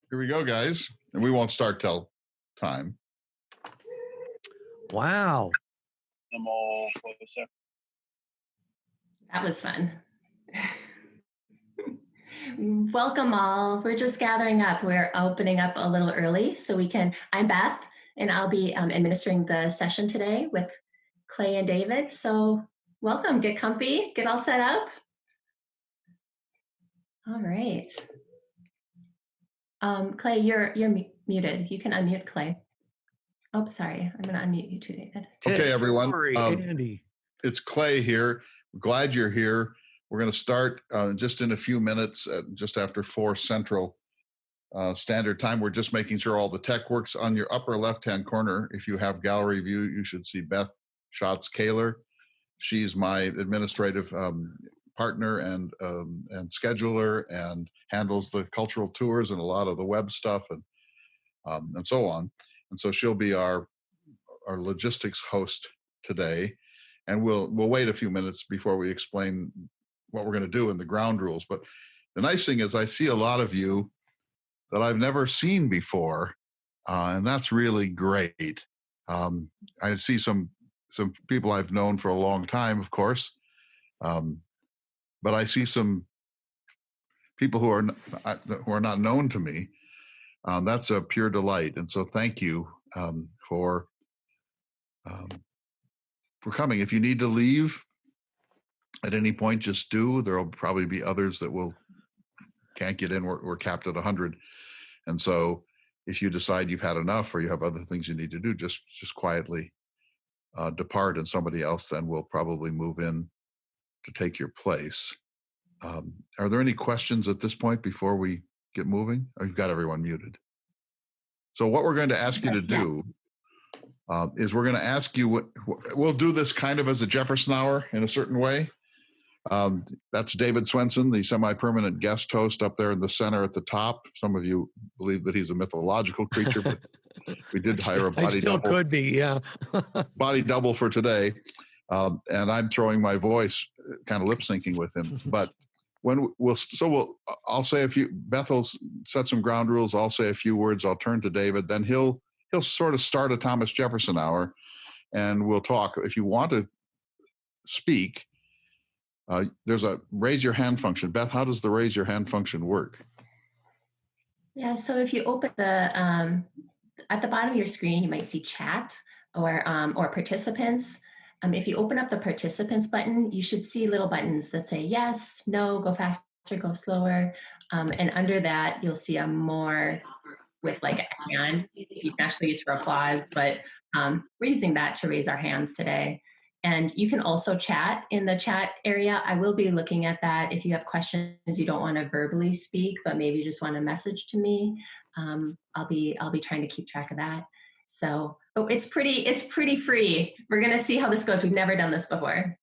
Here we go, guys. And we won't start till time. Wow. I'm all closer. That was fun. Welcome all. We're just gathering up. We're opening up a little early so we can, I'm Beth, and I'll be administering the session today with Clay and David. So welcome, get comfy, get all set up. All right. Clay, you're muted. You can unmute Clay. Oh, sorry. I'm gonna unmute you too, David. Okay, everyone. Andy. It's Clay here. We're glad you're here. We're going to start just in a few minutes, just after 4 Central Standard Time. We're just making sure all the tech works. On your upper left-hand corner, if you have gallery view, you should see Beth Schatz-Kaler. She's my administrative partner and scheduler, and handles the cultural tours and a lot of the web stuff and so on. And so she'll be our logistics host today. And we'll wait a few minutes before we explain what we're going to do in the ground rules. But the nice thing is I see a lot of you that I've never seen before, and that's really great. I see some people I've known for a long time, of course, but I see some people who are not known to me. That's a pure delight, and so thank you for coming. If you need to leave at any point, just do. There'll probably be others that can't get in. We're capped at 100. And so if you decide you've had enough or you have other things you need to do, just quietly depart, and somebody else then will probably move in to take your place. Are there any questions at this point before we get moving? Oh, you've got everyone muted. So what we're going to ask you to do is we're going to ask you we'll do this kind of as a Jefferson Hour in a certain way. That's David Swenson, the semi-permanent guest host up there in the center at the top. Some of you believe that he's a mythological creature, but we did hire a body double. Could be, yeah. Body double for today. And I'm throwing my voice, kind of lip syncing with him. But I'll say a few, Beth will set some ground rules. I'll say a few words. I'll turn to David. Then he'll sort of start a Thomas Jefferson Hour, and we'll talk. If you want to speak, there's a raise your hand function. Beth, how does the raise your hand function work? Yeah, so if you open the, at the bottom of your screen, you might see chat or participants. If you open up the participants button, you should see little buttons that say yes, no, go faster, go slower. And under that, you'll see a more with like a hand. You can actually use for applause, but we're using that to raise our hands today. And you can also chat in the chat area. I will be looking at that. If you have questions you don't want to verbally speak, but maybe you just want a message to me, I'll be trying to keep track of that. So it's pretty free. We're gonna see how this goes. We've never done this before.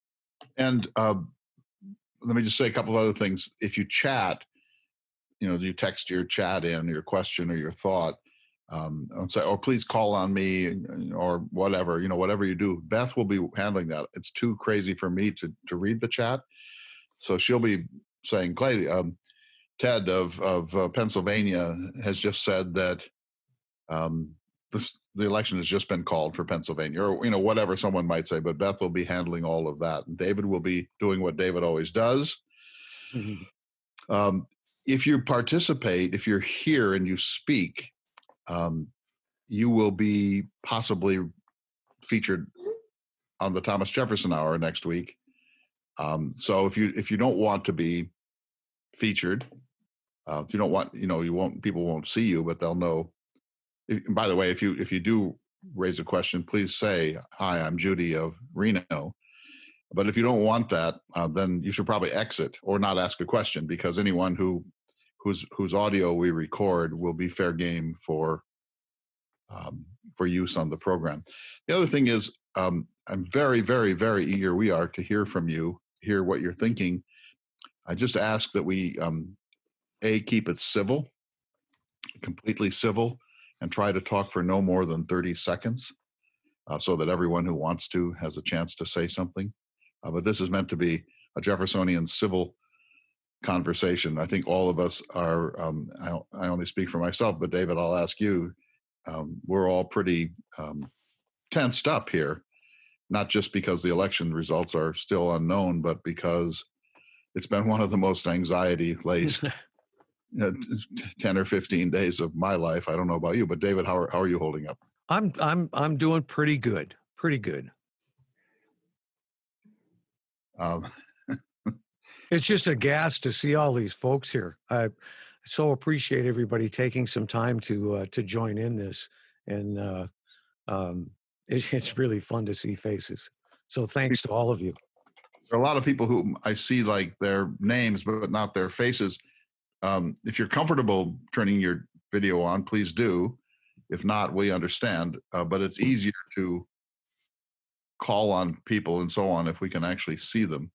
And let me just say a couple of other things. If you chat, you text your chat in, your question or your thought, and say, "Oh, please call on me," or whatever, whatever you do. Beth will be handling that. It's too crazy for me to read the chat, so she'll be saying, "Clay, Ted of Pennsylvania has just said that the election has just been called for Pennsylvania," or whatever someone might say. But Beth will be handling all of that, and David will be doing what David always does. Mm-hmm. If you participate, if you're here and you speak, you will be possibly featured on the Thomas Jefferson Hour next week. So if you don't want to be featured, if you don't want, people won't see you, but they'll know. By the way, if you do raise a question, please say, "Hi, I'm Judy of Reno." But if you don't want that, then you should probably exit or not ask a question, because anyone whose audio we record will be fair game for use on the program. The other thing is, I'm very, very, very eager. We are to hear from you, hear what you're thinking. I just ask that we keep it civil, completely civil, and try to talk for no more than 30 seconds, so that everyone who wants to has a chance to say something. But this is meant to be a Jeffersonian civil conversation. I think all of us are, I only speak for myself, but David, I'll ask you, we're all pretty tensed up here, not just because the election results are still unknown, but because it's been one of the most anxiety-laced 10 or 15 days of my life. I don't know about you, but David, how are you holding up? I'm doing pretty good. Pretty good. It's just a gas to see all these folks here. I so appreciate everybody taking some time to join in this, and it's really fun to see faces. So thanks to all of you. There are a lot of people who I see like their names, but not their faces. If you're comfortable turning your video on, please do. If not, we understand. But it's easier to call on people and so on if we can actually see them.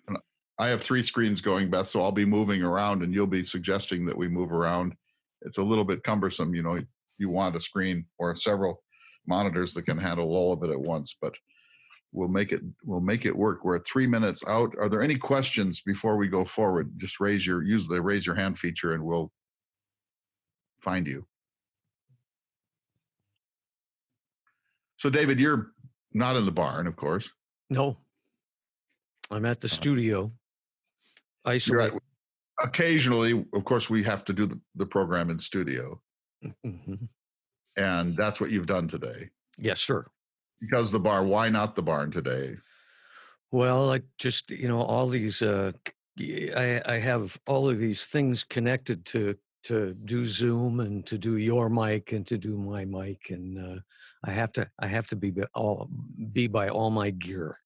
And I have 3 screens going, Beth, so I'll be moving around and you'll be suggesting that we move around. It's a little bit cumbersome, you know, you want a screen or several monitors that can handle all of it at once, but we'll make it work. We're at 3 minutes out. Are there any questions before we go forward? Just use the raise your hand feature and we'll find you. So David, you're not in the barn, of course. No, I'm at the studio. Isolated. Occasionally, of course, we have to do the program in studio. Mm-hmm. And that's what you've done today. Yes, sir. Because the barn, why not the barn today? Well, I just, all these, I have all of these things connected to do Zoom and to do your mic and to do my mic. And I have to be by all my gear.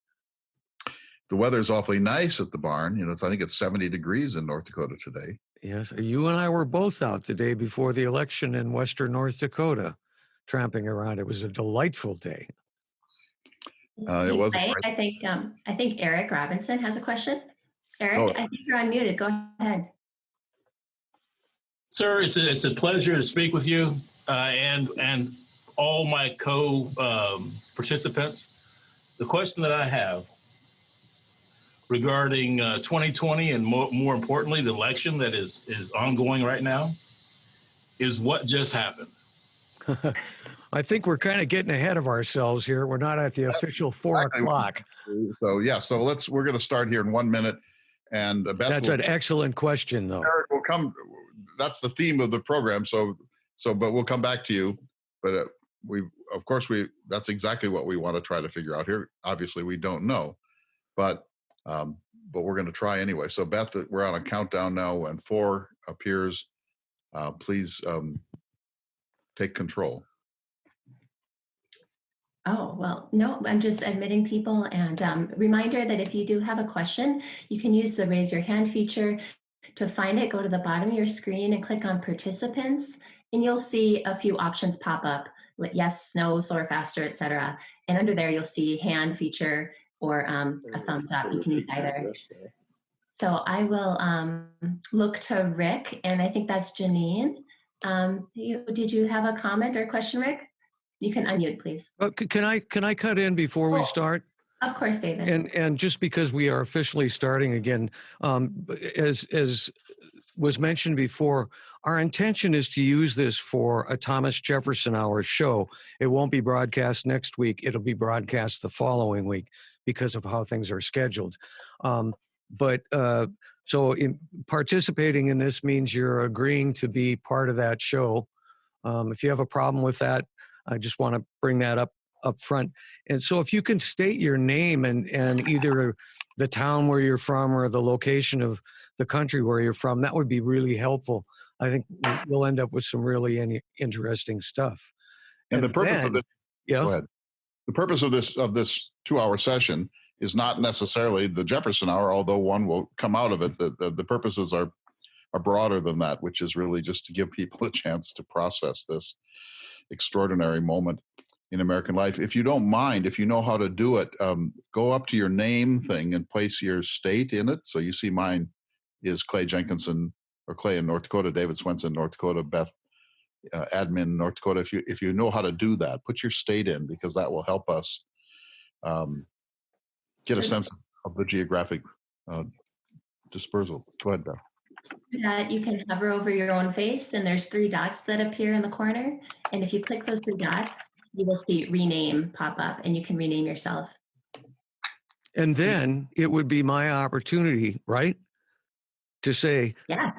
The weather's awfully nice at the barn. You know, I think it's 70 degrees in North Dakota today. Yes, you and I were both out the day before the election in Western North Dakota, tramping around. It was a delightful day. It was. I think Eric Robinson has a question. Eric, I think you're unmuted. Go ahead. Sir, it's a pleasure to speak with you and all my participants. The question that I have regarding 2020 and more importantly, the election that is ongoing right now is what just happened. I think we're kind of getting ahead of ourselves here. We're not at the official 4 o'clock. So we're going to start here in 1 minute. And Beth, that's an excellent question, though. Eric will come. That's the theme of the program. But we'll come back to you. But that's exactly what we want to try to figure out here. Obviously, we don't know, but we're going to try anyway. So Beth, we're on a countdown now. When 4 appears, please take control. Oh, well, no, I'm just admitting people, and reminder that if you do have a question, you can use the raise your hand feature. To find it, go to the bottom of your screen and click on participants, and you'll see a few options pop up, like yes, no, slower, faster, etc. And under there, you'll see hand feature or a thumbs up. You can use either. So I will look to Rick, and I think that's Janine. Did you have a comment or question, Rick? You can unmute, please. Can I cut in before we start? Of course, David. And just because we are officially starting again, as was mentioned before, our intention is to use this for a Thomas Jefferson Hour show. It won't be broadcast next week. It'll be broadcast the following week because of how things are scheduled. So participating in this means you're agreeing to be part of that show. If you have a problem with that, I just want to bring that up front. And so if you can state your name and either the town where you're from or the location of the country where you're from, that would be really helpful. I think we'll end up with some really interesting stuff. And the purpose of this, yes? Go ahead. The purpose of this 2-hour session is not necessarily the Jefferson Hour, although one will come out of it. The purposes are broader than that, which is really just to give people a chance to process this extraordinary moment in American life. If you don't mind, if you know how to do it, go up to your name thing and place your state in it. So you see mine is Clay Jenkinson, or Clay in North Dakota, David Swenson, North Dakota, Beth, admin, North Dakota. If you know how to do that, put your state in, because that will help us get a sense of the geographic dispersal. Go ahead, Beth. That you can hover over your own face, and there's 3 dots that appear in the corner. And if you click those 3 dots, you will see rename pop up, and you can rename yourself. And then it would be my opportunity, right, to say, Yeah.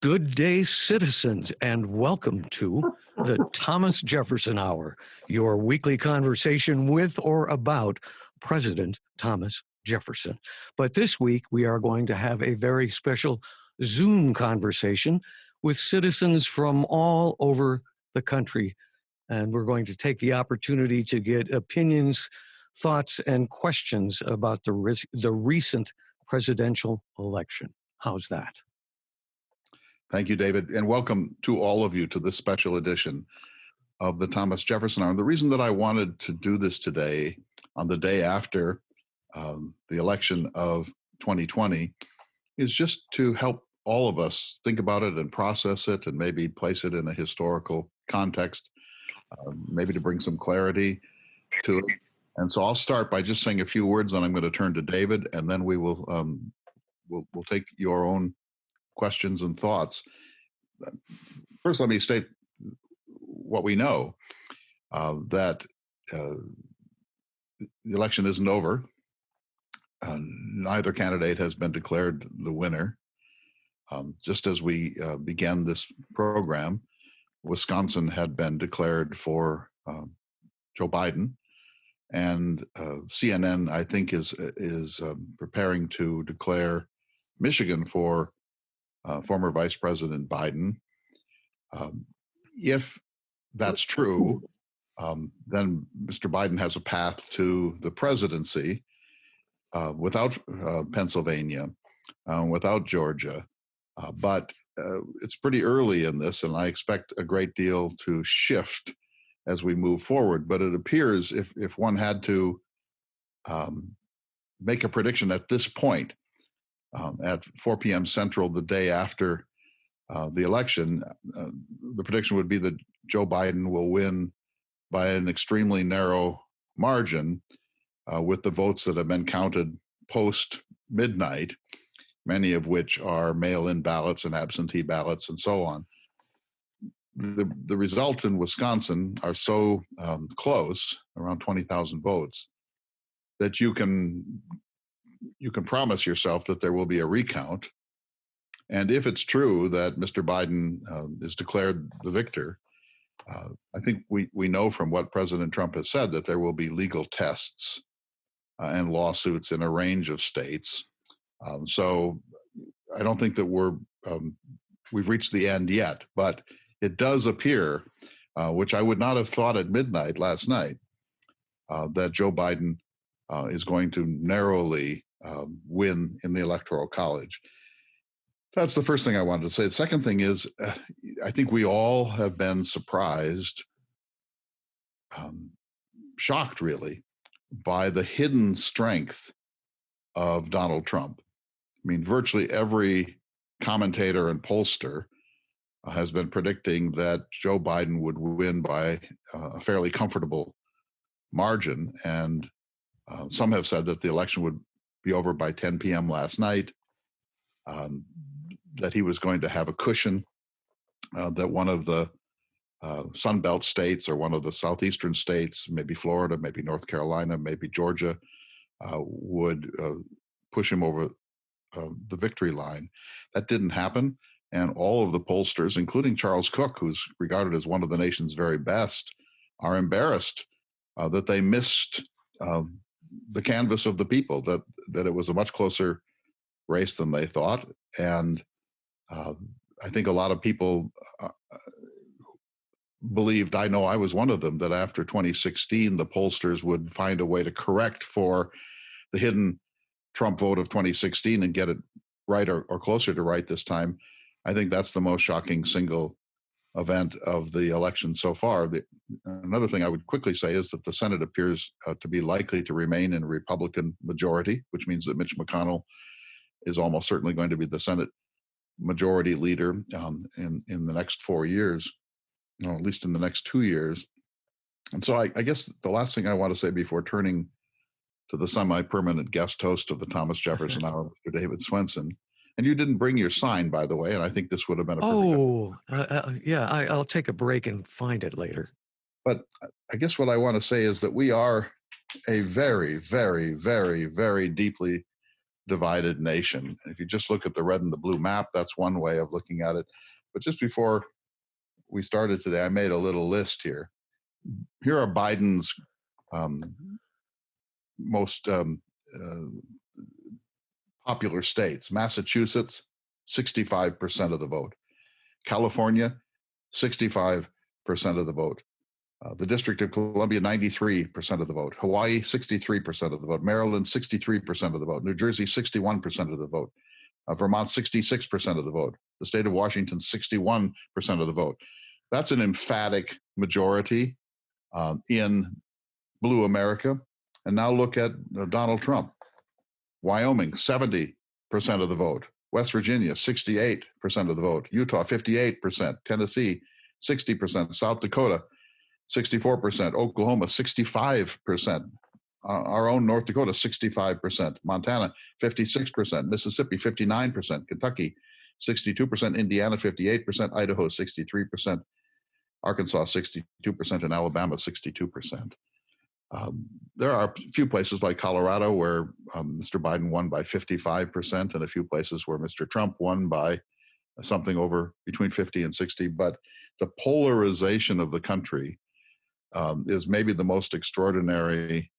good day, citizens, and welcome to the Thomas Jefferson Hour, your weekly conversation with or about President Thomas Jefferson. But this week, we are going to have a very special Zoom conversation with citizens from all over the country. And we're going to take the opportunity to get opinions, thoughts, and questions about the recent presidential election. How's that? Thank you, David, and welcome to all of you to this special edition of the Thomas Jefferson Hour. And the reason that I wanted to do this today, on the day after the election of 2020, is just to help all of us think about it and process it and maybe place it in a historical context, maybe to bring some clarity to it. And so I'll start by just saying a few words, and I'm going to turn to David, and then we will we'll take your own questions and thoughts. First, let me state what we know, that the election isn't over. Neither candidate has been declared the winner. Just as we began this program, Wisconsin had been declared for Joe Biden, and CNN, I think, is preparing to declare Michigan for former Vice President Biden. If that's true, then Mr. Biden has a path to the presidency without Pennsylvania, without Georgia. But it's pretty early in this, and I expect a great deal to shift as we move forward. But it appears, if one had to make a prediction at this point, at 4 p.m. Central, the day after the election, the prediction would be that Joe Biden will win by an extremely narrow margin, with the votes that have been counted post midnight, many of which are mail-in ballots and absentee ballots and so on. The results in Wisconsin are so close, around 20,000 votes, that you can promise yourself that there will be a recount. And if it's true that Mr. Biden is declared the victor, I think we know from what President Trump has said that there will be legal tests and lawsuits in a range of states. So I don't think that we've reached the end yet, but it does appear, which I would not have thought at midnight last night, that Joe Biden is going to narrowly win in the Electoral College. That's the first thing I wanted to say. The second thing is, I think we all have been surprised, shocked really, by the hidden strength of Donald Trump. I mean, virtually every commentator and pollster has been predicting that Joe Biden would win by a fairly comfortable margin. And some have said that the election would be over by 10 p.m. last night, that he was going to have a cushion, that one of the Sun Belt states or one of the southeastern states, maybe Florida, maybe North Carolina, maybe Georgia, would push him over the victory line. That didn't happen. And all of the pollsters, including Charles Cook, who's regarded as one of the nation's very best, are embarrassed that they missed the canvas of the people, that it was a much closer race than they thought. And I think a lot of people believed, I know I was one of them, that after 2016, the pollsters would find a way to correct for the hidden Trump vote of 2016 and get it right or closer to right this time. I think that's the most shocking single event of the election so far. Another thing I would quickly say is that the Senate appears to be likely to remain in a Republican majority, which means that Mitch McConnell is almost certainly going to be the Senate majority leader in the next 4 years, or at least in the next 2 years. And so I guess the last thing I want to say before turning to the semi-permanent guest host of the Thomas Jefferson Hour, Mr. David Swenson, And you didn't bring your sign, by the way, and I think this would have been a perfect. Oh, yeah, I'll take a break and find it later. But I guess what I want to say is that we are a very, very, very, very deeply divided nation. If you just look at the red and the blue map, that's one way of looking at it. But just before we started today, I made a little list here. Here are Biden's most popular states. Massachusetts, 65% of the vote. California, 65% of the vote. The District of Columbia, 93% of the vote. Hawaii, 63% of the vote. Maryland, 63% of the vote. New Jersey, 61% of the vote. Vermont, 66% of the vote. The state of Washington, 61% of the vote. That's an emphatic majority in blue America. And now look at Donald Trump. Wyoming, 70% of the vote. West Virginia, 68% of the vote. Utah, 58%. Tennessee, 60%. South Dakota, 64%. Oklahoma, 65%. Our own North Dakota, 65%. Montana, 56%. Mississippi, 59%. Kentucky, 62%. Indiana, 58%. Idaho, 63%. Arkansas, 62%. And Alabama, 62%. There are a few places like Colorado where Mr. Biden won by 55%, and a few places where Mr. Trump won by something over between 50 and 60. But the polarization of the country is maybe the most extraordinary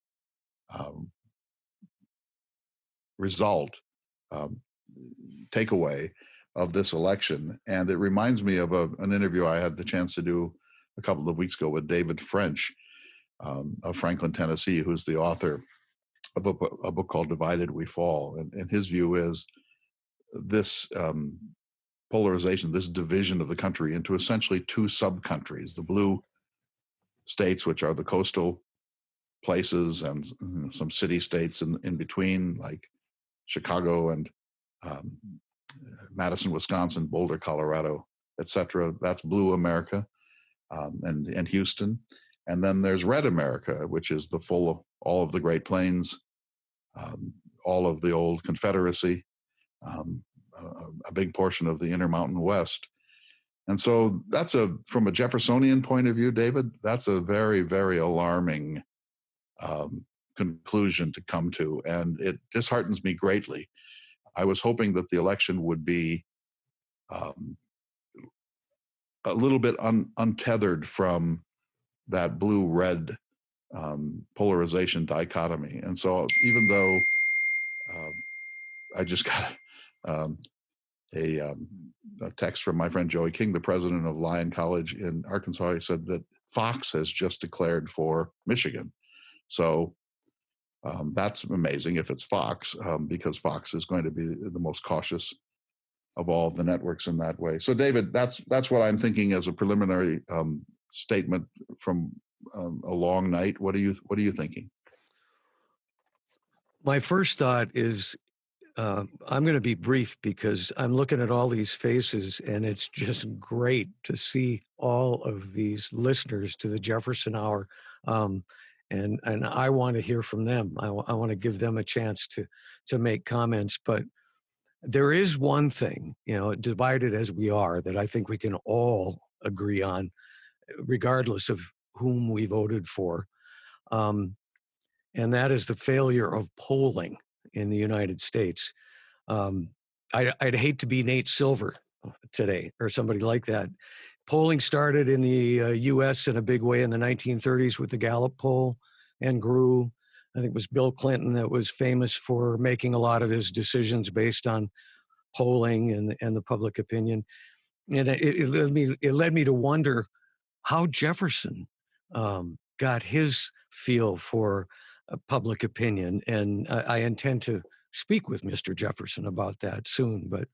result, takeaway of this election. And it reminds me of an interview I had the chance to do a couple of weeks ago with David French of Franklin, Tennessee, who's the author of a book called Divided We Fall. And his view is this polarization, this division of the country into essentially two sub-countries, the blue states, which are the coastal places, and some city states in between, like Chicago and Madison, Wisconsin, Boulder, Colorado, etc. That's blue America, and Houston. And then there's red America, which is the full, all of the Great Plains, all of the old Confederacy, a big portion of the Intermountain West. And so that's from a Jeffersonian point of view, David, that's a very, very alarming conclusion to come to. And it disheartens me greatly. I was hoping that the election would be a little bit untethered from that blue-red polarization dichotomy. And so even though I just got a text from my friend Joey King, the president of Lyon College in Arkansas, he said that Fox has just declared for Michigan. So that's amazing if it's Fox, because Fox is going to be the most cautious of all of the networks in that way. So David, that's what I'm thinking as a preliminary statement from a long night. What are you thinking? My first thought is I'm going to be brief because I'm looking at all these faces, and it's just great to see all of these listeners to the Jefferson Hour. And I want to hear from them. I want to give them a chance to make comments. But there is one thing, divided as we are, that I think we can all agree on, regardless of whom we voted for. And that is the failure of polling in the United States. I'd hate to be Nate Silver today or somebody like that. Polling started in the U.S. in a big way in the 1930s with the Gallup poll and grew. I think it was Bill Clinton that was famous for making a lot of his decisions based on polling and the public opinion. And it led me to wonder how Jefferson got his feel for public opinion. And I intend to speak with Mr. Jefferson about that soon. But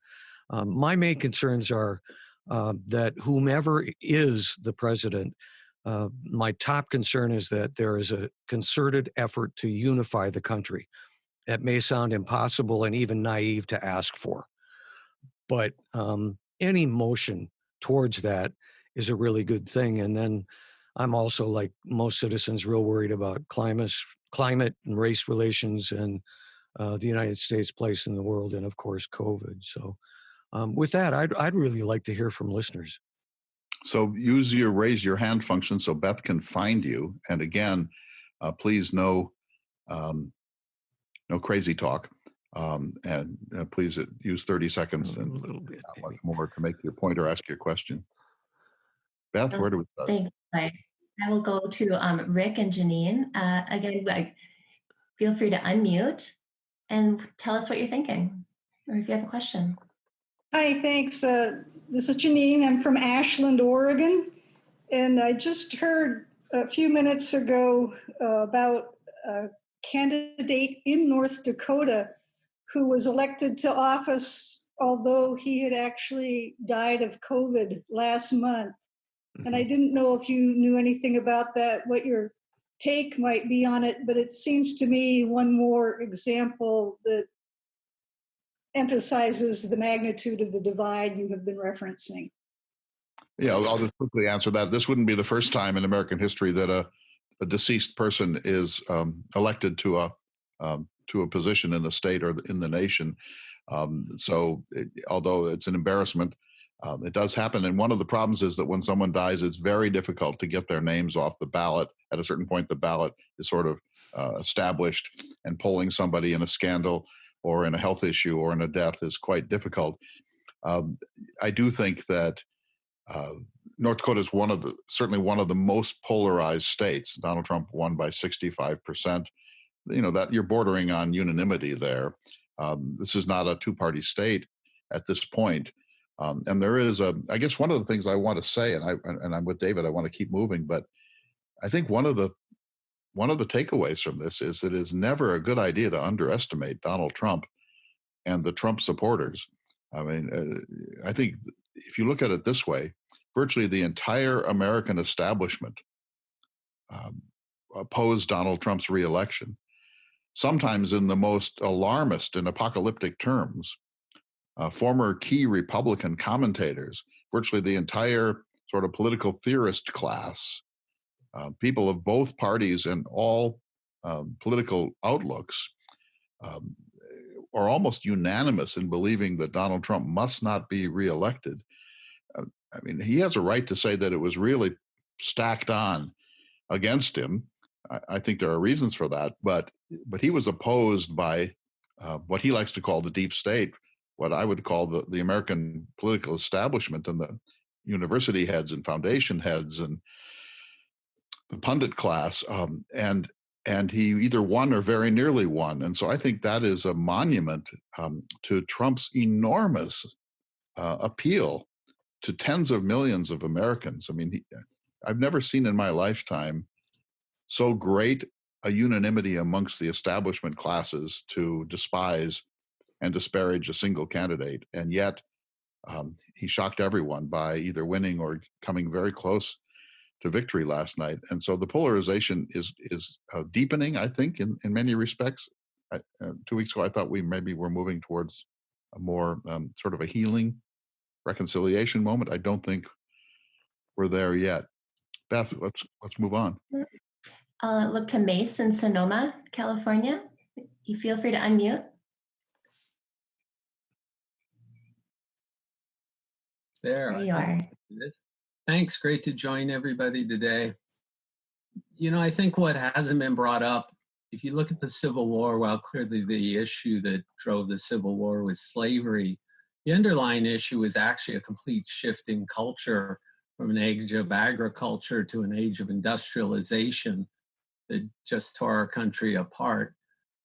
my main concerns are that whomever is the president, my top concern is that there is a concerted effort to unify the country. That may sound impossible and even naive to ask for, but any motion towards that is a really good thing. And then I'm also, like most citizens, real worried about climate and race relations and the United States' place in the world, and of course, COVID. So with that, I'd really like to hear from listeners. So use your raise your hand function so Beth can find you. And again, please no crazy talk. And please use 30 seconds A and little bit, not maybe. much more to make your point or ask your question. Beth, where do we start? Thanks. I will go to Rick and Janine. Again, feel free to unmute and tell us what you're thinking, or if you have a question. Hi, thanks. This is Janine. I'm from Ashland, Oregon. And I just heard a few minutes ago about a candidate in North Dakota who was elected to office, although he had actually died of COVID last month. And I didn't know if you knew anything about that, what your take might be on it, but it seems to me one more example that emphasizes the magnitude of the divide you have been referencing. Yeah, I'll just quickly answer that. This wouldn't be the first time in American history that a deceased person is elected to a position in the state or in the nation. Although it's an embarrassment, it does happen. And one of the problems is that when someone dies, it's very difficult to get their names off the ballot. At a certain point, the ballot is sort of established, and polling somebody in a scandal or in a health issue or in a death is quite difficult. I do think that North Dakota is certainly one of the most polarized states. Donald Trump won by 65%. You know, that you're bordering on unanimity there. This is not a two-party state at this point. And there is I guess one of the things I want to say, and I'm with David, I want to keep moving, but I think one of the takeaways from this is it is never a good idea to underestimate Donald Trump and the Trump supporters. I mean, I think if you look at it this way, virtually the entire American establishment opposed Donald Trump's reelection, sometimes in the most alarmist and apocalyptic terms. Former key Republican commentators, virtually the entire sort of political theorist class, people of both parties and all political outlooks, are almost unanimous in believing that Donald Trump must not be reelected. I mean, he has a right to say that it was really stacked on against him. I think there are reasons for that, but he was opposed by what he likes to call the deep state, what I would call the American political establishment and the university heads and foundation heads and the pundit class, and he either won or very nearly won. And so I think that is a monument to Trump's enormous appeal to tens of millions of Americans. I mean, I've never seen in my lifetime so great a unanimity amongst the establishment classes to despise and disparage a single candidate. And yet he shocked everyone by either winning or coming very close to victory last night. And so the polarization is deepening, I think, in many respects. 2 weeks ago, I thought we maybe were moving towards a more sort of a healing reconciliation moment. I don't think we're there yet. Beth, let's move on. Look to Mace in Sonoma, California. You feel free to unmute. There you are. Thanks. Great to join everybody today. You know, I think what hasn't been brought up, if you look at the Civil War, while clearly the issue that drove the Civil War was slavery, the underlying issue was actually a complete shift in culture from an age of agriculture to an age of industrialization that just tore our country apart.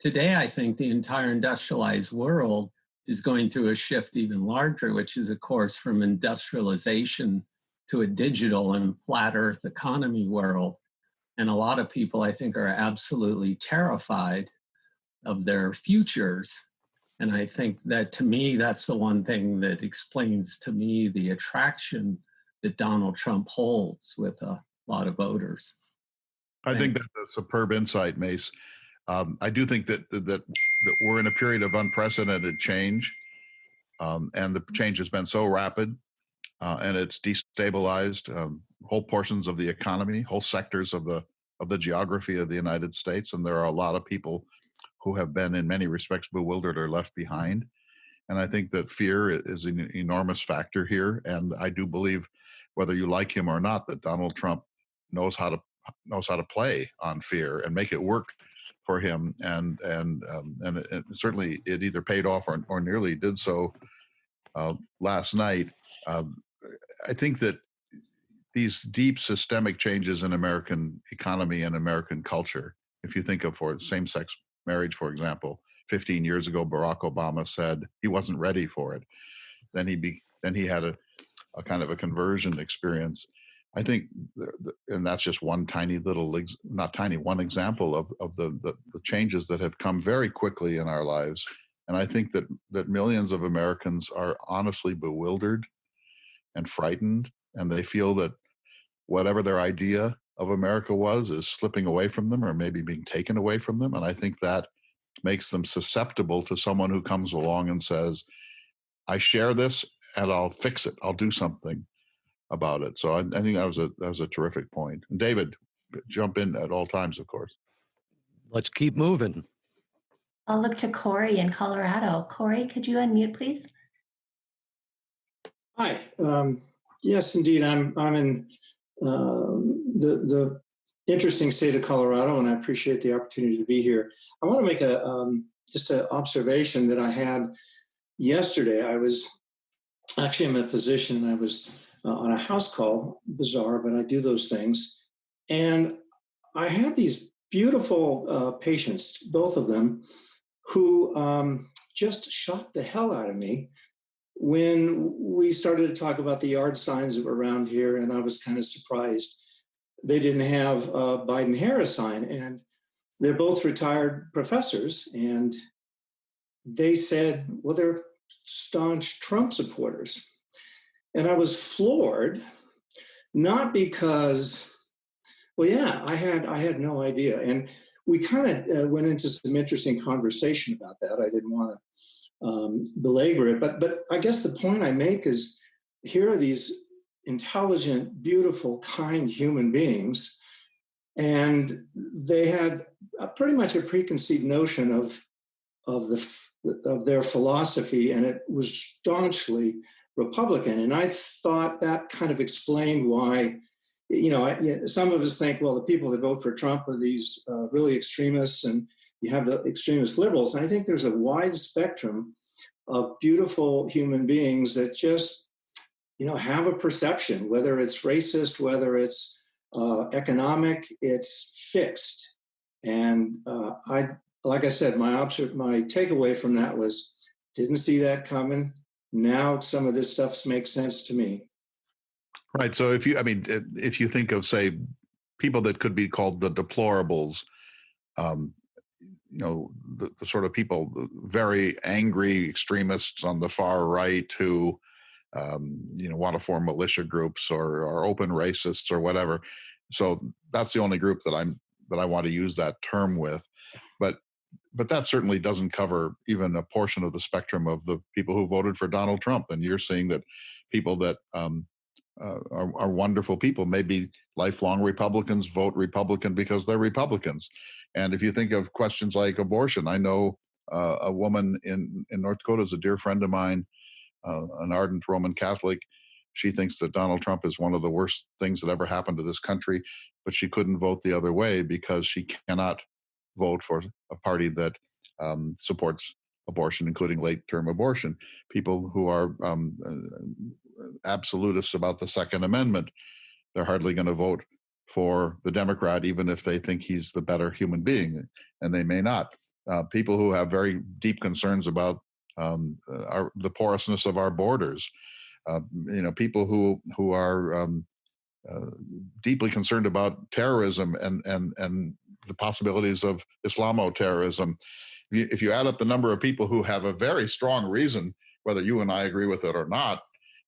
Today, I think the entire industrialized world is going through a shift even larger, which is, of course, from industrialization to a digital and flat earth economy world. And a lot of people, I think, are absolutely terrified of their futures. And I think that, to me, that's the one thing that explains to me the attraction that Donald Trump holds with a lot of voters. I think that's a superb insight, Mace. I do think that we're in a period of unprecedented change, and the change has been so rapid, and it's destabilized whole portions of the economy, whole sectors of the geography of the United States, and there are a lot of people who have been in many respects bewildered or left behind. And I think that fear is an enormous factor here. And I do believe, whether you like him or not, that Donald Trump knows how to play on fear and make it work for him. And certainly it either paid off or nearly did so last night. I think that these deep systemic changes in American economy and American culture, if you think of for same-sex marriage, for example, 15 years ago, Barack Obama said he wasn't ready for it. Then he had a kind of a conversion experience. I think, and that's just one tiny little, not tiny, one example of the changes that have come very quickly in our lives. And I think that millions of Americans are honestly bewildered and frightened, and they feel that whatever their idea of America was is slipping away from them or maybe being taken away from them. And I think that makes them susceptible to someone who comes along and says, I share this and I'll fix it. I'll do something about it. So I think that was a terrific point. And David, jump in at all times, of course. Let's keep moving. I'll look to Corey in Colorado. Corey, could you unmute, please? Hi. Yes, indeed. I'm in the interesting state of Colorado, and I appreciate the opportunity to be here. I want to make just an observation that I had yesterday. I'm a physician, and I was on a house call. Bizarre, but I do those things. And I had these beautiful patients, both of them, who just shocked the hell out of me when we started to talk about the yard signs that were around here, and I was kind of surprised they didn't have a Biden-Harris sign. And they're both retired professors, and they said, well, they're staunch Trump supporters. And I was floored, not because, well, yeah, I had no idea. And we kind of went into some interesting conversation about that. I didn't want to belabor it, but I guess the point I make is, here are these intelligent, beautiful, kind human beings, and they had pretty much a preconceived notion of their philosophy, and it was staunchly Republican. And I thought that kind of explained why, some of us think, well, the people that vote for Trump are these really extremists, and you have the extremist liberals. And I think there's a wide spectrum of beautiful human beings that just, have a perception, whether it's racist, whether it's economic, it's fixed. And like I said, my takeaway from that was, didn't see that coming. Now some of this stuff makes sense to me. Right. So if you think of, say, people that could be called the deplorables, the sort of people, very angry extremists on the far right who, want to form militia groups or are open racists or whatever. So that's the only group that I want to use that term with. But that certainly doesn't cover even a portion of the spectrum of the people who voted for Donald Trump. And you're seeing that people that are wonderful people, maybe lifelong Republicans, vote Republican because they're Republicans. And if you think of questions like abortion, I know a woman in North Dakota is a dear friend of mine, an ardent Roman Catholic. She thinks that Donald Trump is one of the worst things that ever happened to this country, but she couldn't vote the other way because she cannot vote for a party that supports abortion, including late-term abortion. People who are absolutists about the Second Amendment, they're hardly going to vote for the Democrat, even if they think he's the better human being, and they may not. People who have very deep concerns about the porousness of our borders, people who are deeply concerned about terrorism and the possibilities of Islamo-terrorism. If you add up the number of people who have a very strong reason, whether you and I agree with it or not,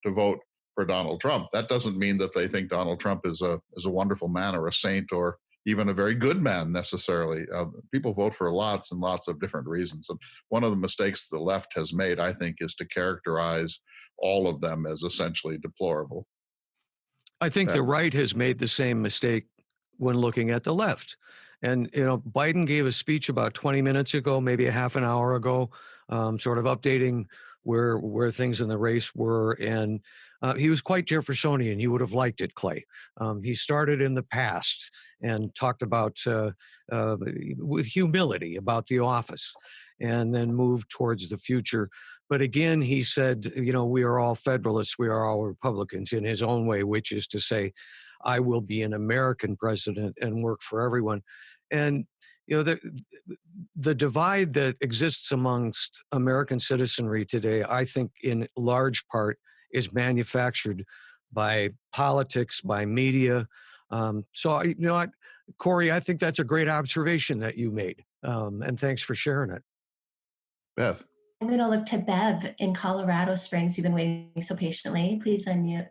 to vote for Donald Trump, that doesn't mean that they think Donald Trump is a wonderful man or a saint or even a very good man necessarily. People vote for lots and lots of different reasons. And one of the mistakes the left has made, I think, is to characterize all of them as essentially deplorable. I think the right has made the same mistake when looking at the left. And, Biden gave a speech about 20 minutes ago, maybe a half an hour ago, sort of updating where things in the race were. And he was quite Jeffersonian. You would have liked it, Clay. He started in the past and talked about, with humility, about the office, and then moved towards the future. But again, he said, we are all Federalists, we are all Republicans in his own way, which is to say, I will be an American president and work for everyone. And the divide that exists amongst American citizenry today, I think in large part is manufactured by politics, by media. Corey, I think that's a great observation that you made. And thanks for sharing it. Beth. I'm going to look to Bev in Colorado Springs. You've been waiting so patiently. Please unmute.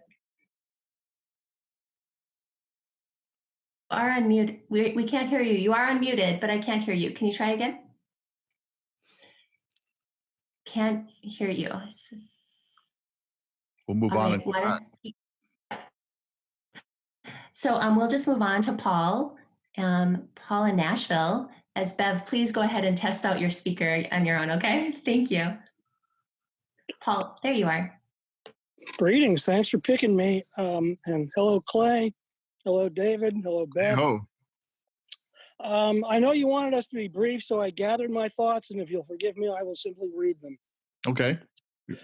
You are unmuted. We can't hear you. You are unmuted, but I can't hear you. Can you try again? Can't hear you. We'll move on. So we'll just move on to Paul. Paul in Nashville. As Bev, please go ahead and test out your speaker on your own, okay? Thank you. Paul, there you are. Greetings. Thanks for picking me. And hello, Clay. Hello, David. Hello, Beth. Hello. I know you wanted us to be brief, so I gathered my thoughts, and if you'll forgive me, I will simply read them. Okay.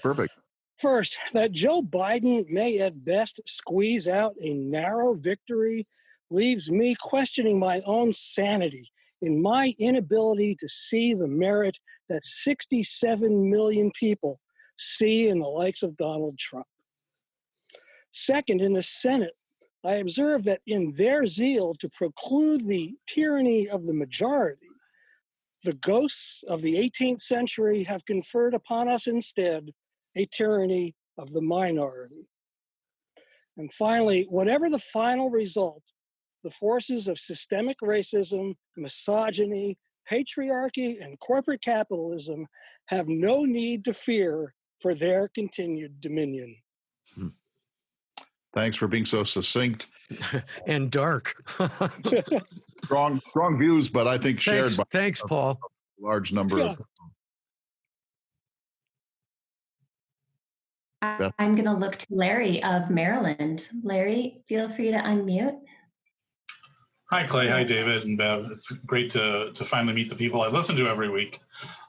Perfect. First, that Joe Biden may at best squeeze out a narrow victory leaves me questioning my own sanity in my inability to see the merit that 67 million people see in the likes of Donald Trump. Second, in the Senate, I observe that in their zeal to preclude the tyranny of the majority, the ghosts of the 18th century have conferred upon us instead a tyranny of the minority. And finally, whatever the final result, the forces of systemic racism, misogyny, patriarchy, and corporate capitalism have no need to fear for their continued dominion. Thanks for being so succinct and dark. strong views, but I think shared by thanks, Paul. A large number of. I'm going to look to Larry of Maryland. Larry, feel free to unmute. Hi, Clay. Hi, David and Bev. It's great to finally meet the people I listen to every week.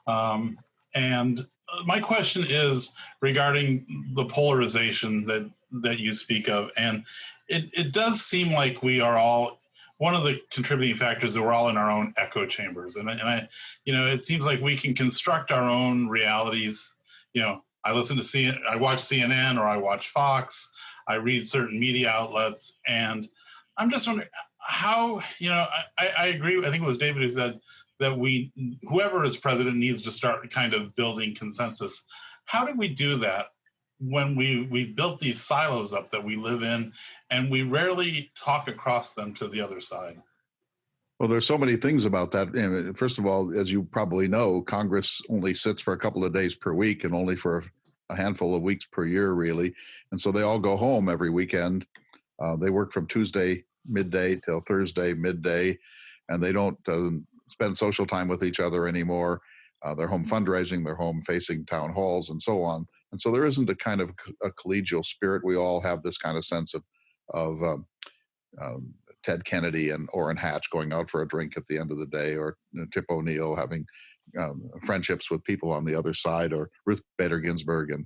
And my question is regarding the polarization that you speak of. And it does seem like we are all, one of the contributing factors that we're all in our own echo chambers. And I it seems like we can construct our own realities. I listen to I watch CNN or I watch Fox, I read certain media outlets, and I'm just wondering how, I agree. I think it was David who said that whoever is president needs to start kind of building consensus. How do we do that when we've built these silos up that we live in and we rarely talk across them to the other side? Well, there's so many things about that. And first of all, as you probably know, Congress only sits for a couple of days per week and only for a handful of weeks per year, really. And so they all go home every weekend. They work from Tuesday midday till Thursday midday, and they don't spend social time with each other anymore. They're home fundraising, they're home facing town halls and so on. And so there isn't a kind of a collegial spirit. We all have this kind of sense of Ted Kennedy and Orrin Hatch going out for a drink at the end of the day, or Tip O'Neill having friendships with people on the other side, or Ruth Bader Ginsburg and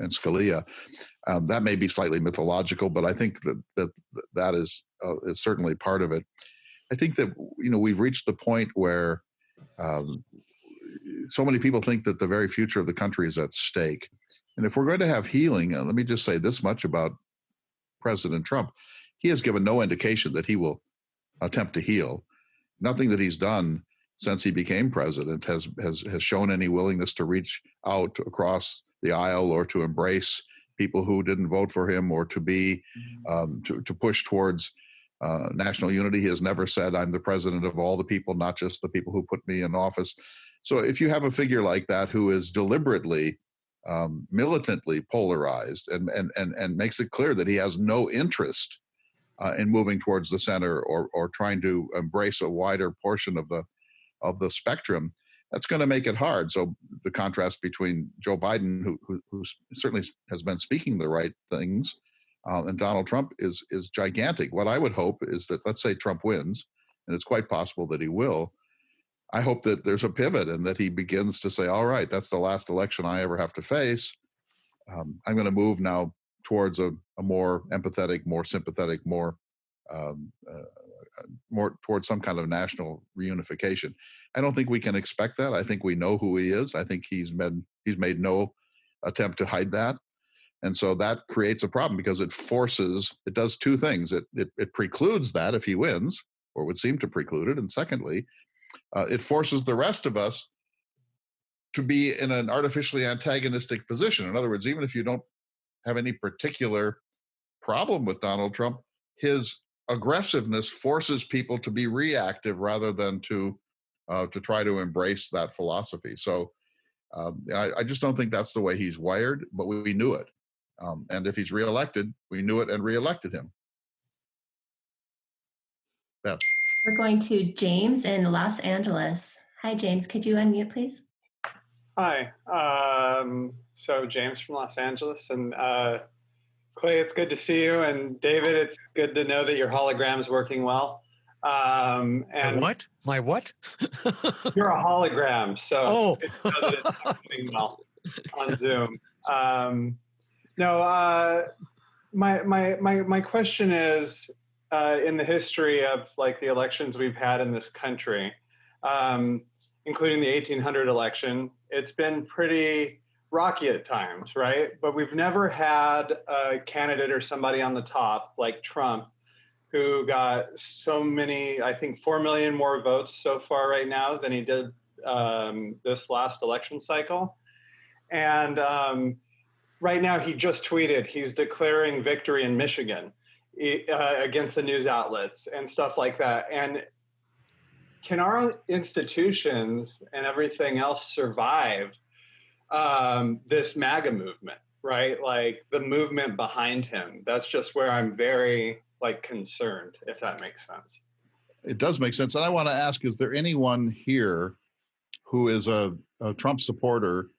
Scalia. That may be slightly mythological, but I think that is certainly part of it. I think that we've reached the point where so many people think that the very future of the country is at stake. And if we're going to have healing, let me just say this much about President Trump. He has given no indication that he will attempt to heal. Nothing that he's done since he became president has shown any willingness to reach out across the aisle or to embrace people who didn't vote for him, or to be to push towards national unity. He has never said, I'm the president of all the people, not just the people who put me in office. So if you have a figure like that who is deliberately militantly polarized and makes it clear that he has no interest in moving towards the center or trying to embrace a wider portion of the spectrum, that's going to make it hard. So the contrast between Joe Biden, who certainly has been speaking the right things, and Donald Trump is gigantic. What I would hope is that, let's say Trump wins, and it's quite possible that he will. I hope that there's a pivot and that he begins to say, all right, that's the last election I ever have to face. I'm going to move now towards a more empathetic, more sympathetic, um, more towards some kind of national reunification. I don't think we can expect that. I think we know who he is. I think he's made no attempt to hide that. And so that creates a problem because it does two things. It precludes that if he wins, or would seem to preclude it. And secondly, it forces the rest of us to be in an artificially antagonistic position. In other words, even if you don't have any particular problem with Donald Trump, his aggressiveness forces people to be reactive rather than to try to embrace that philosophy. So I just don't think that's the way he's wired, but we knew it. And if he's reelected, we knew it and reelected him. Beth. We're going to James in Los Angeles. Hi, James. Could you unmute, please? Hi. So James from Los Angeles, and Clay, it's good to see you, and David, it's good to know that your hologram's working well. And My what? You're a hologram, so it's good to know that it's working well on Zoom. My question is, in the history of like the elections we've had in this country, including the 1800 election, it's been pretty rocky at times, right? But we've never had a candidate or somebody on the top like Trump who got so many, I think 4 million more votes so far right now than he did this last election cycle. And right now he just tweeted he's declaring victory in Michigan against the news outlets and stuff like that. And can our institutions and everything else survive this MAGA movement, right? Like the movement behind him. That's just where I'm very concerned, if that makes sense. It does make sense. And I want to ask, is there anyone here who is a Trump supporter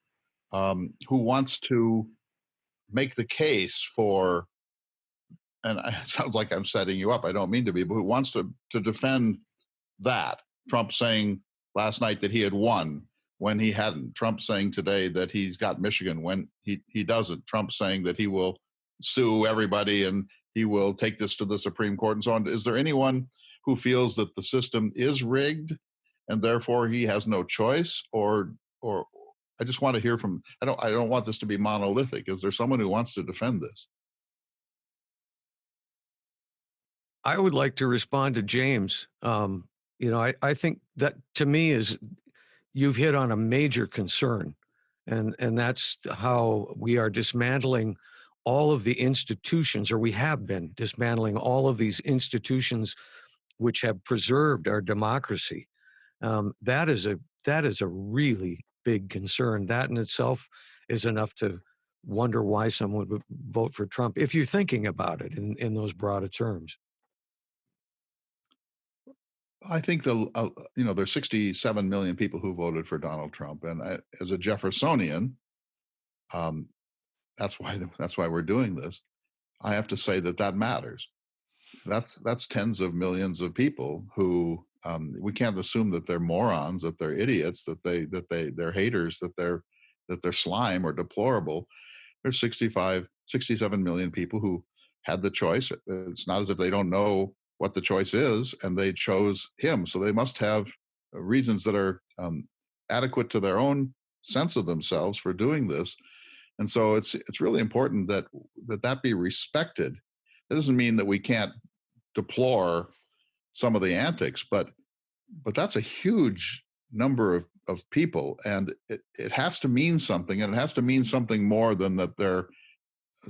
who wants to make the case for, and it sounds like I'm setting you up, I don't mean to be, but who wants to defend that? Trump saying last night that he had won when he hadn't. Trump saying today that he's got Michigan when he doesn't. Trump saying that he will sue everybody and he will take this to the Supreme Court and so on. Is there anyone who feels that the system is rigged and therefore he has no choice? Or I just want to hear from, I don't want this to be monolithic. Is there someone who wants to defend this? I would like to respond to James. I think that to me is, you've hit on a major concern, and that's how we are dismantling all of the institutions, or we have been dismantling all of these institutions which have preserved our democracy. That is a really big concern. That in itself is enough to wonder why someone would vote for Trump, if you're thinking about it in those broader terms. I think there's 67 million people who voted for Donald Trump, and as a Jeffersonian, that's why we're doing this. I have to say that matters. That's tens of millions of people who we can't assume that they're morons, that they're idiots, that they're haters, that they're slime or deplorable. There's 67 million people who had the choice. It's not as if they don't know what the choice is, and they chose him. So they must have reasons that are adequate to their own sense of themselves for doing this. And so it's really important that be respected. That doesn't mean that we can't deplore some of the antics, but that's a huge number of people, and it has to mean something, and it has to mean something more than that they're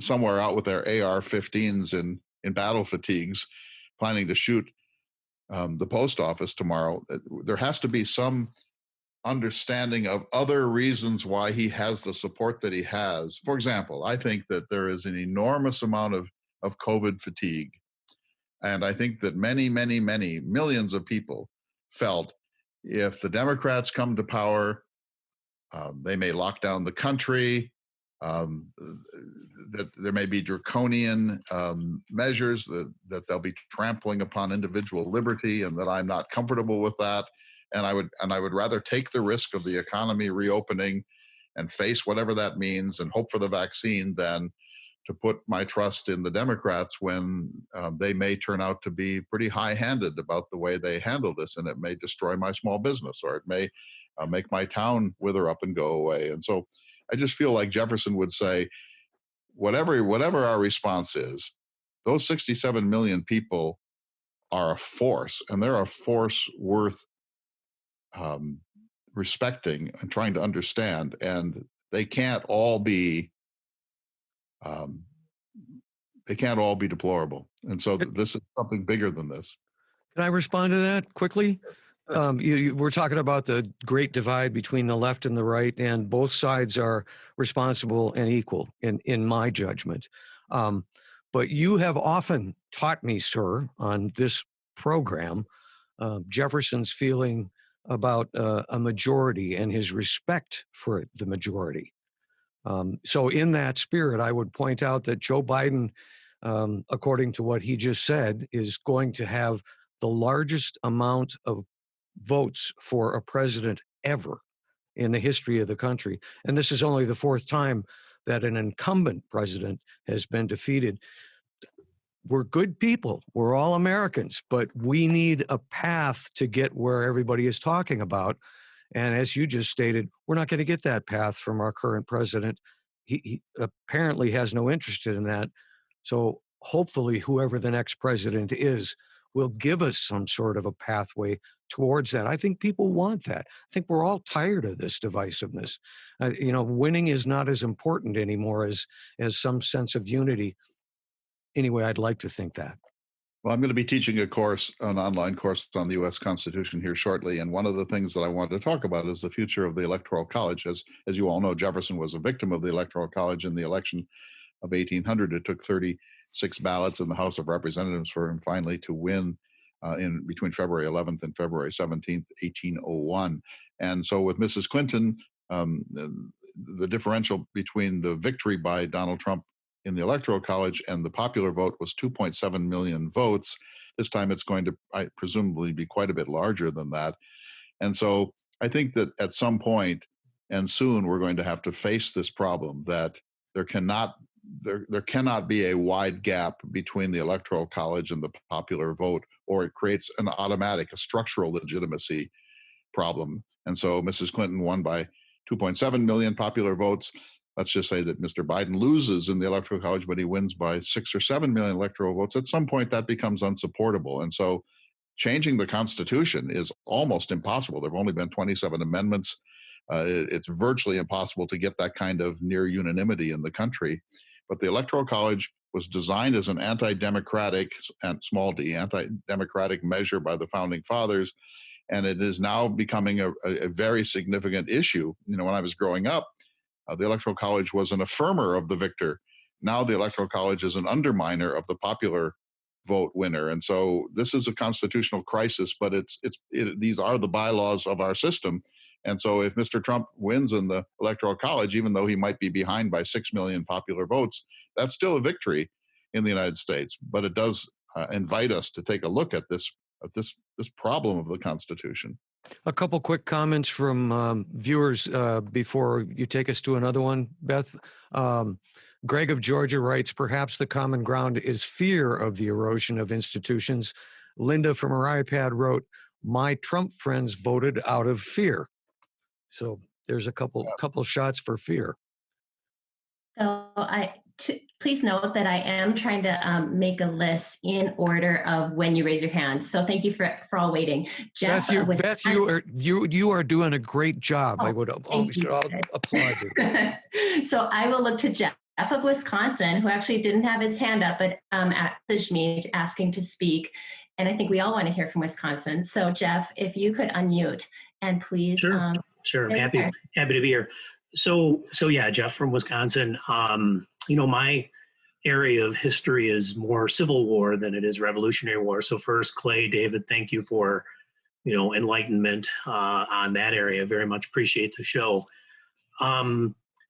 somewhere out with their AR-15s in battle fatigues planning to shoot the post office tomorrow. There has to be some understanding of other reasons why he has the support that he has. For example, I think that there is an enormous amount of COVID fatigue And I think that many, many, many millions of people felt if the Democrats come to power, they may lock down the country, that there may be draconian measures, that they'll be trampling upon individual liberty, and that I'm not comfortable with that. And I would rather take the risk of the economy reopening and face whatever that means and hope for the vaccine than to put my trust in the Democrats when they may turn out to be pretty high-handed about the way they handle this, and it may destroy my small business, or it may make my town wither up and go away. And so I just feel like Jefferson would say, whatever our response is, those 67 million people are a force, and they're a force worth respecting and trying to understand, and they can't all be deplorable. And so this is something bigger than this. Can I respond to that quickly? We're talking about the great divide between the left and the right, and both sides are responsible and equal in my judgment. But you have often taught me, sir, on this program, Jefferson's feeling about a majority and his respect for the majority. So in that spirit, I would point out that Joe Biden, according to what he just said, is going to have the largest amount of votes for a president ever in the history of the country. And this is only the fourth time that an incumbent president has been defeated. We're good people. We're all Americans, but we need a path to get where everybody is talking about. And as you just stated, we're not going to get that path from our current president. He apparently has no interest in that. So hopefully whoever the next president is will give us some sort of a pathway towards that. I think people want that. I think we're all tired of this divisiveness. Winning is not as important anymore as some sense of unity. Anyway, I'd like to think that. Well, I'm going to be teaching an online course on the U.S. Constitution here shortly, and one of the things that I wanted to talk about is the future of the Electoral College. As you all know, Jefferson was a victim of the Electoral College in the election of 1800. It took 36 ballots in the House of Representatives for him finally to win in between February 11th and February 17th, 1801. And so with Mrs. Clinton, the differential between the victory by Donald Trump in the Electoral College and the popular vote was 2.7 million votes. This time it's going to presumably be quite a bit larger than that. And so I think that at some point and soon we're going to have to face this problem that there cannot be a wide gap between the Electoral College and the popular vote, or it creates a structural legitimacy problem. And so Mrs. Clinton won by 2.7 million popular votes. Let's just say that Mr. Biden loses in the Electoral College, but he wins by 6 or 7 million electoral votes. At some point, that becomes unsupportable. And so changing the Constitution is almost impossible. There have only been 27 amendments. It's virtually impossible to get that kind of near unanimity in the country. But the Electoral College was designed as an anti-democratic, and small d, anti-democratic measure by the Founding Fathers. And it is now becoming a very significant issue. When I was growing up, the Electoral College was an affirmer of the victor. Now the Electoral College is an underminer of the popular vote winner. And so this is a constitutional crisis, but these are the bylaws of our system. And so if Mr. Trump wins in the Electoral College, even though he might be behind by 6 million popular votes, that's still a victory in the United States. But it does invite us to take a look at this problem of the Constitution. A couple quick comments from viewers before you take us to another one, Beth. Greg of Georgia writes, perhaps the common ground is fear of the erosion of institutions. Linda from her iPad wrote, my Trump friends voted out of fear. So there's a couple shots for fear. So please note that I am trying to make a list in order of when you raise your hand. So thank you for all waiting. Jeff, Beth, you are doing a great job. I would applaud you. So I will look to Jeff of Wisconsin, who actually didn't have his hand up, but messaged me asking to speak. And I think we all want to hear from Wisconsin. So Jeff, if you could unmute and please. Sure. I'm happy to be here. So yeah, Jeff from Wisconsin. My area of history is more Civil War than it is Revolutionary War. So first, Clay, David, thank you for, enlightenment on that area. Very much appreciate the show.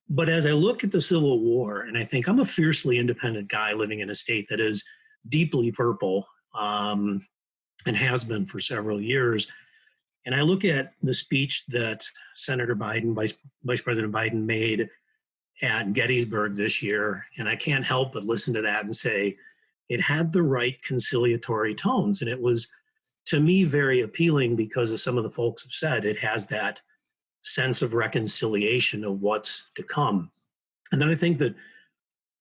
But as I look at the Civil War, and I think I'm a fiercely independent guy living in a state that is deeply purple, and has been for several years, and I look at the speech that Senator Biden, Vice President Biden made at Gettysburg this year, and I can't help but listen to that and say it had the right conciliatory tones. And it was, to me, very appealing because, as some of the folks have said, it has that sense of reconciliation of what's to come. And then I think that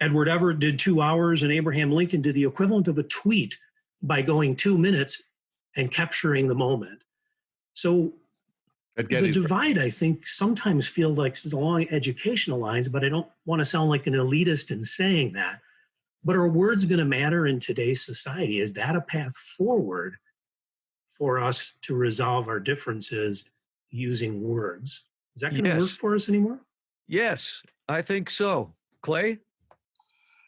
Edward Everett did 2 hours and Abraham Lincoln did the equivalent of a tweet by going 2 minutes and capturing the moment. So the divide, I think, sometimes feels like it's along educational lines, but I don't want to sound like an elitist in saying that. But are words going to matter in today's society? Is that a path forward for us to resolve our differences using words? Is that going to work for us anymore? Yes, I think so. Clay?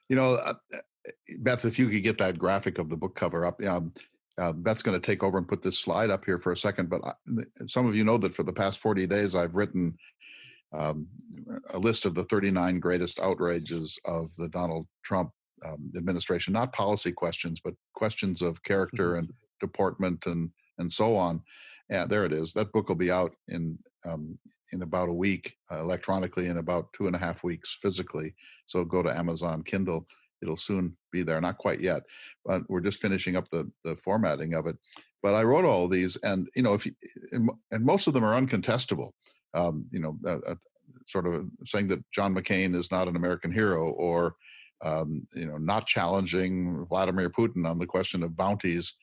Beth, if you could get that graphic of the book cover up. Beth's going to take over and put this slide up here for a second, but some of you know that for the past 40 days, I've written a list of the 39 greatest outrages of the Donald Trump administration, not policy questions, but questions of character and deportment and so on. And there it is. That book will be out in about a week electronically, in about 2.5 weeks physically. So go to Amazon Kindle. It'll soon be there. Not quite yet, but we're just finishing up the formatting of it. But I wrote all of these, and and most of them are uncontestable. Sort of saying that John McCain is not an American hero, or not challenging Vladimir Putin on the question of bounties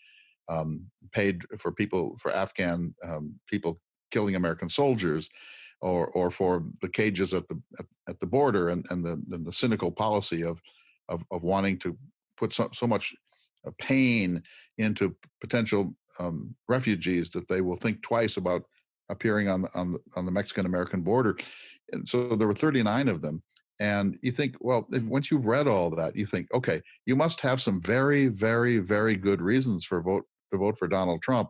paid for Afghan people killing American soldiers, or for the cages at the border, and the cynical policy of wanting to put so much pain into potential refugees that they will think twice about appearing on the Mexican-American border. And so there were 39 of them. And you think, well, once you've read all that, you think, okay, you must have some very, very, very good reasons to vote for Donald Trump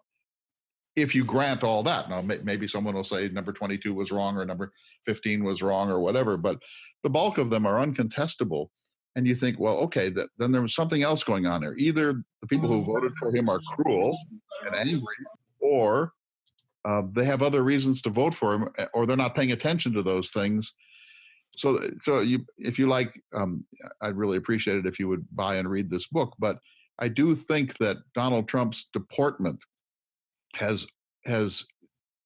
if you grant all that. Now, maybe someone will say number 22 was wrong, or number 15 was wrong, or whatever, but the bulk of them are uncontestable. And you think, well, okay, then there was something else going on there. Either the people who voted for him are cruel and angry, or they have other reasons to vote for him, or they're not paying attention to those things. So if you like, I'd really appreciate it if you would buy and read this book. But I do think that Donald Trump's deportment has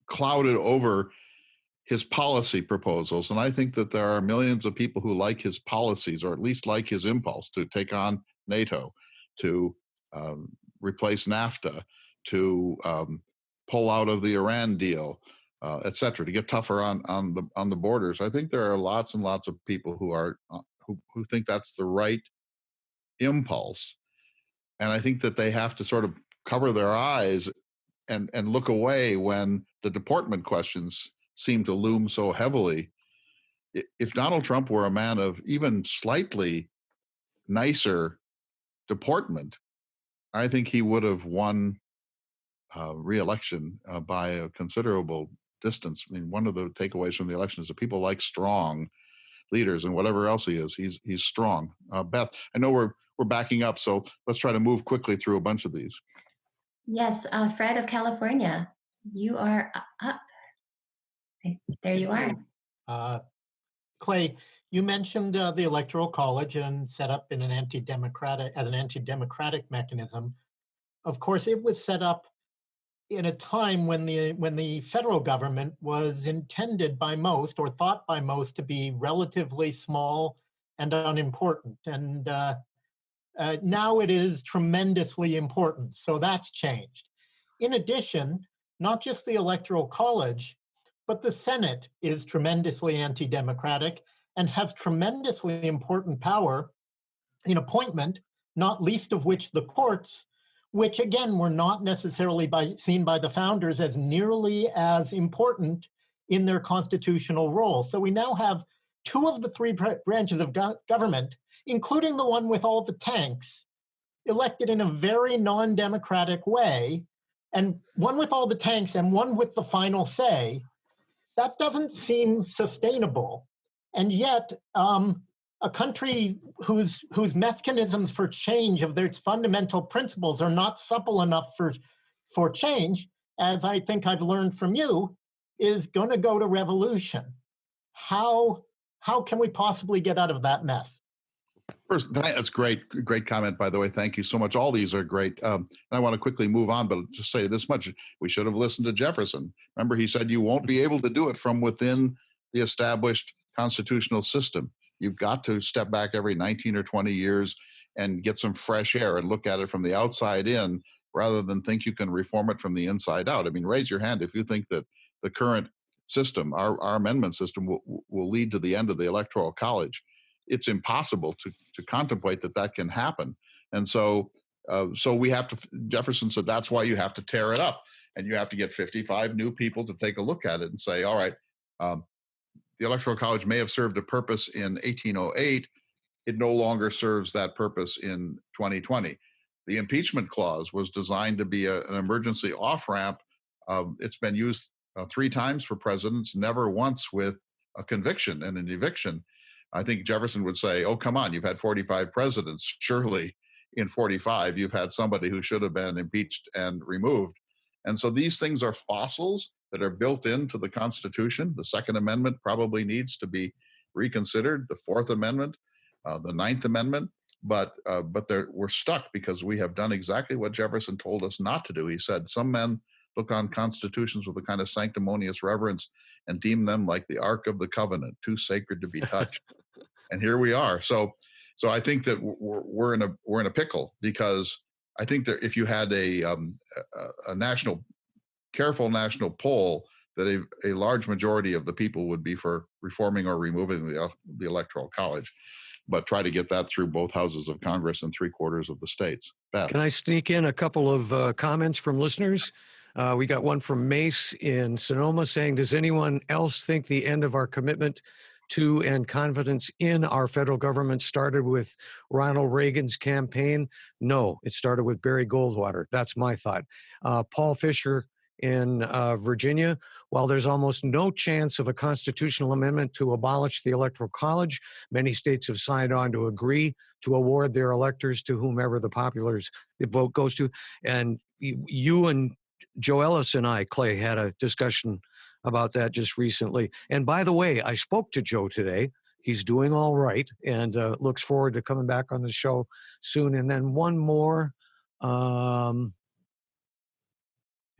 clouded over his policy proposals. And I think that there are millions of people who like his policies, or at least like his impulse to take on NATO, to replace NAFTA, to pull out of the Iran deal, et cetera, to get tougher on the borders. I think there are lots and lots of people who think that's the right impulse. And I think that they have to sort of cover their eyes and look away when the deportment questions seem to loom so heavily. If Donald Trump were a man of even slightly nicer deportment, I think he would have won re-election by a considerable distance. I mean, one of the takeaways from the election is that people like strong leaders, and whatever else he is, he's strong. Beth, I know we're backing up, so let's try to move quickly through a bunch of these. Yes, Fred of California, you are up. There you are. Clay, you mentioned the Electoral College and set up in an anti-democratic mechanism. Of course, it was set up in a time when the federal government was intended by most, or thought by most, to be relatively small and unimportant. And now it is tremendously important. So that's changed. In addition, not just the Electoral College, but the Senate is tremendously anti-democratic and has tremendously important power in appointment, not least of which the courts, which again were not necessarily seen by the founders as nearly as important in their constitutional role. So we now have two of the three branches of government including the one with all the tanks, elected in a very non-democratic way, and one with all the tanks and one with the final say, that doesn't seem sustainable. And yet, a country whose mechanisms for change of their fundamental principles are not supple enough for change, as I think I've learned from you, is going to go to revolution. How can we possibly get out of that mess? First, that's great comment, by the way. Thank you so much. All these are great. I want to quickly move on, but just say this much. We should have listened to Jefferson. Remember, he said you won't be able to do it from within the established constitutional system. You've got to step back every 19 or 20 years and get some fresh air and look at it from the outside in rather than think you can reform it from the inside out. I mean, raise your hand if you think that the current system, our amendment system, will lead to the end of the Electoral College. It's impossible to contemplate that can happen. And so we have to, Jefferson said, that's why you have to tear it up. And you have to get 55 new people to take a look at it and say, all right, the Electoral College may have served a purpose in 1808. It no longer serves that purpose in 2020. The impeachment clause was designed to be an emergency off-ramp. It's been used 3 times for presidents, never once with a conviction and an eviction. I think Jefferson would say, oh, come on, you've had 45 presidents. Surely in 45, you've had somebody who should have been impeached and removed. And so these things are fossils that are built into the Constitution. The Second Amendment probably needs to be reconsidered, the Fourth Amendment, the Ninth Amendment, but we're stuck because we have done exactly what Jefferson told us not to do. He said, some men look on constitutions with a kind of sanctimonious reverence and deem them like the Ark of the Covenant, too sacred to be touched. And here we are. So I think that we're in a pickle, because I think that if you had a careful national poll, that a large majority of the people would be for reforming or removing the Electoral College, but try to get that through both houses of Congress and 3/4 of the states. Beth. Can I sneak in a couple of comments from listeners? We got one from Mace in Sonoma saying, does anyone else think the end of our commitment to and confidence in our federal government started with Ronald Reagan's campaign? No, it started with Barry Goldwater. That's my thought. Paul Fisher in Virginia, while there's almost no chance of a constitutional amendment to abolish the Electoral College, many states have signed on to agree to award their electors to whomever the vote goes to. And you and Joe Ellis and I, Clay, had a discussion about that just recently. And by the way, I spoke to Joe today. He's doing all right and looks forward to coming back on the show soon. And then one more, and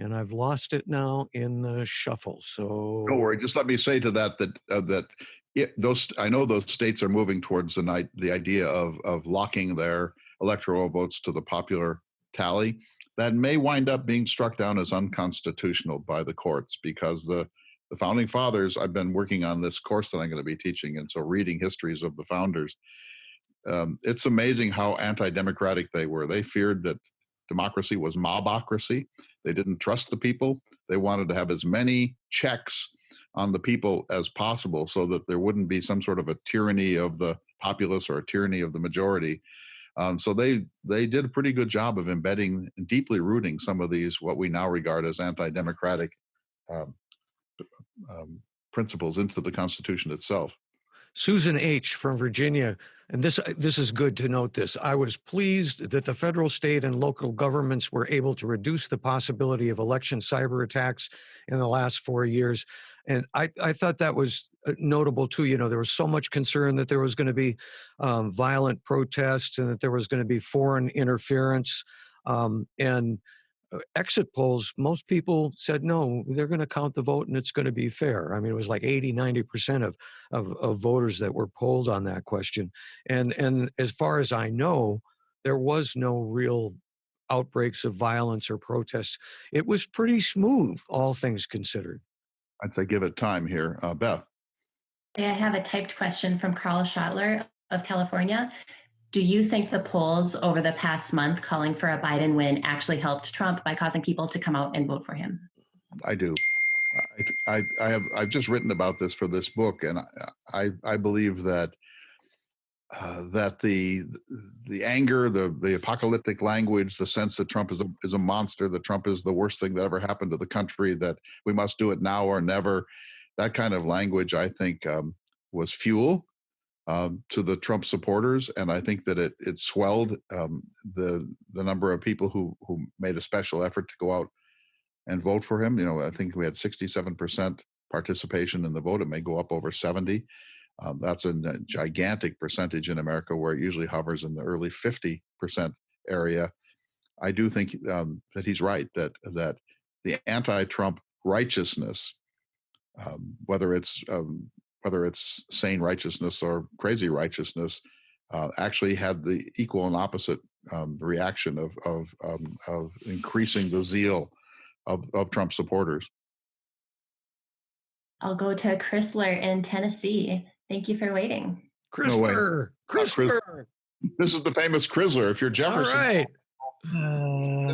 I've lost it now in the shuffle. So don't worry. Just let me say to that I know those states are moving towards the idea of locking their electoral votes to the popular tally. That may wind up being struck down as unconstitutional by the courts, because the founding fathers, I've been working on this course that I'm going to be teaching, and so reading histories of the founders, it's amazing how anti-democratic they were. They feared that democracy was mobocracy. They didn't trust the people. They wanted to have as many checks on the people as possible so that there wouldn't be some sort of a tyranny of the populace or a tyranny of the majority. So they did a pretty good job of embedding and deeply rooting some of these, what we now regard as anti-democratic principles into the Constitution itself. Susan H. from Virginia, and this is good to note this. I was pleased that the federal, state, and local governments were able to reduce the possibility of election cyber attacks in the last 4 years. And I thought that was notable too. You know, there was so much concern that there was going to be violent protests and that there was going to be foreign interference. And exit polls, most people said, no, they're going to count the vote and it's going to be fair. I mean, it was like 80-90% of voters that were polled on that question. And as far as I know, there was no real outbreaks of violence or protests. It was pretty smooth, all things considered. I'd say give it time here. Beth. I have a typed question from Carl Schottler of California. Do you think the polls over the past month calling for a Biden win actually helped Trump by causing people to come out and vote for him? I do. I've just written about this for this book, and I believe that that the anger, the apocalyptic language, the sense that Trump is a monster, that Trump is the worst thing that ever happened to the country, that we must do it now or never, that kind of language, I think, was fuel to the Trump supporters, and I think that it swelled the number of people who made a special effort to go out and vote for him. I think we had 67% participation in the vote. It may go up over 70. That's a gigantic percentage in America, where it usually hovers in the early 50% area. I do think that he's right, that the anti-Trump righteousness, whether it's sane righteousness or crazy righteousness, actually had the equal and opposite reaction of increasing the zeal of Trump supporters. I'll go to Chrysler in Tennessee. Thank you for waiting. Chrysler. Chrysler. This is the famous Chrysler. If you're Jefferson. All right.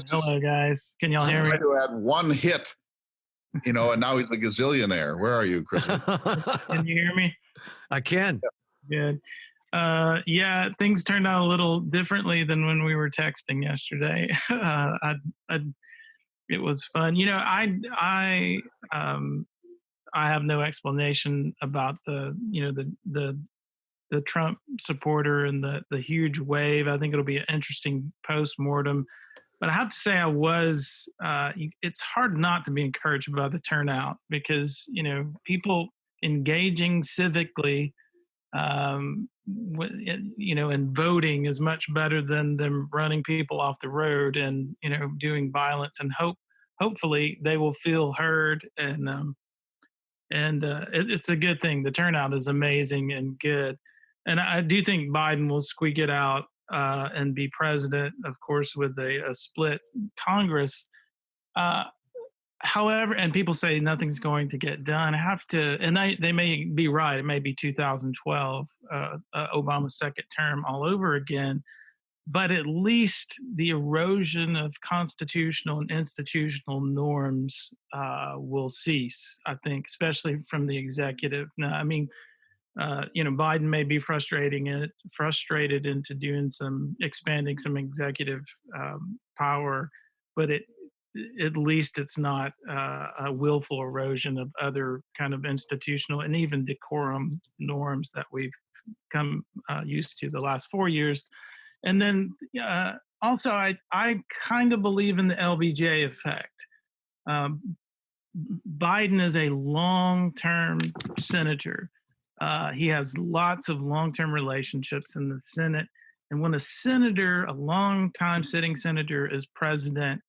Hello, guys. Can y'all hear me? Who had one hit, and now he's a gazillionaire. Where are you, Chrysler? Can you hear me? I can. Good. Yeah, things turned out a little differently than when we were texting yesterday. It was fun. I have no explanation about the Trump supporter and the huge wave. I think it'll be an interesting post-mortem. But I have to say it's hard not to be encouraged by the turnout, because, people engaging civically, and voting is much better than them running people off the road and, doing violence, and hopefully they will feel heard. And it's a good thing. The turnout is amazing and good. And I do think Biden will squeak it out and be president, of course, with a split Congress. However, and people say nothing's going to get done. And they may be right. It may be 2012, Obama's second term all over again. But at least the erosion of constitutional and institutional norms will cease, I think, especially from the executive. Now, Biden may be frustrated into expanding some executive power, but at least it's not a willful erosion of other kind of institutional and even decorum norms that we've come used to the last 4 years. And then also, I kind of believe in the LBJ effect. Biden is a long-term senator. He has lots of long-term relationships in the Senate. And when a long-time sitting senator is president,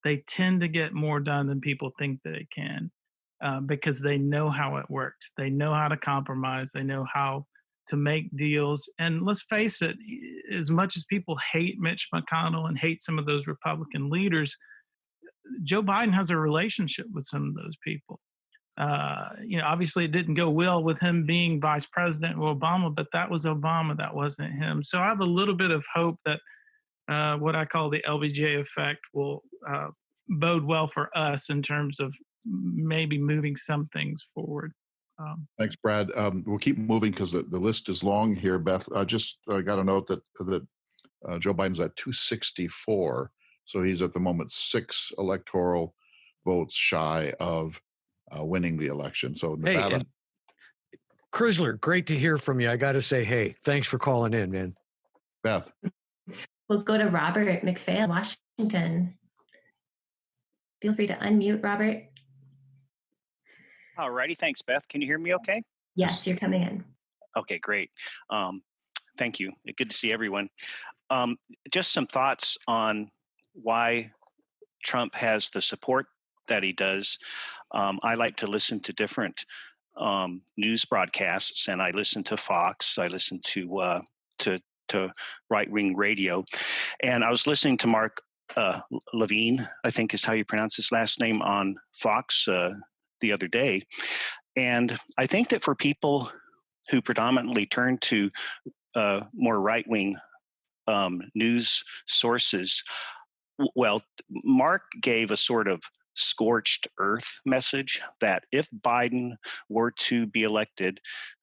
they tend to get more done than people think they can, because they know how it works. They know how to compromise. They know how to make deals. And let's face it, as much as people hate Mitch McConnell and hate some of those Republican leaders, Joe Biden has a relationship with some of those people. Obviously it didn't go well with him being vice president with Obama, but that was Obama, that wasn't him. So I have a little bit of hope that what I call the LBJ effect will bode well for us in terms of maybe moving some things forward. Thanks, Brad. We'll keep moving because the list is long here, Beth. I just got a note that Joe Biden's at 264. So he's at the moment 6 electoral votes shy of winning the election. So Nevada. Hey, Chrysler, great to hear from you. I got to say, hey, thanks for calling in, man. Beth. We'll go to Robert McPhail, Washington. Feel free to unmute, Robert. All righty. Thanks, Beth. Can you hear me okay? Yes, you're coming in. Okay, great. Thank you. Good to see everyone. Just some thoughts on why Trump has the support that he does. I like to listen to different news broadcasts, and I listen to Fox. I listen to right-wing radio. And I was listening to Mark Levine, I think is how you pronounce his last name, on Fox the other day. And I think that for people who predominantly turn to more right-wing news sources, well, Mark gave a sort of scorched earth message that if Biden were to be elected,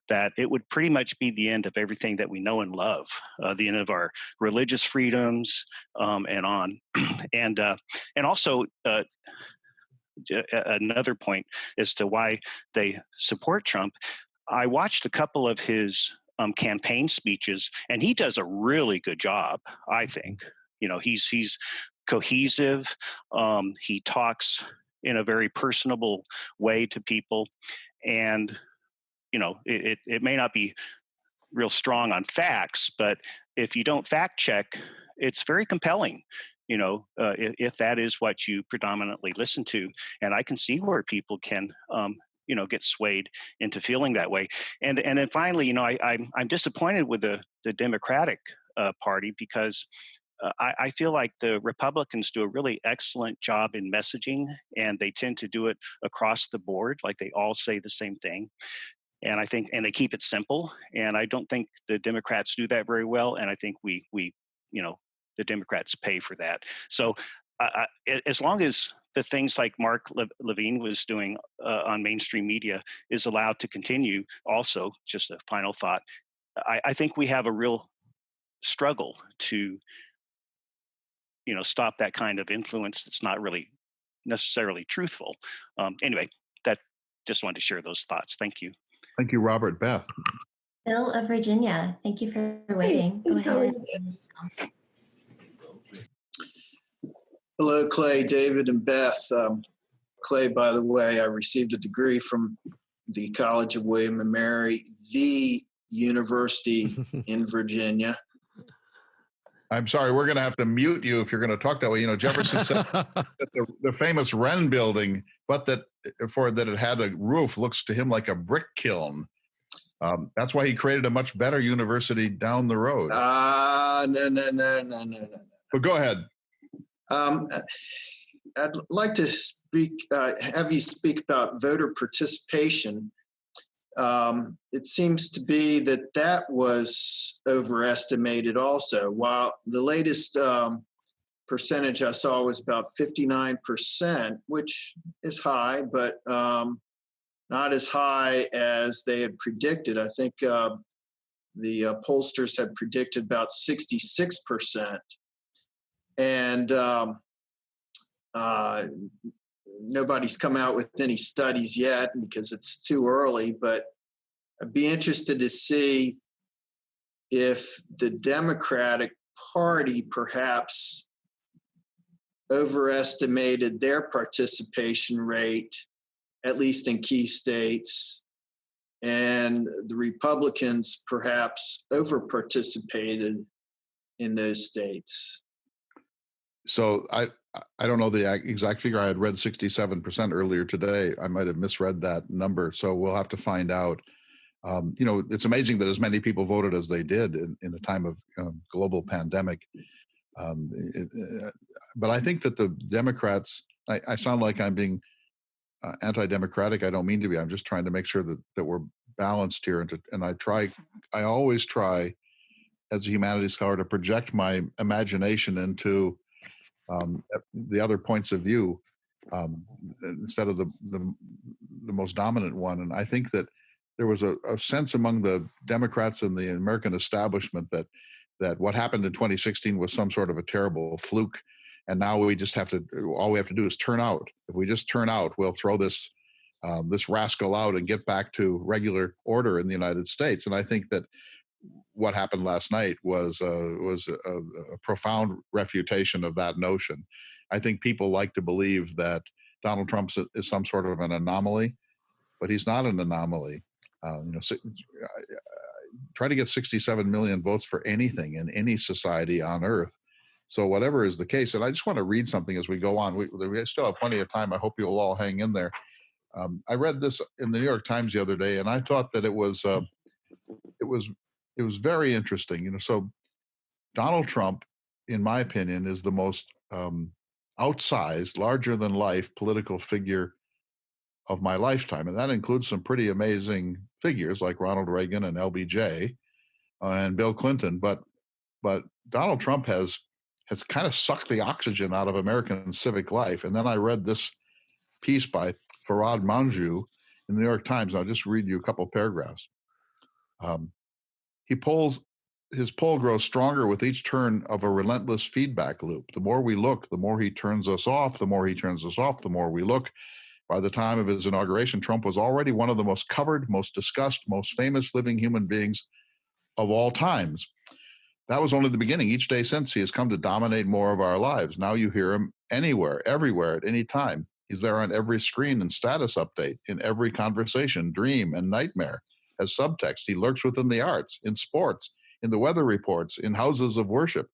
that it would pretty much be the end of everything that we know and love, the end of our religious freedoms, and on. And also, another point as to why they support Trump. I watched a couple of his campaign speeches, and he does a really good job, I think. He's cohesive. He talks in a very personable way to people, and it may not be real strong on facts, but if you don't fact check, it's very compelling. If that is what you predominantly listen to, and I can see where people can get swayed into feeling that way. And then finally, I'm disappointed with the Democratic Party, because I feel like the Republicans do a really excellent job in messaging, and they tend to do it across the board, like they all say the same thing. And I think, and they keep it simple. And I don't think the Democrats do that very well. And I think we the Democrats pay for that. So as long as the things like Mark Levine was doing on mainstream media is allowed to continue, also, just a final thought, I think we have a real struggle to stop that kind of influence that's not really necessarily truthful. Anyway, that just wanted to share those thoughts. Thank you. Thank you, Robert. Beth. Bill of Virginia, thank you for waiting. Go ahead. Hello, Clay, David, and Beth. Clay, by the way, I received a degree from the College of William and Mary, the university in Virginia. I'm sorry, we're going to have to mute you if you're going to talk that way. Jefferson said that the famous Wren building, but that it had a roof, looks to him like a brick kiln. That's why he created a much better university down the road. No. But go ahead. I'd like to have you speak about voter participation. It seems to be that was overestimated also. While the latest percentage I saw was about 59%, which is high, but not as high as they had predicted. I think the pollsters had predicted about 66%. And nobody's come out with any studies yet because it's too early, but I'd be interested to see if the Democratic Party perhaps overestimated their participation rate, at least in key states, and the Republicans perhaps over-participated in those states. So I don't know the exact figure. I had read 67% earlier today. I might have misread that number. So we'll have to find out. It's amazing that as many people voted as they did in a time of global pandemic. But I think that the Democrats, I sound like I'm being anti-democratic. I don't mean to be. I'm just trying to make sure that we're balanced here. And I always try as a humanities scholar to project my imagination into the other points of view instead of the most dominant one. And I think that there was a sense among the Democrats and the American establishment that what happened in 2016 was some sort of a terrible fluke, and now all we have to do is turn out. If we just turn out, we'll throw this rascal out and get back to regular order in the United States. And I think that what happened last night was a profound refutation of that notion. I think people like to believe that Donald Trump is some sort of an anomaly, but he's not an anomaly. Try to get 67 million votes for anything in any society on earth. So whatever is the case, and I just want to read something as we go on. We still have plenty of time. I hope you'll all hang in there. I read this in the New York Times the other day, and I thought that it was very interesting. So Donald Trump, in my opinion, is the most outsized, larger than life political figure of my lifetime. And that includes some pretty amazing figures like Ronald Reagan and LBJ and Bill Clinton. But Donald Trump has kind of sucked the oxygen out of American civic life. And then I read this piece by Farhad Manjoo in the New York Times. I'll just read you a couple paragraphs. Um, his pull grows stronger with each turn of a relentless feedback loop. The more we look, the more he turns us off. The more he turns us off, the more we look. By the time of his inauguration, Trump was already one of the most covered, most discussed, most famous living human beings of all times. That was only the beginning. Each day since, he has come to dominate more of our lives. Now you hear him anywhere, everywhere, at any time. He's there on every screen and status update, in every conversation, dream, and nightmare. As subtext, he lurks within the arts, in sports, in the weather reports, in houses of worship.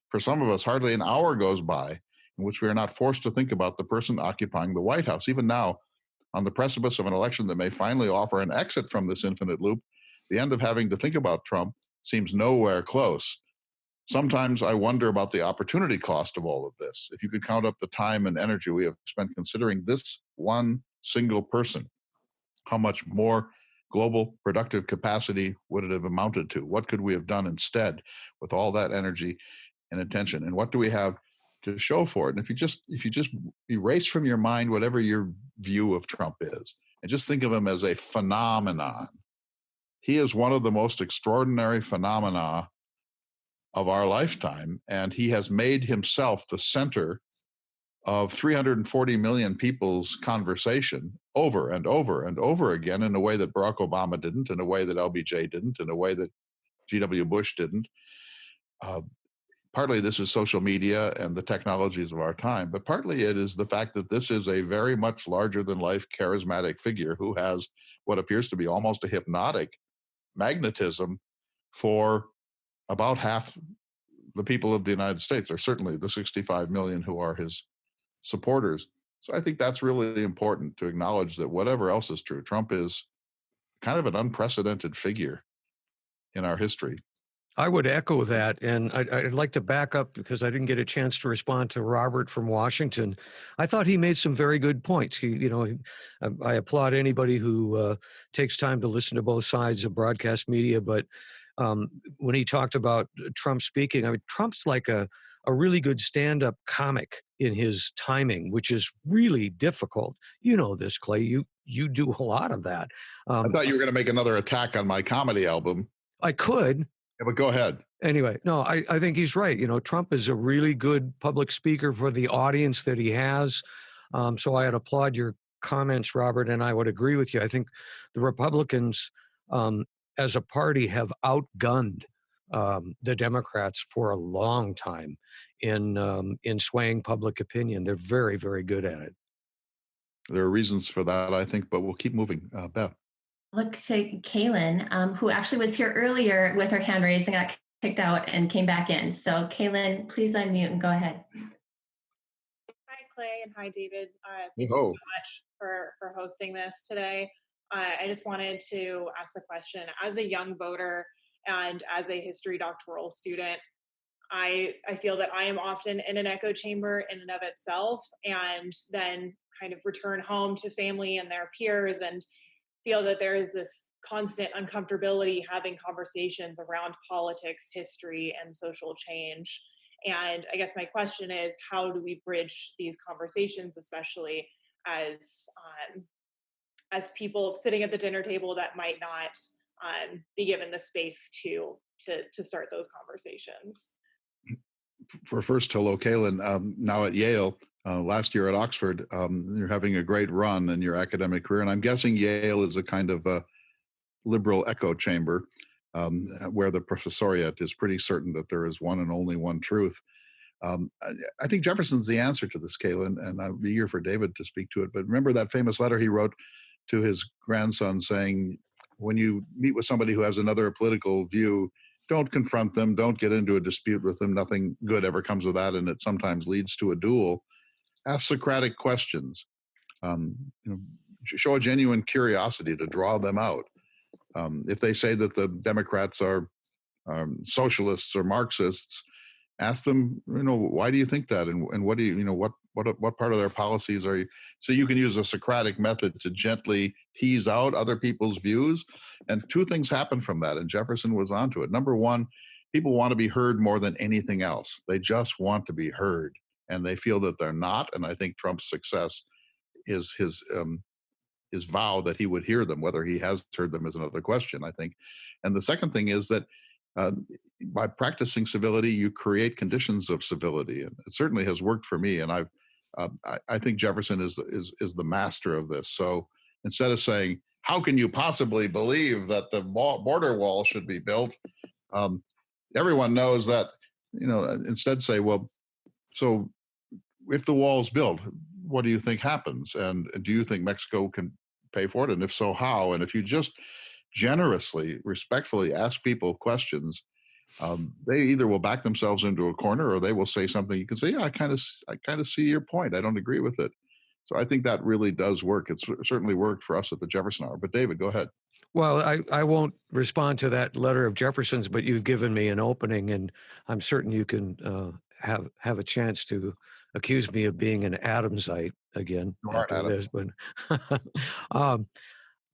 For some of us, hardly an hour goes by in which we are not forced to think about the person occupying the White House. Even now, on the precipice of an election that may finally offer an exit from this infinite loop, the end of having to think about Trump seems nowhere close. Sometimes I wonder about the opportunity cost of all of this. If you could count up the time and energy we have spent considering this one single person, how much more global productive capacity would it have amounted to? What could we have done instead with all that energy and attention? And what do we have to show for it? And if you just erase from your mind whatever your view of Trump is, and just think of him as a phenomenon, he is one of the most extraordinary phenomena of our lifetime, and he has made himself the center of 340 million people's conversation over and over and over again, in a way that Barack Obama didn't, in a way that LBJ didn't, in a way that G.W. Bush didn't. Partly this is social media and the technologies of our time, but partly it is the fact that this is a very much larger than life charismatic figure who has what appears to be almost a hypnotic magnetism for about half the people of the United States, or certainly the 65 million who are his supporters. So I think that's really important to acknowledge that whatever else is true, Trump is kind of an unprecedented figure in our history. I would echo that, and I'd like to back up because I didn't get a chance to respond to Robert from Washington. I thought he made some very good points. I applaud anybody who takes time to listen to both sides of broadcast media, but when he talked about Trump speaking, I mean, Trump's like a really good stand-up comic in his timing, which is really difficult. You know this, Clay. You do a lot of that. I thought you were going to make another attack on my comedy album. I could. Yeah, but go ahead. Anyway, no, I think he's right. Trump is a really good public speaker for the audience that he has. So I'd applaud your comments, Robert, and I would agree with you. I think the Republicans, as a party, have outgunned the Democrats for a long time in swaying public opinion. They're very, very good at it. There are reasons for that, I think, but we'll keep moving. Beth. Look to Kaylin, who actually was here earlier with her hand raised and got kicked out and came back in. So Kaylin, please unmute and go ahead. Hi, Clay, and hi, David. Thank you so much for hosting this today. I just wanted to ask the question. As a young voter and as a history doctoral student, I feel that I am often in an echo chamber in and of itself, and then kind of return home to family and their peers and feel that there is this constant uncomfortability having conversations around politics, history, and social change. And I guess my question is, how do we bridge these conversations, especially as people sitting at the dinner table that might not be given the space to start those conversations? For first, hello, Kaylin. Now at Yale, last year at Oxford, you're having a great run in your academic career, and I'm guessing Yale is a kind of a liberal echo chamber where the professoriate is pretty certain that there is one and only one truth. I think Jefferson's the answer to this, Kaylin, and I'd be eager for David to speak to it. But remember that famous letter he wrote to his grandson saying, when you meet with somebody who has another political view, don't confront them, don't get into a dispute with them. Nothing good ever comes of that, and it sometimes leads to a duel. Ask Socratic questions. Show a genuine curiosity to draw them out. If they say that the Democrats are socialists or Marxists, ask them, why do you think that, and what do you, what part of their policies are you? So you can use a Socratic method to gently tease out other people's views, and two things happen from that, and Jefferson was onto it. Number one, people want to be heard more than anything else. They just want to be heard, and they feel that they're not. And I think Trump's success is his his vow that he would hear them. Whether he has heard them is another question, I think. And the second thing is that by practicing civility, you create conditions of civility, and it certainly has worked for me. And I think Jefferson is the master of this. So instead of saying, "How can you possibly believe that the border wall should be built?" Everyone knows that. Instead say, "Well, so if the wall's built, what do you think happens? And do you think Mexico can pay for it? And if so, how?" And if you just generously, respectfully ask people questions, they either will back themselves into a corner or they will say something you can say, "Yeah, I kind of see your point. I don't agree with it." So I think that really does work. It's certainly worked for us at the Jefferson Hour. But David, go ahead. Well, I won't respond to that letter of Jefferson's, but you've given me an opening, and I'm certain you can have a chance to accuse me of being an Adamsite again after this. But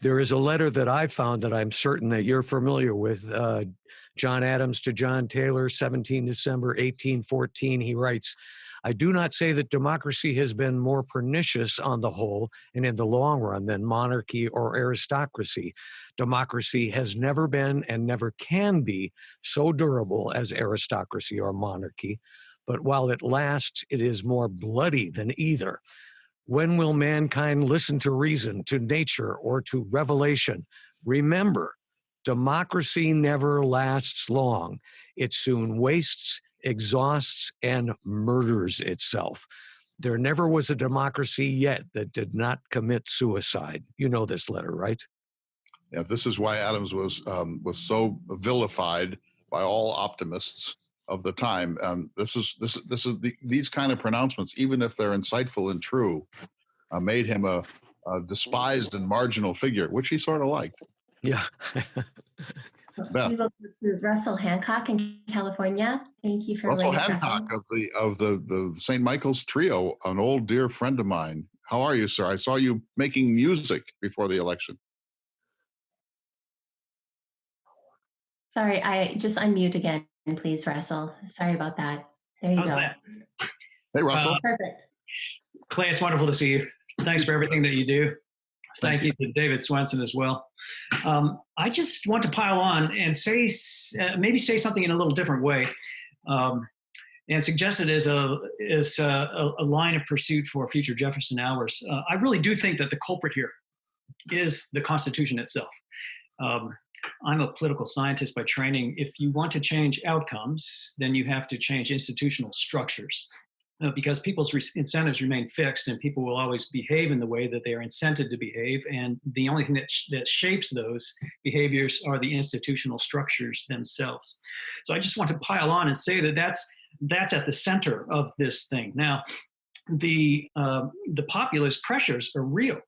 there is a letter that I found that I'm certain that you're familiar with. John Adams to John Taylor, 17 December 1814. He writes, "I do not say that democracy has been more pernicious on the whole and in the long run than monarchy or aristocracy. Democracy has never been and never can be so durable as aristocracy or monarchy. But while it lasts, it is more bloody than either. When will mankind listen to reason, to nature, or to revelation? Remember, democracy never lasts long. It soon wastes, exhausts, and murders itself. There never was a democracy yet that did not commit suicide." You know this letter, right? Yeah, this is why Adams was so vilified by all optimists of the time. These kind of pronouncements, even if they're insightful and true, made him a despised and marginal figure, which he sort of liked. Yeah. Yeah. We will go to Russell Hancock in California. Thank you for Russell waiting, Hancock Russell. of the St. Michael's Trio, an old dear friend of mine. How are you, sir? I saw you making music before the election. Sorry, I just unmute again, please, Russell. Sorry about that. There you How's go. that? Hey, Russell. Perfect. Clay, it's wonderful to see you. Thanks for everything that you do. Thank you to David Swenson as well. I just want to pile on and say, maybe say something in a little different way, and suggest it as a line of pursuit for future Jefferson Hours. I really do think that the culprit here is the Constitution itself. I'm a political scientist by training. If you want to change outcomes, then you have to change institutional structures. Because people's incentives remain fixed and people will always behave in the way that they are incented to behave. And the only thing that shapes those behaviors are the institutional structures themselves. So I just want to pile on and say that that's at the center of this thing. Now, the populist pressures are real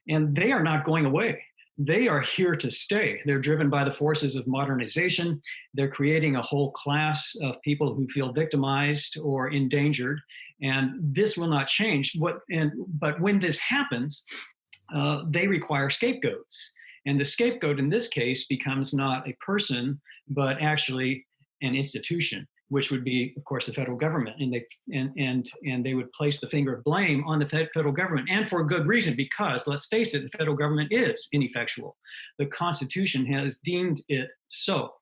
and they are not going away. They are here to stay. They're driven by the forces of modernization. They're creating a whole class of people who feel victimized or endangered, and this will not change. But when this happens, they require scapegoats. And the scapegoat in this case becomes not a person, but actually an institution, which would be, of course, the federal government. And they would place the finger of blame on the federal government, and for good reason, because let's face it, the federal government is ineffectual. The Constitution has deemed it so.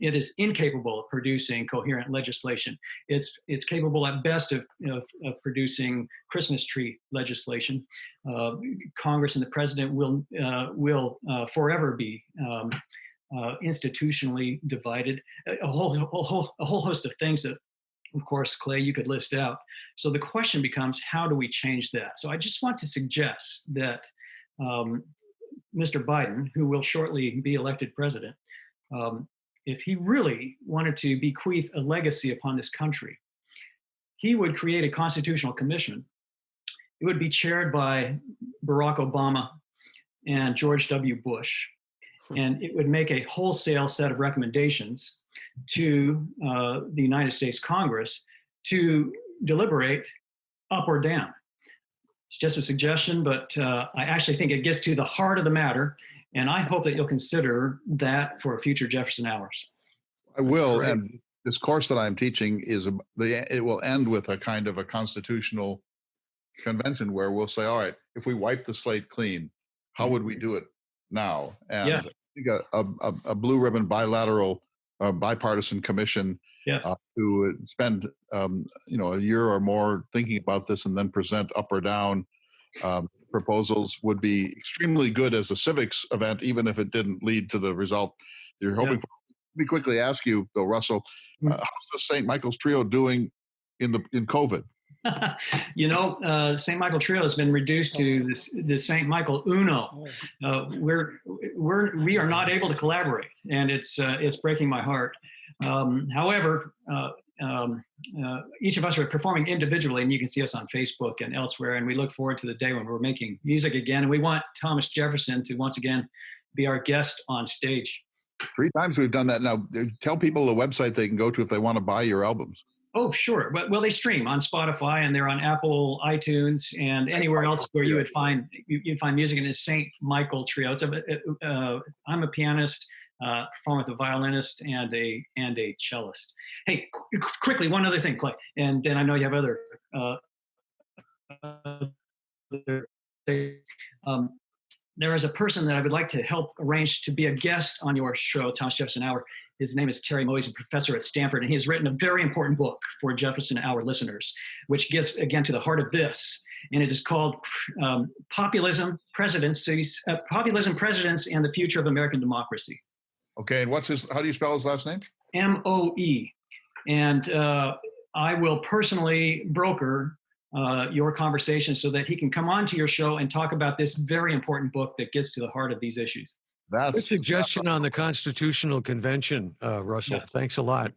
It is incapable of producing coherent legislation. It's capable at best of producing Christmas tree legislation. Congress and the president will forever be institutionally divided, a whole host of things that, of course, Clay, you could list out. So the question becomes, how do we change that? So I just want to suggest that Mr. Biden, who will shortly be elected president, if he really wanted to bequeath a legacy upon this country, he would create a constitutional commission. It would be chaired by Barack Obama and George W. Bush. And it would make a wholesale set of recommendations to the United States Congress to deliberate up or down. It's just a suggestion, but I actually think it gets to the heart of the matter. And I hope that you'll consider that for future Jefferson Hours. I will. And this course that I'm teaching it will end with a kind of a constitutional convention where we'll say, all right, if we wipe the slate clean, how would we do it now? And Yeah. I think a blue ribbon bilateral, bipartisan commission Yes. to spend a year or more thinking about this and then present up or down proposals would be extremely good as a civics event, even if it didn't lead to the result you're hoping for. Let me quickly ask you, though, Russell, how's the St. Michael's Trio doing in COVID? St. Michael Trio has been reduced to the St. Michael Uno. We are not able to collaborate, and it's breaking my heart. However, each of us are performing individually, and you can see us on Facebook and elsewhere, and we look forward to the day when we're making music again. And we want Thomas Jefferson to once again be our guest on stage. 3 times we've done that. Now, tell people the website they can go to if they want to buy your albums. Oh, sure. Well, they stream on Spotify, and they're on Apple, iTunes, and anywhere else where you would find music. And it's St. Michael Trio. I'm a pianist, perform with a violinist and a cellist. Hey, quickly, one other thing, Clay, and then I know you have other. There is a person that I would like to help arrange to be a guest on your show, Thomas Jefferson Hour. His name is Terry Moe. He's a professor at Stanford, and he has written a very important book for Jefferson Hour listeners, which gets, again, to the heart of this. And it is called Populism, Presidents, and the Future of American Democracy. Okay, and how do you spell his last name? M-O-E. And I will personally broker your conversation so that he can come on to your show and talk about this very important book that gets to the heart of these issues. That's a suggestion on the Constitutional Convention, Russell. Yeah. Thanks a lot.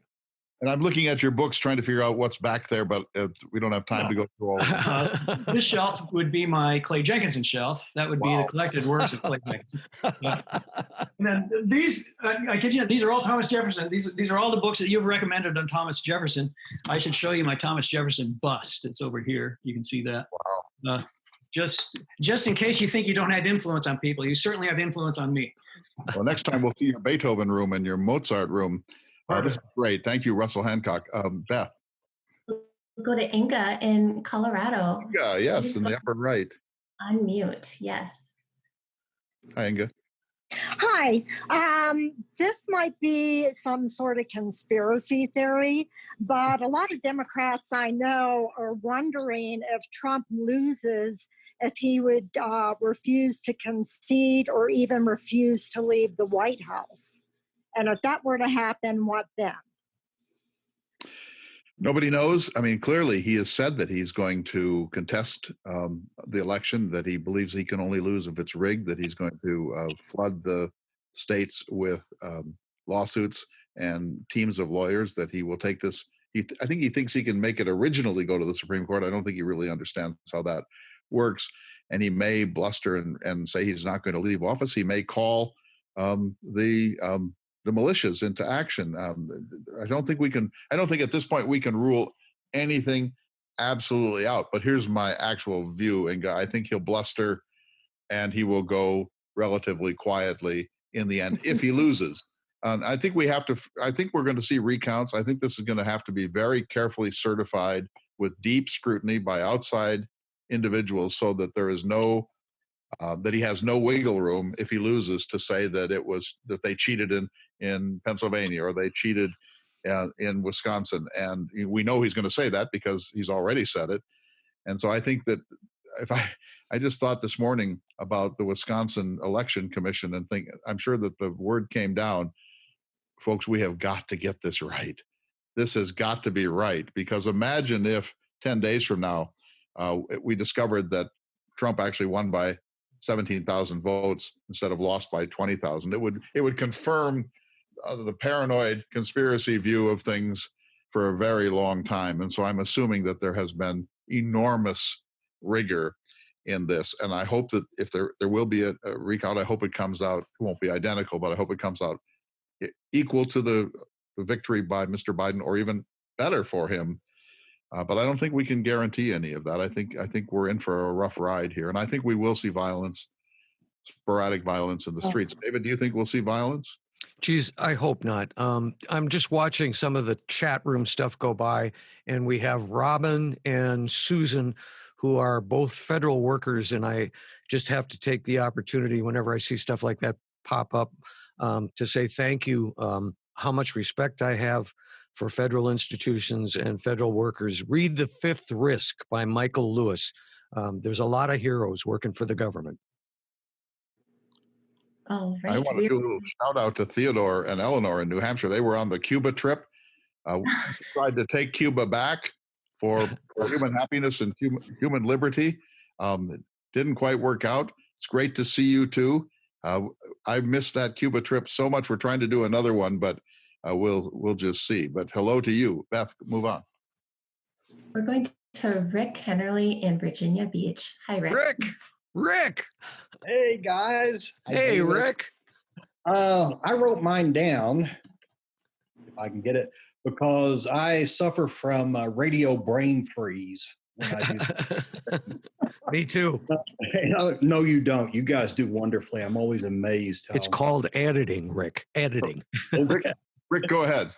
And I'm looking at your books trying to figure out what's back there, but we don't have time to go through all of them. This shelf would be my Clay Jenkinson shelf. That would be the collected works of Clay Jenkinson. And then these, I kid you, these are all Thomas Jefferson. These are all the books that you've recommended on Thomas Jefferson. I should show you my Thomas Jefferson bust. It's over here. You can see that. Wow. Just in case you think you don't have influence on people, you certainly have influence on me. Well, next time we'll see your Beethoven room and your Mozart room. This is great. Thank you, Russell Hancock. Beth. We'll go to Inga in Colorado. Inga, yes, in the upper right. Unmute, yes. Hi, Inga. Hi. This might be some sort of conspiracy theory, but a lot of Democrats I know are wondering if Trump loses, if he would refuse to concede or even refuse to leave the White House. And if that were to happen, what then? Nobody knows. I mean, clearly he has said that he's going to contest the election, that he believes he can only lose if it's rigged, that he's going to flood the states with lawsuits and teams of lawyers, that he will take this. I think he thinks he can make it originally go to the Supreme Court. I don't think he really understands how that works. And he may bluster and say he's not going to leave office. He may call the militias into action. I don't think at this point we can rule anything absolutely out, but here's my actual view. And I think he'll bluster and he will go relatively quietly in the end if he loses. I think we're going to see recounts. I think this is going to have to be very carefully certified with deep scrutiny by outside individuals so that there is that he has no wiggle room if he loses to say that that they cheated in Pennsylvania or they cheated in Wisconsin. And we know he's going to say that because he's already said it. And so I think that I just thought this morning about the Wisconsin Election Commission and I'm sure that the word came down, folks, we have got to get this right. This has got to be right, because imagine if 10 days from now, we discovered that Trump actually won by 17,000 votes instead of lost by 20,000. It would confirm the paranoid conspiracy view of things for a very long time. And so I'm assuming that there has been enormous rigor in this. And I hope that if there will be a recount, I hope it comes out, it won't be identical, but I hope it comes out equal to the victory by Mr. Biden or even better for him. But I don't think we can guarantee any of that. I think we're in for a rough ride here. And I think we will see violence, sporadic violence in the streets. David, do you think we'll see violence? Geez, I hope not. I'm just watching some of the chat room stuff go by, and we have Robin and Susan who are both federal workers, and I just have to take the opportunity whenever I see stuff like that pop up to say thank you, how much respect I have for federal institutions and federal workers. Read The Fifth Risk by Michael Lewis. There's a lot of heroes working for the government. All I right. want to do a little shout out to Theodore and Eleanor in New Hampshire. They were on the Cuba trip. Tried to take Cuba back for human happiness and human liberty. It didn't quite work out. It's great to see you too. I missed that Cuba trip so much. We're trying to do another one, but we'll just see. But hello to you, Beth. Move on. We're going to Rick Kennerly in Virginia Beach. Hi, Rick. Rick. Hey guys. Hey, Rick. I wrote mine down, if I can get it, because I suffer from radio brain freeze when I do that. Me too. No, you don't. You guys do wonderfully. I'm always amazed. It's called editing, Rick. Editing. Rick, go ahead.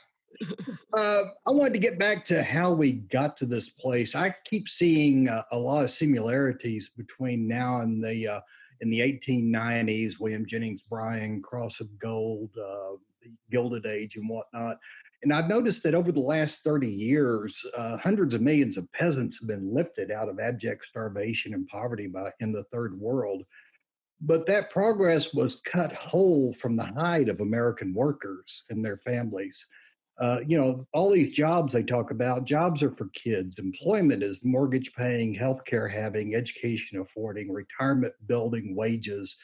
I wanted to get back to how we got to this place. I keep seeing a lot of similarities between now and the in the 1890s, William Jennings Bryan, Cross of Gold, the Gilded Age, and whatnot. And I've noticed that over the last 30 years, hundreds of millions of peasants have been lifted out of abject starvation and poverty in the third world. But that progress was cut whole from the hide of American workers and their families. All these jobs they talk about, jobs are for kids. Employment is mortgage paying, healthcare having, education affording, retirement building, wages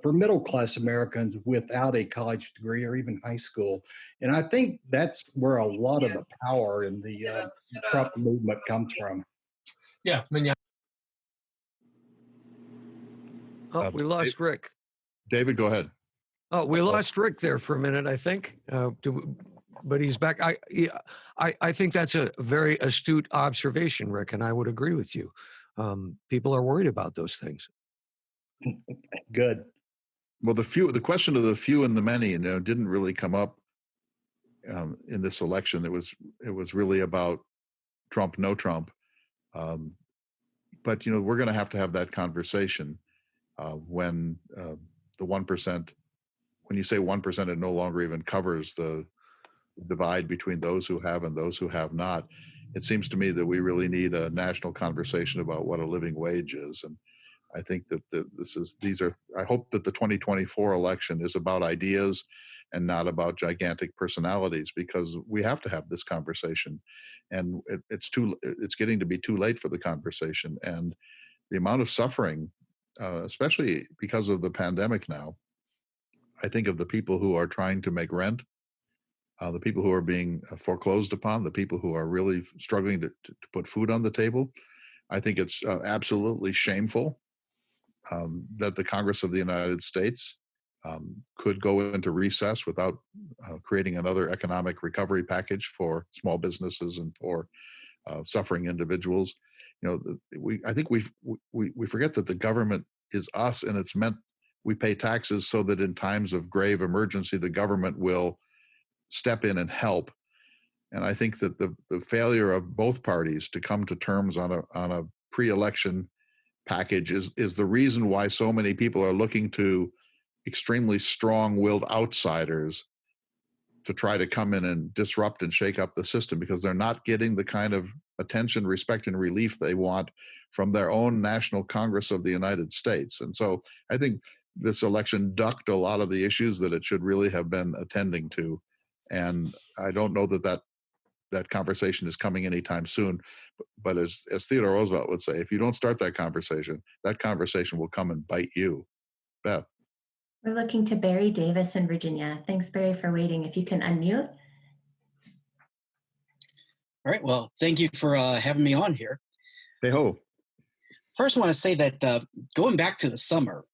for middle class Americans without a college degree or even high school. And I think that's where a lot of the power in the Trump movement comes from. Yeah. Oh, we lost Rick. David, go ahead. Oh, we lost Rick there for a minute, I think. But he's back. I think that's a very astute observation, Rick, and I would agree with you. People are worried about those things. Good. Well, the question of the few and the many, didn't really come up in this election. It was really about Trump, no Trump. But we're going to have that conversation when the 1%. When you say 1%, it no longer even covers the divide between those who have and those who have not. It seems to me that we really need a national conversation about what a living wage is. And I think that I hope that the 2024 election is about ideas and not about gigantic personalities, because we have to have this conversation. And it's getting to be too late for the conversation. And the amount of suffering, especially because of the pandemic now, I think of the people who are trying to make rent, the people who are being foreclosed upon, the people who are really struggling to put food on the table. I think it's absolutely shameful that the Congress of the United States could go into recess without creating another economic recovery package for small businesses and for suffering individuals. I think we forget that the government is us, and it's meant we pay taxes so that in times of grave emergency, the government will step in and help. And I think that the failure of both parties to come to terms on a pre-election package is the reason why so many people are looking to extremely strong-willed outsiders to try to come in and disrupt and shake up the system, because they're not getting the kind of attention, respect, and relief they want from their own National Congress of the United States. And so I think this election ducked a lot of the issues that it should really have been attending to. And I don't know that conversation is coming anytime soon. But as Theodore Roosevelt would say, if you don't start that conversation will come and bite you. Beth. We're looking to Barry Davis in Virginia. Thanks, Barry, for waiting. If you can unmute. All right. Well, thank you for having me on here. Hey ho. First, I want to say that going back to the summer,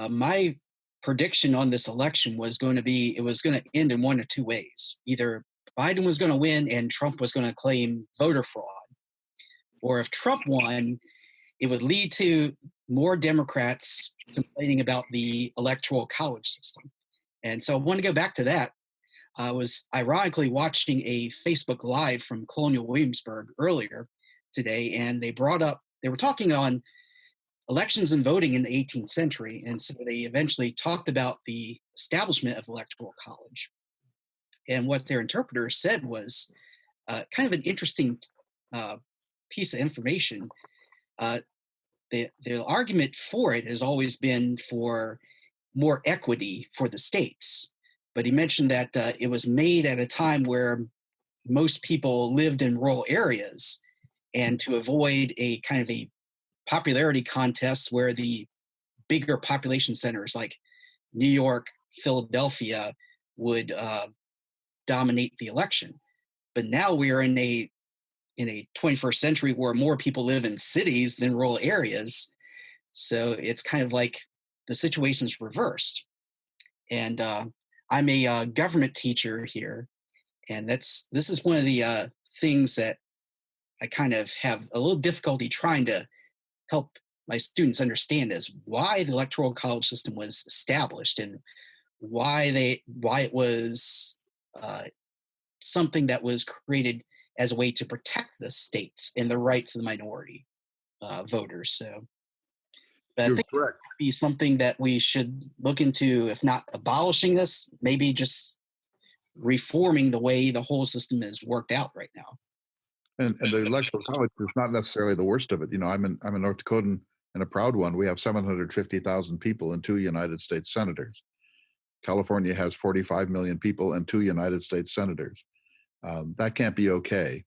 my prediction on this election was going to end in one or two ways. Either Biden was going to win and Trump was going to claim voter fraud, or if Trump won, it would lead to more Democrats complaining about the Electoral college system. And so I want to go back to that. I was ironically watching a Facebook Live from Colonial Williamsburg earlier today, and they brought up they were talking on elections and voting in the 18th century. And so they eventually talked about the establishment of Electoral College. And what their interpreter said was kind of an interesting piece of information. The argument for it has always been for more equity for the states. But he mentioned that it was made at a time where most people lived in rural areas, and to avoid a kind of a popularity contest where the bigger population centers like New York, Philadelphia would dominate the election. But now we are in a 21st century where more people live in cities than rural areas. So it's kind of like the situation's reversed. And I'm a government teacher here, and this is one of the things that I kind of have a little difficulty trying to help my students understand, is why the Electoral College system was established and why it was something that was created as a way to protect the states and the rights of the minority voters. So, but You're I think correct. it would be something that we should look into, if not abolishing this, maybe just reforming the way the whole system is worked out right now. And the electoral college is not necessarily the worst of it. You know, I'm a North Dakotan and a proud one. We have 750,000 people and 2 United States senators. California has 45 million people and 2 United States senators. That can't be okay.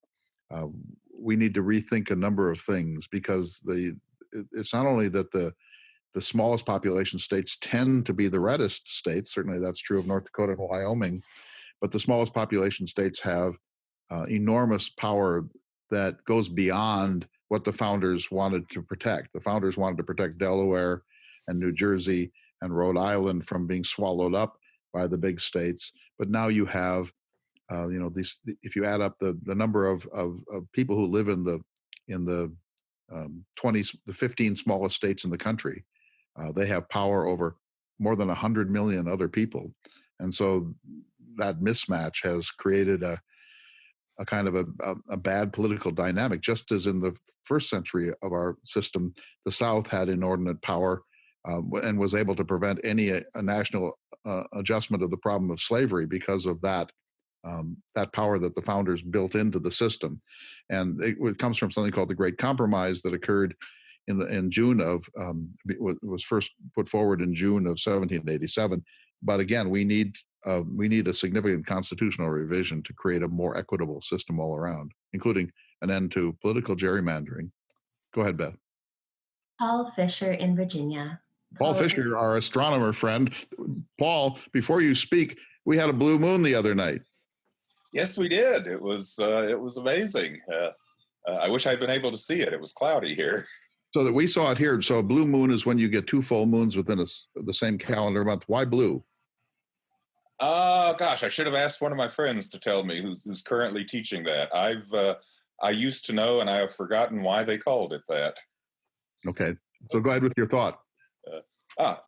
We need to rethink a number of things, because it's not only that the smallest population states tend to be the reddest states. Certainly that's true of North Dakota and Wyoming, but the smallest population states have enormous power that goes beyond what the founders wanted to protect. The founders wanted to protect Delaware and New Jersey and Rhode Island from being swallowed up by the big states. But now you have, these. If you add up the number of people who live in the 15 smallest states in the country, they have power over more than 100 million other people, and so that mismatch has created a kind of a bad political dynamic. Just as in the first century of our system, the South had inordinate power and was able to prevent any national adjustment of the problem of slavery because of that power that the founders built into the system. And it comes from something called the Great Compromise that occurred in June of was first put forward in June of 1787. But again, we need a significant constitutional revision to create a more equitable system all around, including an end to political gerrymandering. Go ahead, Beth. Paul Fisher in Virginia. Paul Fisher, our astronomer friend. Paul, before you speak, we had a blue moon the other night. Yes, we did. It was amazing. I wish I'd been able to see it. It was cloudy here. So that we saw it here. So a blue moon is when you get 2 full moons within the same calendar month. Why blue? Gosh, I should have asked one of my friends to tell me who's currently teaching that. I used to know, and I have forgotten why they called it that. Okay, so go ahead with your thought.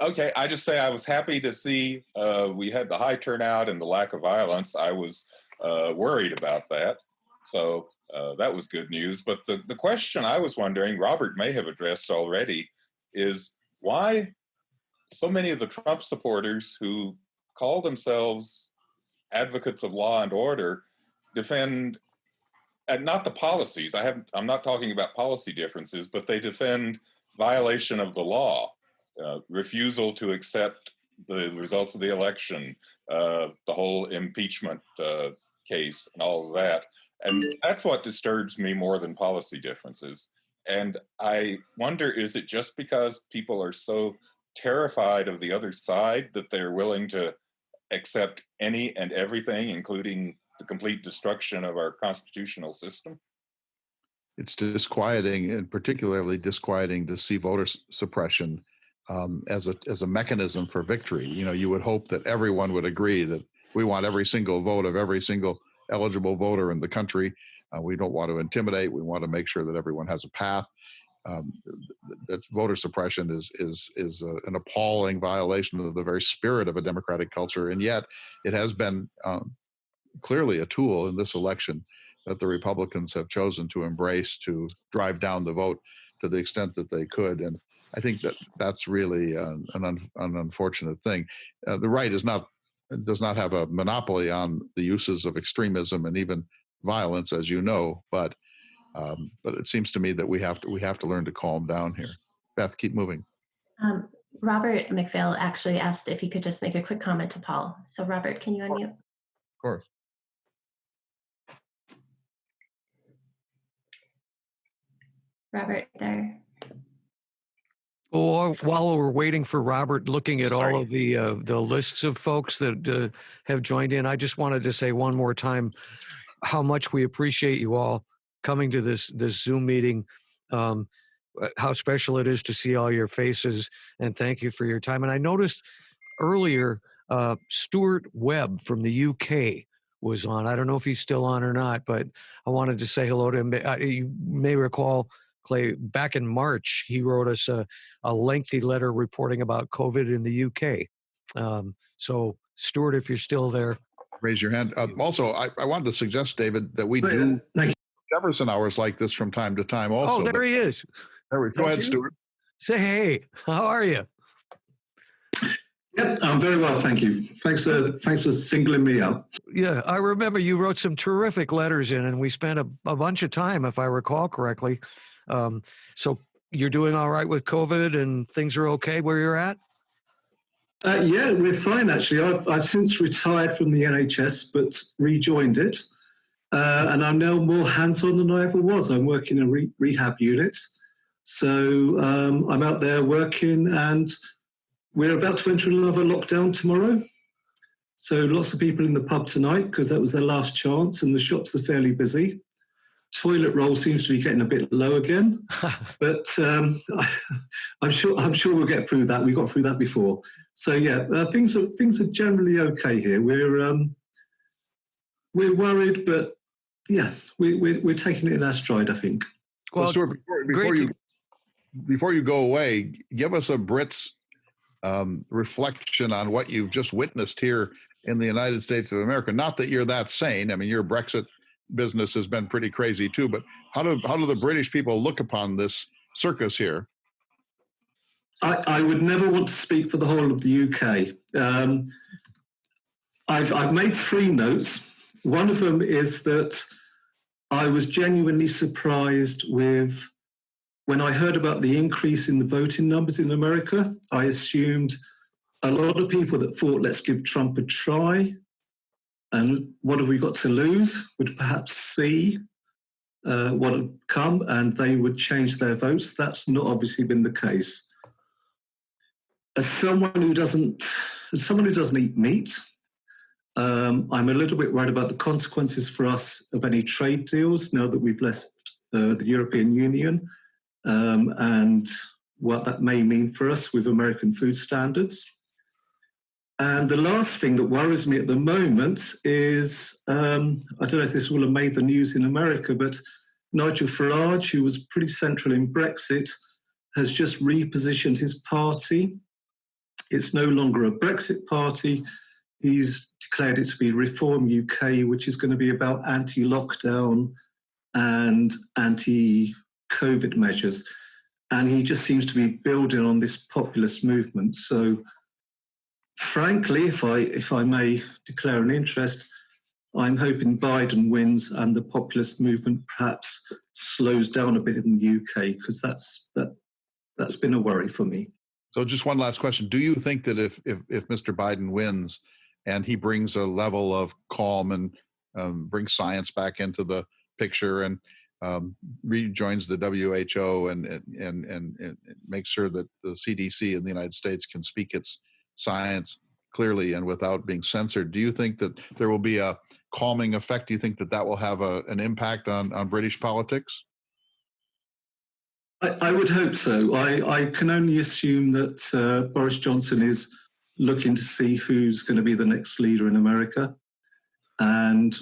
Okay. I just say I was happy to see we had the high turnout and the lack of violence. I was worried about that. So that was good news. But the question I was wondering, Robert may have addressed already, is why so many of the Trump supporters who call themselves advocates of law and order defend, and not the policies. I'm not talking about policy differences, but they defend violation of the law, refusal to accept the results of the election, the whole impeachment case and all of that. And that's what disturbs me more than policy differences. And I wonder, is it just because people are so terrified of the other side that they're willing to accept any and everything, including the complete destruction of our constitutional system? It's disquieting, and particularly disquieting to see voter suppression as a mechanism for victory. You know, you would hope that everyone would agree that we want every single vote of every single eligible voter in the country. We don't want to intimidate. We want to make sure that everyone has a path. That voter suppression is an appalling violation of the very spirit of a democratic culture, and yet it has been clearly a tool in this election that the Republicans have chosen to embrace to drive down the vote. to the extent that they could. And I think that that's really an unfortunate thing. The right does not have a monopoly on the uses of extremism and even violence, as you know, but it seems to me that we have to learn to calm down here. Beth, keep moving. Robert McPhail actually asked if he could just make a quick comment to Paul. So Robert, can you unmute? Of course. Robert, there. Or while we're waiting for Robert, looking at all of the lists of folks that have joined in, I just wanted to say one more time how much we appreciate you all coming to this Zoom meeting. How special it is to see all your faces, and thank you for your time. And I noticed earlier Stuart Webb from the UK was on. I don't know if he's still on or not, but I wanted to say hello to him. You may recall, Clay, back in March, he wrote us a lengthy letter reporting about COVID in the UK. So, Stuart, if you're still there. Raise your hand. Also, I wanted to suggest, David, that we do Jefferson hours like this from time to time also. Oh, there he is. There we go. Go ahead, Stuart. Say hey. How are you? Yep, I'm very well, thank you. Thanks for singling me out. Yeah, I remember you wrote some terrific letters in, and we spent a bunch of time, if I recall correctly. So you're doing all right with COVID, and things are okay where you're at? Yeah, we're fine, actually. I've since retired from the NHS, but rejoined it. And I'm now more hands-on than I ever was. I'm working in a rehab unit. So I'm out there working, and we're about to enter another lockdown tomorrow. So lots of people in the pub tonight because that was their last chance, and the shops are fairly busy. Toilet roll seems to be getting a bit low again, but I'm sure we'll get through that. We got through that before. So yeah, things are generally okay here. We're worried, but yeah, we're taking it in our stride, I think. Well, Stuart, before you go away, give us a Brit's reflection on what you've just witnessed here in the United States of America. Not that you're that sane. I mean, your Brexit business has been pretty crazy too, but how do the British people look upon this circus here? I would never want to speak for the whole of the UK. I've made 3 notes. One of them is that I was genuinely surprised when I heard about the increase in the voting numbers in America. I assumed a lot of people that thought, let's give Trump a try, and what have we got to lose, would perhaps see what had come, and they would change their votes. That's not obviously been the case. As someone who doesn't eat meat, I'm a little bit worried about the consequences for us of any trade deals now that we've left the European Union, and what that may mean for us with American food standards. And the last thing that worries me at the moment is, I don't know if this will have made the news in America, but Nigel Farage, who was pretty central in Brexit, has just repositioned his party. It's no longer a Brexit party. He's declared it to be Reform UK, which is going to be about anti-lockdown and anti-COVID measures. And he just seems to be building on this populist movement. So frankly, if I may declare an interest, I'm hoping Biden wins and the populist movement perhaps slows down a bit in the UK, because that's been a worry for me. So just one last question. Do you think that if Mr. Biden wins and he brings a level of calm and brings science back into the picture and rejoins the WHO and makes sure that the CDC in the United States can speak its science clearly and without being censored, do you think that there will be a calming effect? Do you think that will have an impact on British politics? I would hope so. I can only assume that Boris Johnson is looking to see who's going to be the next leader in America. And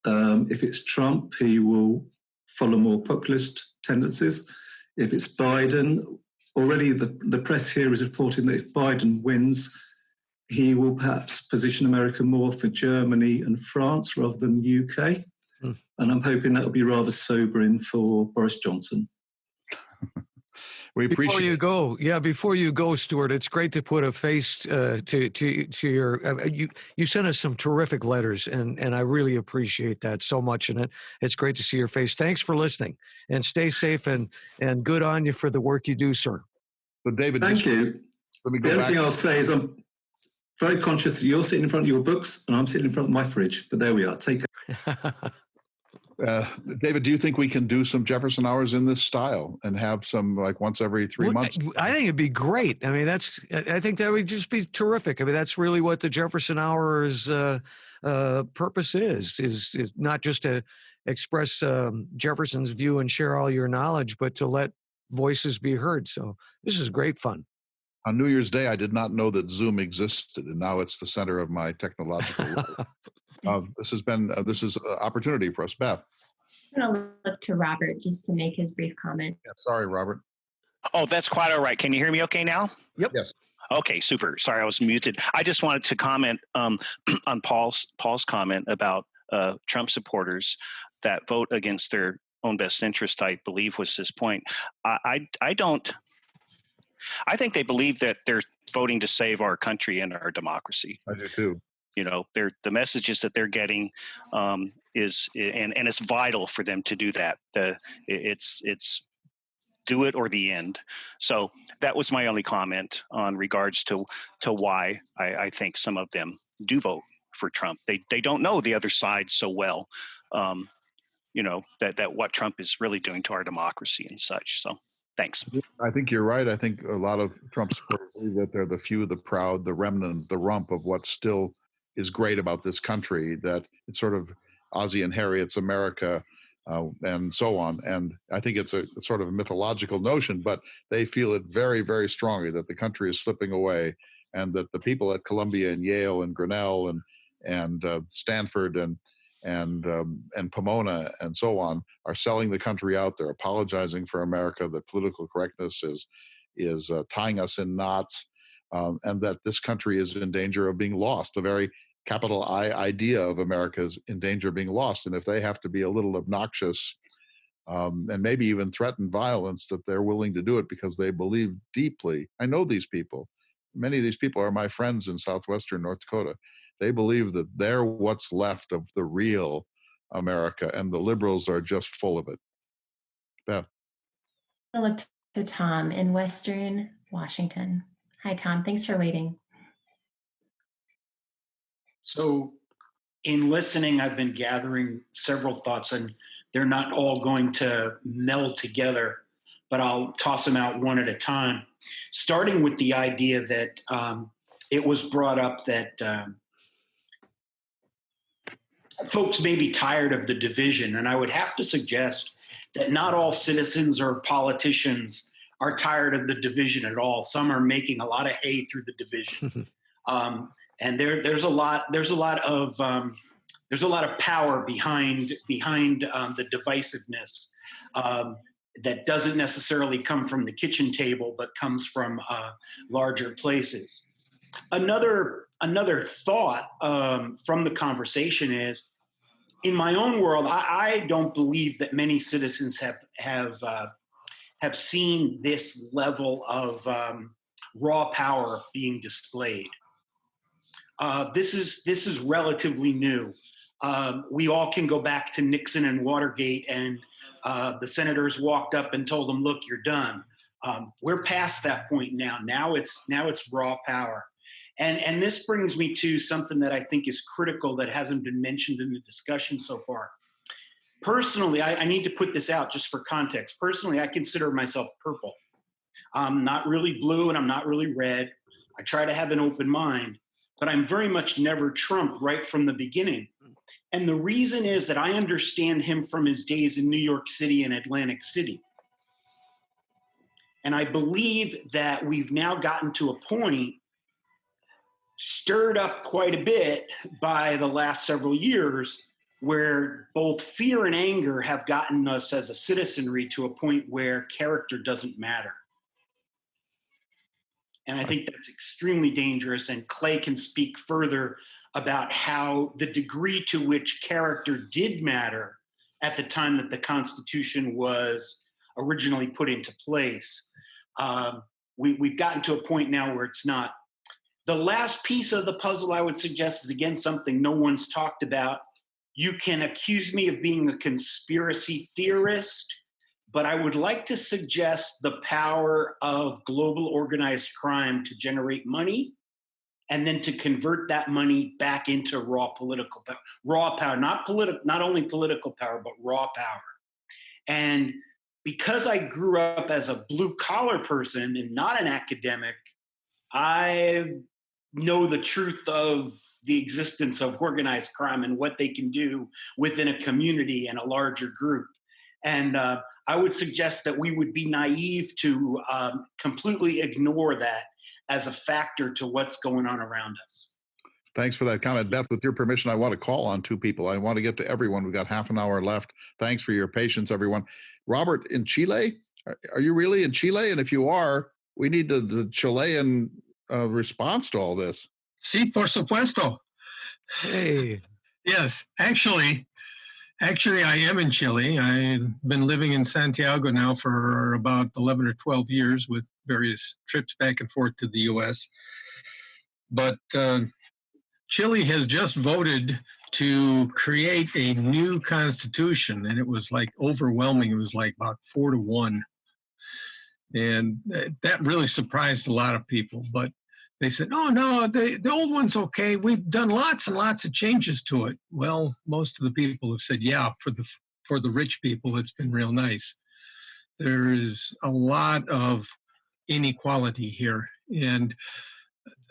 if it's Trump, he will follow more populist tendencies. If it's Biden, already the press here is reporting that if Biden wins, he will perhaps position America more for Germany and France rather than the UK. And I'm hoping that will be rather sobering for Boris Johnson. We appreciate before you go, Stuart, it's great to put a face to your. You sent us some terrific letters, and I really appreciate that so much. And it's great to see your face. Thanks for listening, and stay safe and good on you for the work you do, sir. So, David, thank you. Let me go the back. only thing I'll say is I'm very conscious that you're sitting in front of your books and I'm sitting in front of my fridge. But there we are. Take care. David, do you think we can do some Jefferson hours in this style and have some like once every 3 months? I think it'd be great. I mean, I think that would just be terrific. I mean, that's really what the Jefferson Hour's purpose is not just to express Jefferson's view and share all your knowledge, but to let voices be heard. So this is great fun. On New Year's Day, I did not know that Zoom existed, and now it's the center of my technological life. This is an opportunity for us. Beth. I'm going to look to Robert just to make his brief comment. Yeah, sorry, Robert. Oh, that's quite all right. Can you hear me okay now? Yep. Yes. Okay, super. Sorry, I was muted. I just wanted to comment on Paul's comment about Trump supporters that vote against their own best interest, I believe was his point. I think they believe that they're voting to save our country and our democracy. I do too. You know, the messages that they're getting is it's vital for them to do that. It's do it or the end. So that was my only comment on regards to why I think some of them do vote for Trump. They don't know the other side so well. You know, that what Trump is really doing to our democracy and such. So thanks. I think you're right. I think a lot of Trump supporters believe that they're the few, the proud, the remnant, the rump of what still is great about this country, that it's sort of Ozzie and Harriet's America and so on. And I think it's a sort of a mythological notion, but they feel it very, very strongly that the country is slipping away and that the people at Columbia and Yale and Grinnell and Stanford and Pomona and so on are selling the country out. They're apologizing for America. That political correctness is tying us in knots, and that this country is in danger of being lost. The very capital I idea of America is in danger of being lost. And if they have to be a little obnoxious and maybe even threaten violence, that they're willing to do it because they believe deeply. I know these people. Many of these people are my friends in southwestern North Dakota. They believe that they're what's left of the real America, and the liberals are just full of it. Beth. I look to Tom in Western Washington. Hi, Tom. Thanks for waiting. So in listening, I've been gathering several thoughts, and they're not all going to meld together, but I'll toss them out one at a time, starting with the idea that it was brought up that folks may be tired of the division. And I would have to suggest that not all citizens or politicians are tired of the division at all. Some are making a lot of hay through the division. And there's a lot of power behind the divisiveness that doesn't necessarily come from the kitchen table, but comes from larger places. Another thought from the conversation is, in my own world, I don't believe that many citizens have seen this level of raw power being displayed. This is relatively new. We all can go back to Nixon and Watergate, and the senators walked up and told them, "Look, you're done." We're past that point now. Now it's raw power. And this brings me to something that I think is critical that hasn't been mentioned in the discussion so far. Personally, I need to put this out just for context. Personally, I consider myself purple. I'm not really blue and I'm not really red. I try to have an open mind, but I'm very much never Trump right from the beginning. And the reason is that I understand him from his days in New York City and Atlantic City. And I believe that we've now gotten to a point, stirred up quite a bit by the last several years, where both fear and anger have gotten us as a citizenry to a point where character doesn't matter. And I think that's extremely dangerous, and Clay can speak further about how the degree to which character did matter at the time that the Constitution was originally put into place. We've gotten to a point now where it's not. The last piece of the puzzle I would suggest is, again, something no one's talked about. You can accuse me of being a conspiracy theorist, but I would like to suggest the power of global organized crime to generate money and then to convert that money back into raw political power. Raw power, not only political power, but raw power. And because I grew up as a blue collar person and not an academic, I know the truth of the existence of organized crime and what they can do within a community and a larger group. And I would suggest that we would be naive to completely ignore that as a factor to what's going on around us. Thanks for that comment. Beth, with your permission, I want to call on two people. I want to get to everyone. We've got half an hour left. Thanks for your patience, everyone. Robert, in Chile, are you really in Chile? And if you are, we need the Chilean response to all this. Sí, por supuesto. Hey. Yes, actually, I am in Chile. I've been living in Santiago now for about 11 or 12 years with various trips back and forth to the U.S. But Chile has just voted to create a new constitution, and it was like overwhelming. It was like about 4-1. And that really surprised a lot of people. But they said, oh, no, the old one's okay. We've done lots and lots of changes to it. Well, most of the people have said, yeah, for the rich people, it's been real nice. There is a lot of inequality here. And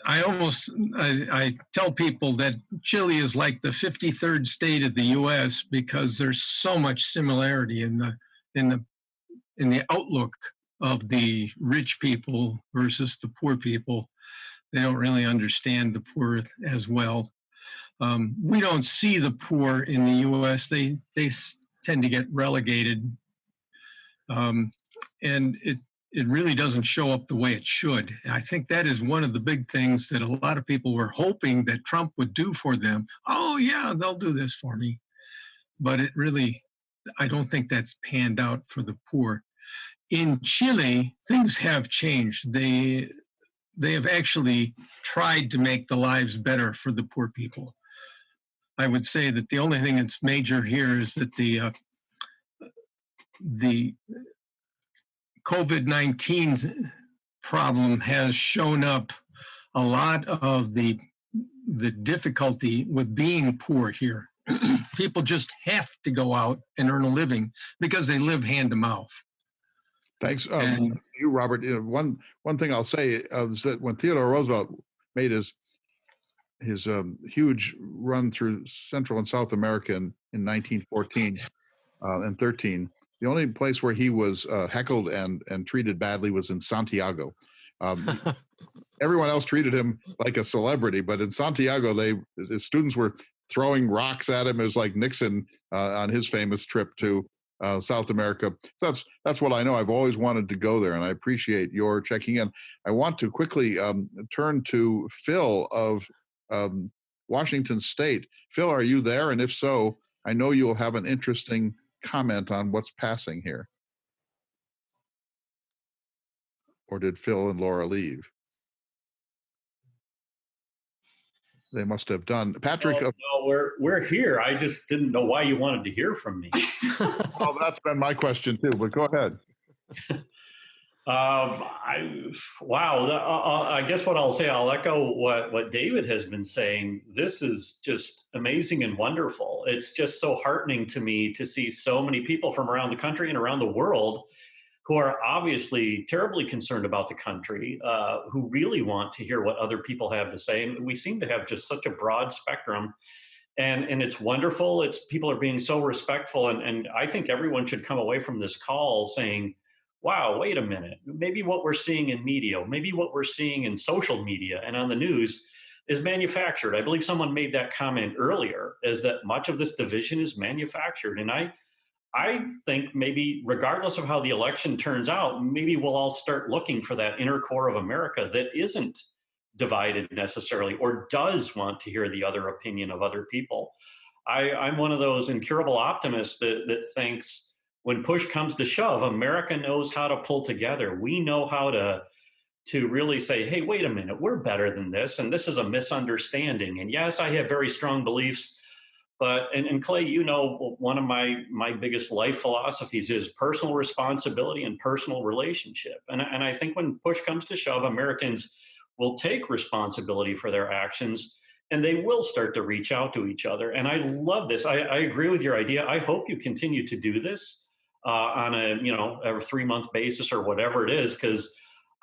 I tell people that Chile is like the 53rd state of the U.S. because there's so much similarity in the outlook of the rich people versus the poor people. They don't really understand the poor as well. We don't see the poor in the U.S. They tend to get relegated, and it really doesn't show up the way it should. I think that is one of the big things that a lot of people were hoping that Trump would do for them. Oh yeah, they'll do this for me, but it really, I don't think that's panned out for the poor. In Chile, things have changed. They have actually tried to make the lives better for the poor people. I would say that the only thing that's major here is that the COVID-19 problem has shown up a lot of the difficulty with being poor here. People just have to go out and earn a living because they live hand to mouth. Thanks to you, Robert. You know, one thing I'll say is that when Theodore Roosevelt made his huge run through Central and South America in 1914 and 13, the only place where he was heckled and treated badly was in Santiago. Everyone else treated him like a celebrity, but in Santiago, the students were throwing rocks at him. It was like Nixon on his famous trip to South America. So that's what I know. I've always wanted to go there, and I appreciate your checking in. I want to quickly turn to Phil of Washington State. Phil, are you there? And if so, I know you'll have an interesting comment on what's passing here. Or did Phil and Laura leave? They must have done. Patrick. No, we're here. I just didn't know why you wanted to hear from me. Well, that's been my question too, but go ahead. I guess what I'll say, I'll echo what David has been saying. This is just amazing and wonderful. It's just so heartening to me to see so many people from around the country and around the world who are obviously terribly concerned about the country, who really want to hear what other people have to say. And we seem to have just such a broad spectrum. And it's wonderful. People are being so respectful. And I think everyone should come away from this call saying, wow, wait a minute. Maybe what we're seeing in media, maybe what we're seeing in social media and on the news is manufactured. I believe someone made that comment earlier, is that much of this division is manufactured. And I think maybe regardless of how the election turns out, maybe we'll all start looking for that inner core of America that isn't divided necessarily or does want to hear the other opinion of other people. I'm one of those incurable optimists that thinks when push comes to shove, America knows how to pull together. We know how to really say, hey, wait a minute, we're better than this, and this is a misunderstanding. And yes, I have very strong beliefs, but, and Clay, you know, one of my biggest life philosophies is personal responsibility and personal relationship. And I think when push comes to shove, Americans will take responsibility for their actions, and they will start to reach out to each other. And I love this. I agree with your idea. I hope you continue to do this on a, you know, every 3-month basis or whatever it is, because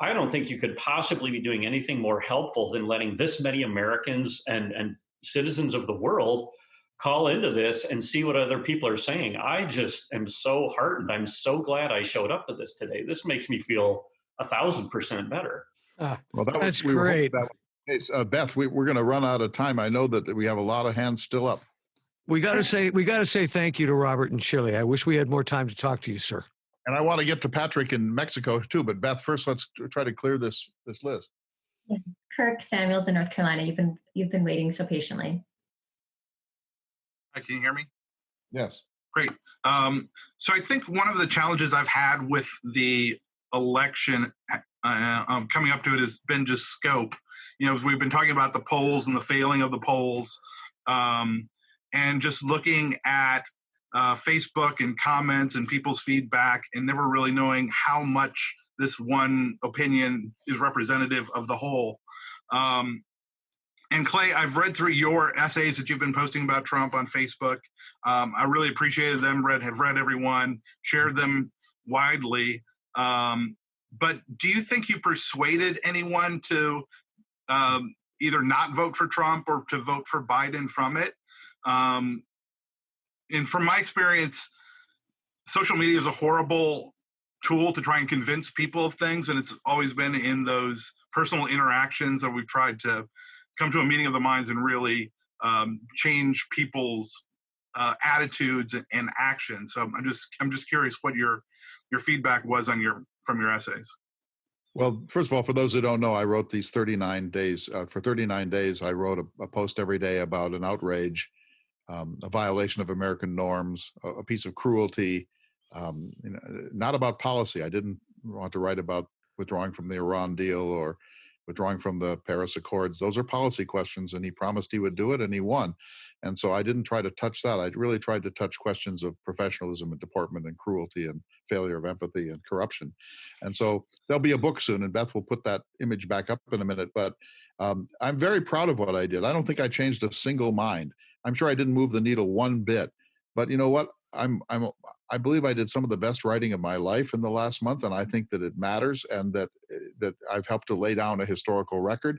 I don't think you could possibly be doing anything more helpful than letting this many Americans and citizens of the world call into this and see what other people are saying. I just am so heartened. I'm so glad I showed up to this today. This makes me feel 1,000% better. Well, That's great. Beth, we're going to run out of time. I know that we have a lot of hands still up. We got to say thank you to Robert in Chile. I wish we had more time to talk to you, sir. And I want to get to Patrick in Mexico too. But Beth, first, let's try to clear this list. Kirk Samuels in North Carolina. You've been waiting so patiently. Hi, can you hear me? Yes. Great. So I think one of the challenges I've had with the election coming up to it has been just scope. You know, as we've been talking about the polls and the failing of the polls, and just looking at Facebook and comments and people's feedback and never really knowing how much this one opinion is representative of the whole. And Clay, I've read through your essays that you've been posting about Trump on Facebook. I really appreciated them, have read every one, shared them widely. But do you think you persuaded anyone to either not vote for Trump or to vote for Biden from it? And from my experience, social media is a horrible tool to try and convince people of things. And it's always been in those personal interactions that we've tried to come to a meeting of the minds and really change people's attitudes and actions. So I'm just curious what your feedback was on from your essays. Well, first of all, for those who don't know, I wrote these 39 days. For 39 days, I wrote a post every day about an outrage, a violation of American norms, a piece of cruelty, not about policy. I didn't want to write about withdrawing from the Iran deal or withdrawing from the Paris Accords. Those are policy questions, and he promised he would do it, and he won. And so I didn't try to touch that. I really tried to touch questions of professionalism and deportment and cruelty and failure of empathy and corruption. And so there'll be a book soon, and Beth will put that image back up in a minute. But I'm very proud of what I did. I don't think I changed a single mind. I'm sure I didn't move the needle one bit. But you know what? I believe I did some of the best writing of my life in the last month, and I think that it matters, and that I've helped to lay down a historical record.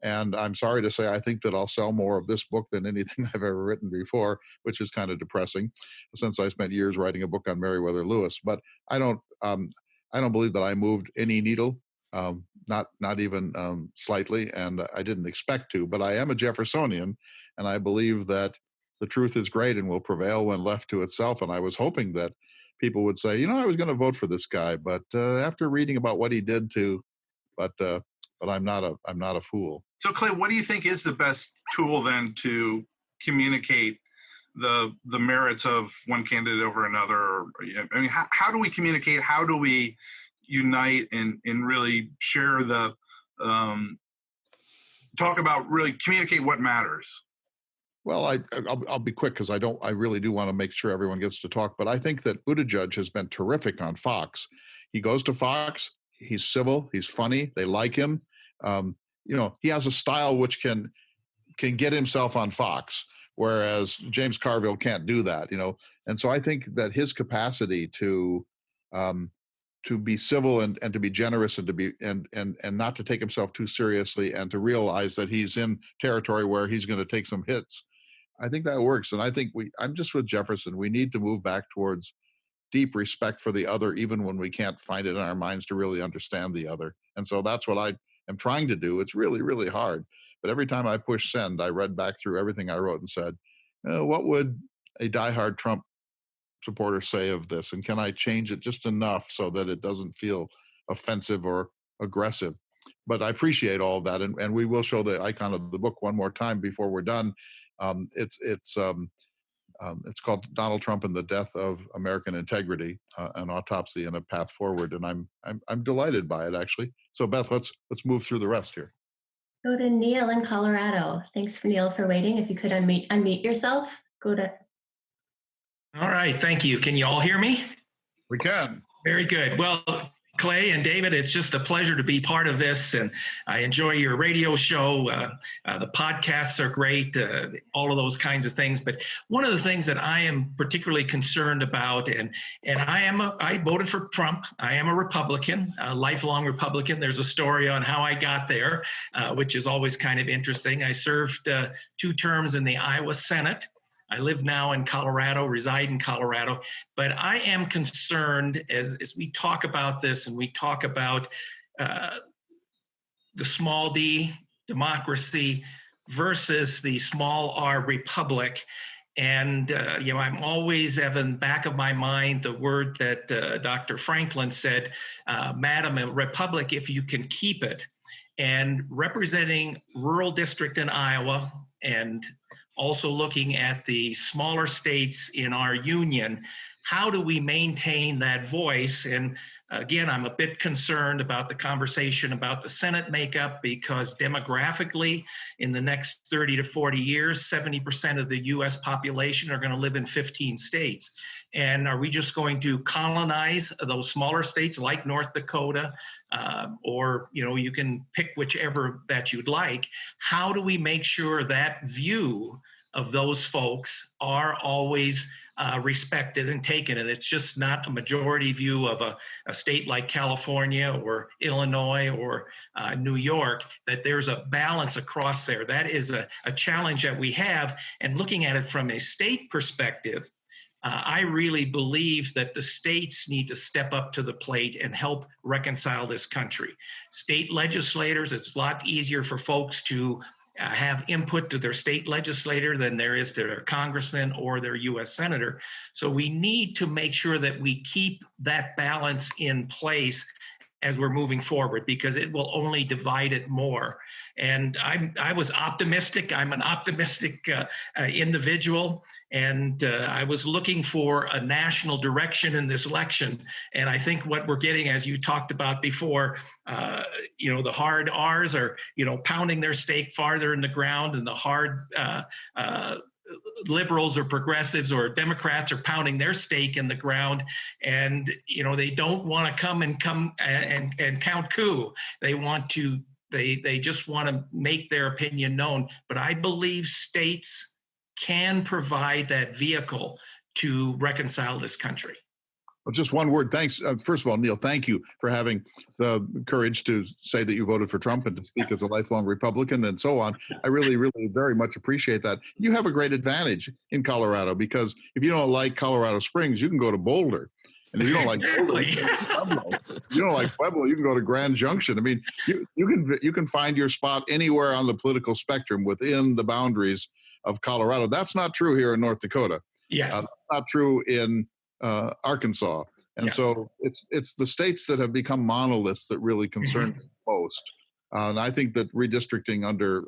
And I'm sorry to say, I think that I'll sell more of this book than anything I've ever written before, which is kind of depressing, since I spent years writing a book on Meriwether Lewis. But I don't believe that I moved any needle, not even slightly, and I didn't expect to. But I am a Jeffersonian, and I believe that the truth is great and will prevail when left to itself. And I was hoping that people would say, you know, I was going to vote for this guy, but after reading about what he did but I'm not a fool. So Clay, what do you think is the best tool then to communicate the merits of one candidate over another? I mean, how do we communicate? How do we unite and really share the talk about, really communicate what matters? Well, I'll be quick because I really do want to make sure everyone gets to talk. But I think that Buttigieg has been terrific on Fox. He goes to Fox. He's civil. He's funny. They like him. You know, he has a style which can get himself on Fox, whereas James Carville can't do that. You know, and so I think that his capacity to be civil and to be generous and to be and not to take himself too seriously and to realize that he's in territory where he's going to take some hits, I think that works. And I think I'm just with Jefferson. We need to move back towards deep respect for the other, even when we can't find it in our minds to really understand the other. And so that's what I am trying to do. It's really, really hard. But every time I push send, I read back through everything I wrote and said, what would a diehard Trump supporter say of this? And can I change it just enough so that it doesn't feel offensive or aggressive? But I appreciate all of that. And we will show the icon of the book one more time before we're done. It's called Donald Trump and the Death of American Integrity: An Autopsy and a Path Forward, and I'm delighted by it, actually. So Beth, let's move through the rest here. Go to Neil in Colorado. Thanks for Neil for waiting. If you could unmute yourself, go to. All right, thank you. Can you all hear me? We can. Very good. Well, Clay and David, it's just a pleasure to be part of this, and I enjoy your radio show. The podcasts are great, all of those kinds of things. But one of the things that I am particularly concerned about, and I voted for Trump. I am a Republican, a lifelong Republican. There's a story on how I got there, which is always kind of interesting. I served 2 terms in the Iowa Senate. I live now in Colorado, reside in Colorado, but I am concerned as we talk about this and we talk about the small d democracy versus the small r republic. And, I'm always having back of my mind the word that Dr. Franklin said, Madam, a republic if you can keep it. And representing rural district in Iowa and also looking at the smaller states in our union, how do we maintain that voice? And again, I'm a bit concerned about the conversation about the Senate makeup, because demographically, in the next 30 to 40 years, 70% of the US population are going to live in 15 states. And are we just going to colonize those smaller states like North Dakota, or you can pick whichever that you'd like? How do we make sure that view of those folks are always respected and taken, and it's just not a majority view of a state like California or Illinois or New York, that there's a balance across there? That is a challenge that we have. And looking at it from a state perspective, I really believe that the states need to step up to the plate and help reconcile this country. State legislators, it's a lot easier for folks to have input to their state legislator than there is to their congressman or their U.S. senator. So we need to make sure that we keep that balance in place as we're moving forward, because it will only divide it more. And I was optimistic. I'm an optimistic individual, and I was looking for a national direction in this election. And I think what we're getting, as you talked about before, the hard R's are, pounding their stake farther in the ground, and the hard liberals or progressives or Democrats are pounding their stake in the ground, and they don't want to come and count coup. They just want to make their opinion known. But I believe states can provide that vehicle to reconcile this country. Well, just one word. Thanks. First of all, Neil, thank you for having the courage to say that you voted for Trump and to speak as a lifelong Republican and so on. I really, really very much appreciate that. You have a great advantage in Colorado, because if you don't like Colorado Springs, you can go to Boulder. And if you don't like Boulder, you can go to Pueblo. If you don't like Pueblo, you can go to Grand Junction. I mean, you can find your spot anywhere on the political spectrum within the boundaries of Colorado. That's not true here in North Dakota. Yes. That's not true in Arkansas. And yeah. So it's the states that have become monoliths that really concern me most. And I think that redistricting under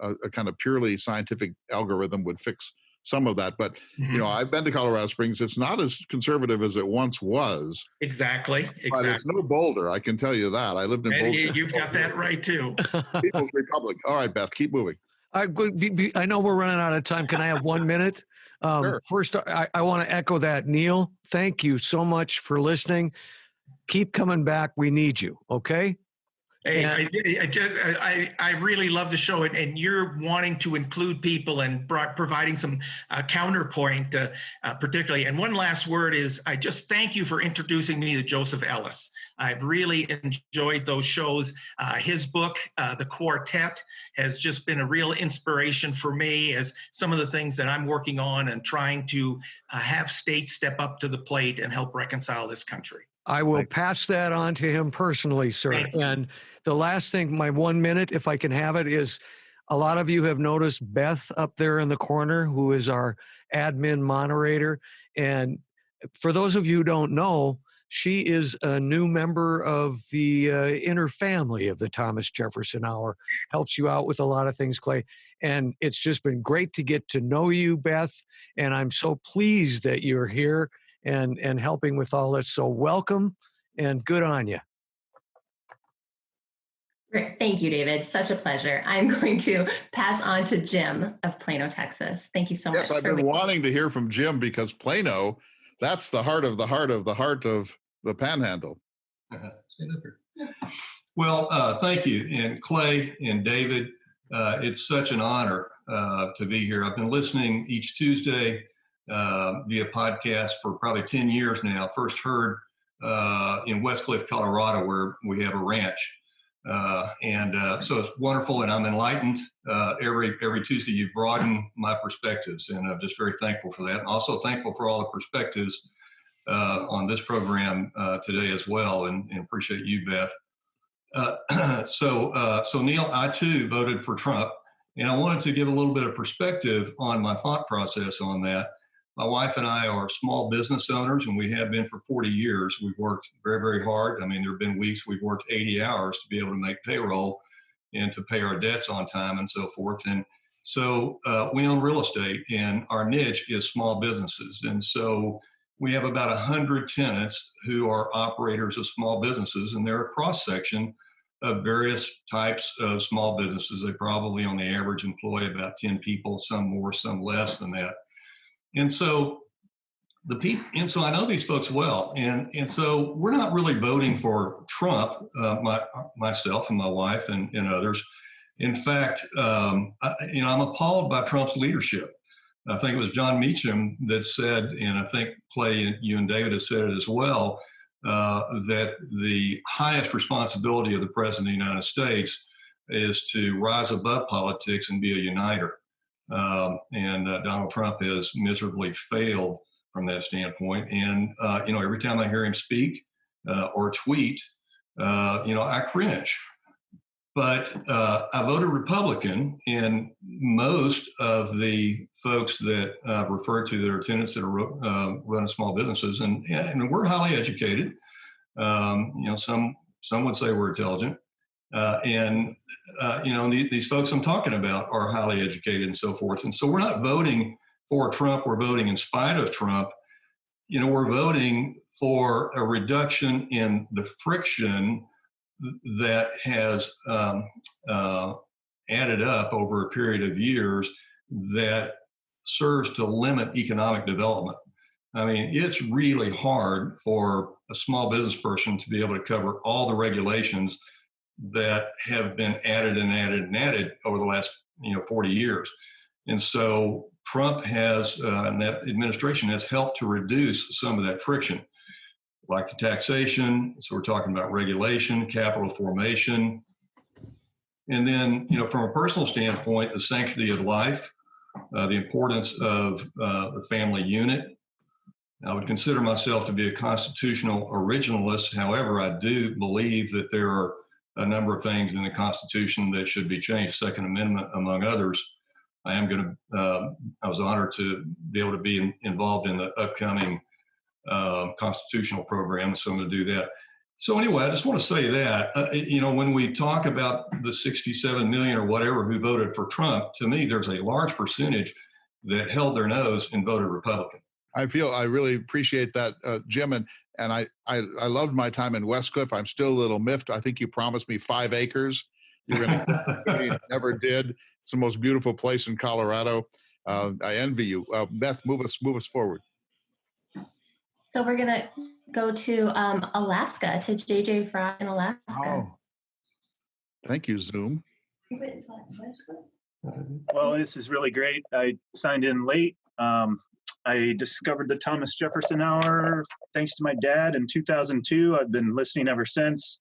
a kind of purely scientific algorithm would fix some of that. But, I've been to Colorado Springs. It's not as conservative as it once was. Exactly. But it's no Boulder, I can tell you that. I lived in Boulder. You've got that right, too. People's Republic. All right, Beth, keep moving. I know we're running out of time. Can I have 1 minute? Sure. First, I want to echo that. Neil, thank you so much for listening. Keep coming back. We need you. Okay? Hey, I really love the show, and you're wanting to include people and providing some counterpoint, particularly. And one last word is, I just thank you for introducing me to Joseph Ellis. I've really enjoyed those shows. His book, The Quartet, has just been a real inspiration for me as some of the things that I'm working on and trying to have states step up to the plate and help reconcile this country. I will pass that on to him personally, sir. And the last thing, my 1 minute, if I can have it, is a lot of you have noticed Beth up there in the corner, who is our admin moderator. And for those of you who don't know, She is a new member of the inner family of the Thomas Jefferson Hour, helps you out with a lot of things, Clay. And it's just been great to get to know you, Beth. And I'm so pleased that you're here and helping with all this. So welcome and good on you. Great. Thank you, David. Such a pleasure. I'm going to pass on to Jim of Plano, Texas. Thank you so much. Yes, I've been wanting to hear from Jim because Plano, that's the heart of the heart of the heart of the Panhandle. Well, thank you. And Clay and David, it's such an honor to be here. I've been listening each Tuesday via podcast for probably 10 years now. First heard in Westcliff, Colorado, where we have a ranch. So it's wonderful, and I'm enlightened every Tuesday. You broaden my perspectives, and I'm just very thankful for that. And also thankful for all the perspectives on this program today as well, and appreciate you, Beth. So Neil, I too voted for Trump, and I wanted to give a little bit of perspective on my thought process on that. My wife and I are small business owners, and we have been for 40 years. We've worked very, very hard. I mean, there have been weeks we've worked 80 hours to be able to make payroll and to pay our debts on time and so forth. And so we own real estate, and our niche is small businesses. And so we have about 100 tenants who are operators of small businesses, and they're a cross-section of various types of small businesses. They probably, on the average, employ about 10 people, some more, some less than that. And so so I know these folks well, and so we're not really voting for Trump, myself and my wife and others. In fact, I'm appalled by Trump's leadership. I think it was John Meacham that said, and I think Clay, you and David have said it as well, that the highest responsibility of the President of the United States is to rise above politics and be a uniter. Donald Trump has miserably failed from that standpoint. And, every time I hear him speak or tweet, I cringe. But I voted Republican, and most of the folks that refer to that are tenants that are running small businesses, and we're highly educated. Some would say we're intelligent. These folks I'm talking about are highly educated and so forth. And so we're not voting for Trump, we're voting in spite of Trump. We're voting for a reduction in the friction that has added up over a period of years that serves to limit economic development. I mean, it's really hard for a small business person to be able to cover all the regulations that have been added and added and added over the last 40 years. And so Trump has, and that administration has helped to reduce some of that friction, like the taxation. So we're talking about regulation, capital formation. And then, from a personal standpoint, the sanctity of life, the importance of the family unit. I would consider myself to be a constitutional originalist. However, I do believe that there are a number of things in the Constitution that should be changed, Second Amendment, among others. I was honored to be able to be involved in the upcoming constitutional program, so I'm going to do that. So anyway, I just want to say that, when we talk about the 67 million or whatever who voted for Trump, to me, there's a large percentage that held their nose and voted Republican. I really appreciate that, Jim, and I loved my time in Westcliff. I'm still a little miffed. I think you promised me 5 acres. You never did. It's the most beautiful place in Colorado. I envy you. Beth, move us forward. So we're going to go to Alaska, to JJ Fry in Alaska. Oh. Thank you, Zoom. Well, this is really great. I signed in late. I discovered the Thomas Jefferson Hour thanks to my dad in 2002. I've been listening ever since,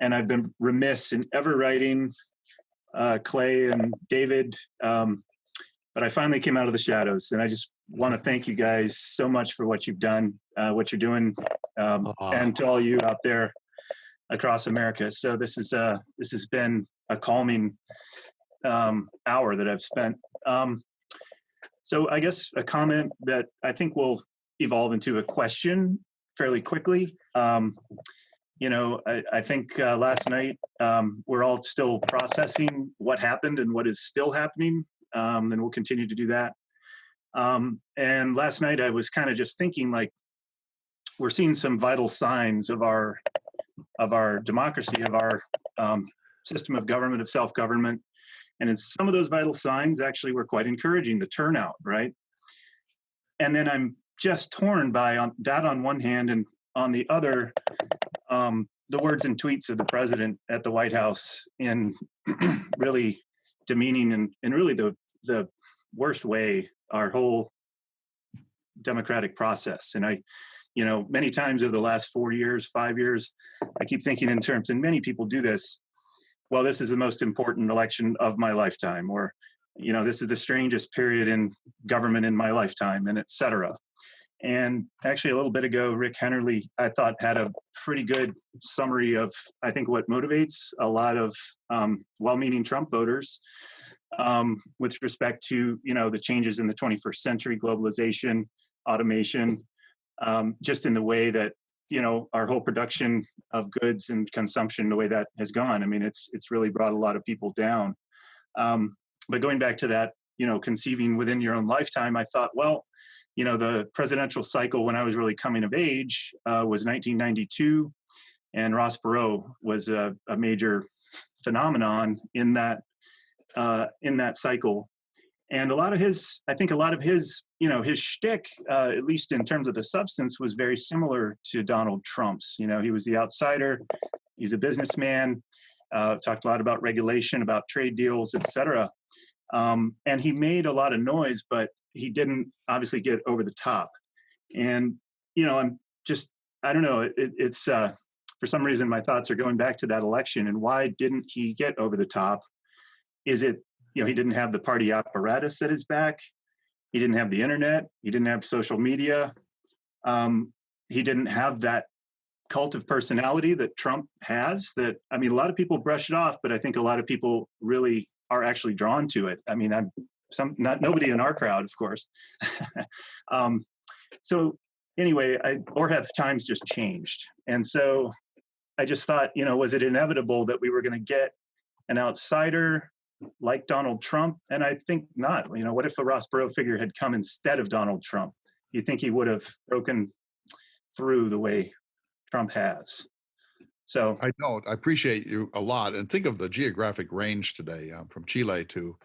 and I've been remiss in ever writing Clay and David. But I finally came out of the shadows, and I just want to thank you guys so much for what you've done, what you're doing, and to all you out there across America. So this has been a calming hour that I've spent. So I guess a comment that I think will evolve into a question fairly quickly. I think last night we're all still processing what happened and what is still happening, and we'll continue to do that. And last night I was kind of just thinking, like, we're seeing some vital signs of our democracy, of our system of government, of self-government. And in some of those vital signs actually were quite encouraging, the turnout, right? And then I'm just torn by that on one hand, and on the other, the words and tweets of the president at the White House in really demeaning and really the worst way our whole democratic process. And many times over the last 4 years, 5 years, I keep thinking in terms, and many people do this, well, this is the most important election of my lifetime, or, this is the strangest period in government in my lifetime, and et cetera. And actually a little bit ago, Rick Hennerly, I thought, had a pretty good summary of, I think, what motivates a lot of well-meaning Trump voters with respect to, the changes in the 21st century, globalization, automation, just in the way that, our whole production of goods and consumption, the way that has gone. I mean, it's really brought a lot of people down. But going back to that, conceiving within your own lifetime, I thought, well, the presidential cycle when I was really coming of age was 1992, and Ross Perot was a major phenomenon in that cycle. And a lot of his his shtick, at least in terms of the substance, was very similar to Donald Trump's. He was the outsider. He's a businessman. Talked a lot about regulation, about trade deals, et cetera. And he made a lot of noise, but he didn't obviously get over the top. And, I don't know, it's for some reason, my thoughts are going back to that election. And why didn't he get over the top? Is it, he didn't have the party apparatus at his back. He didn't have the internet. He didn't have social media. He didn't have that cult of personality that Trump has. That, a lot of people brush it off, but I think a lot of people really are actually drawn to it. Nobody in our crowd, of course. So anyway, or have times just changed? And so I just thought, was it inevitable that we were going to get an outsider like Donald Trump? And I think not. What if a Ross Perot figure had come instead of Donald Trump? You think he would have broken through the way Trump has? So I appreciate you a lot. And think of the geographic range today, from Chile to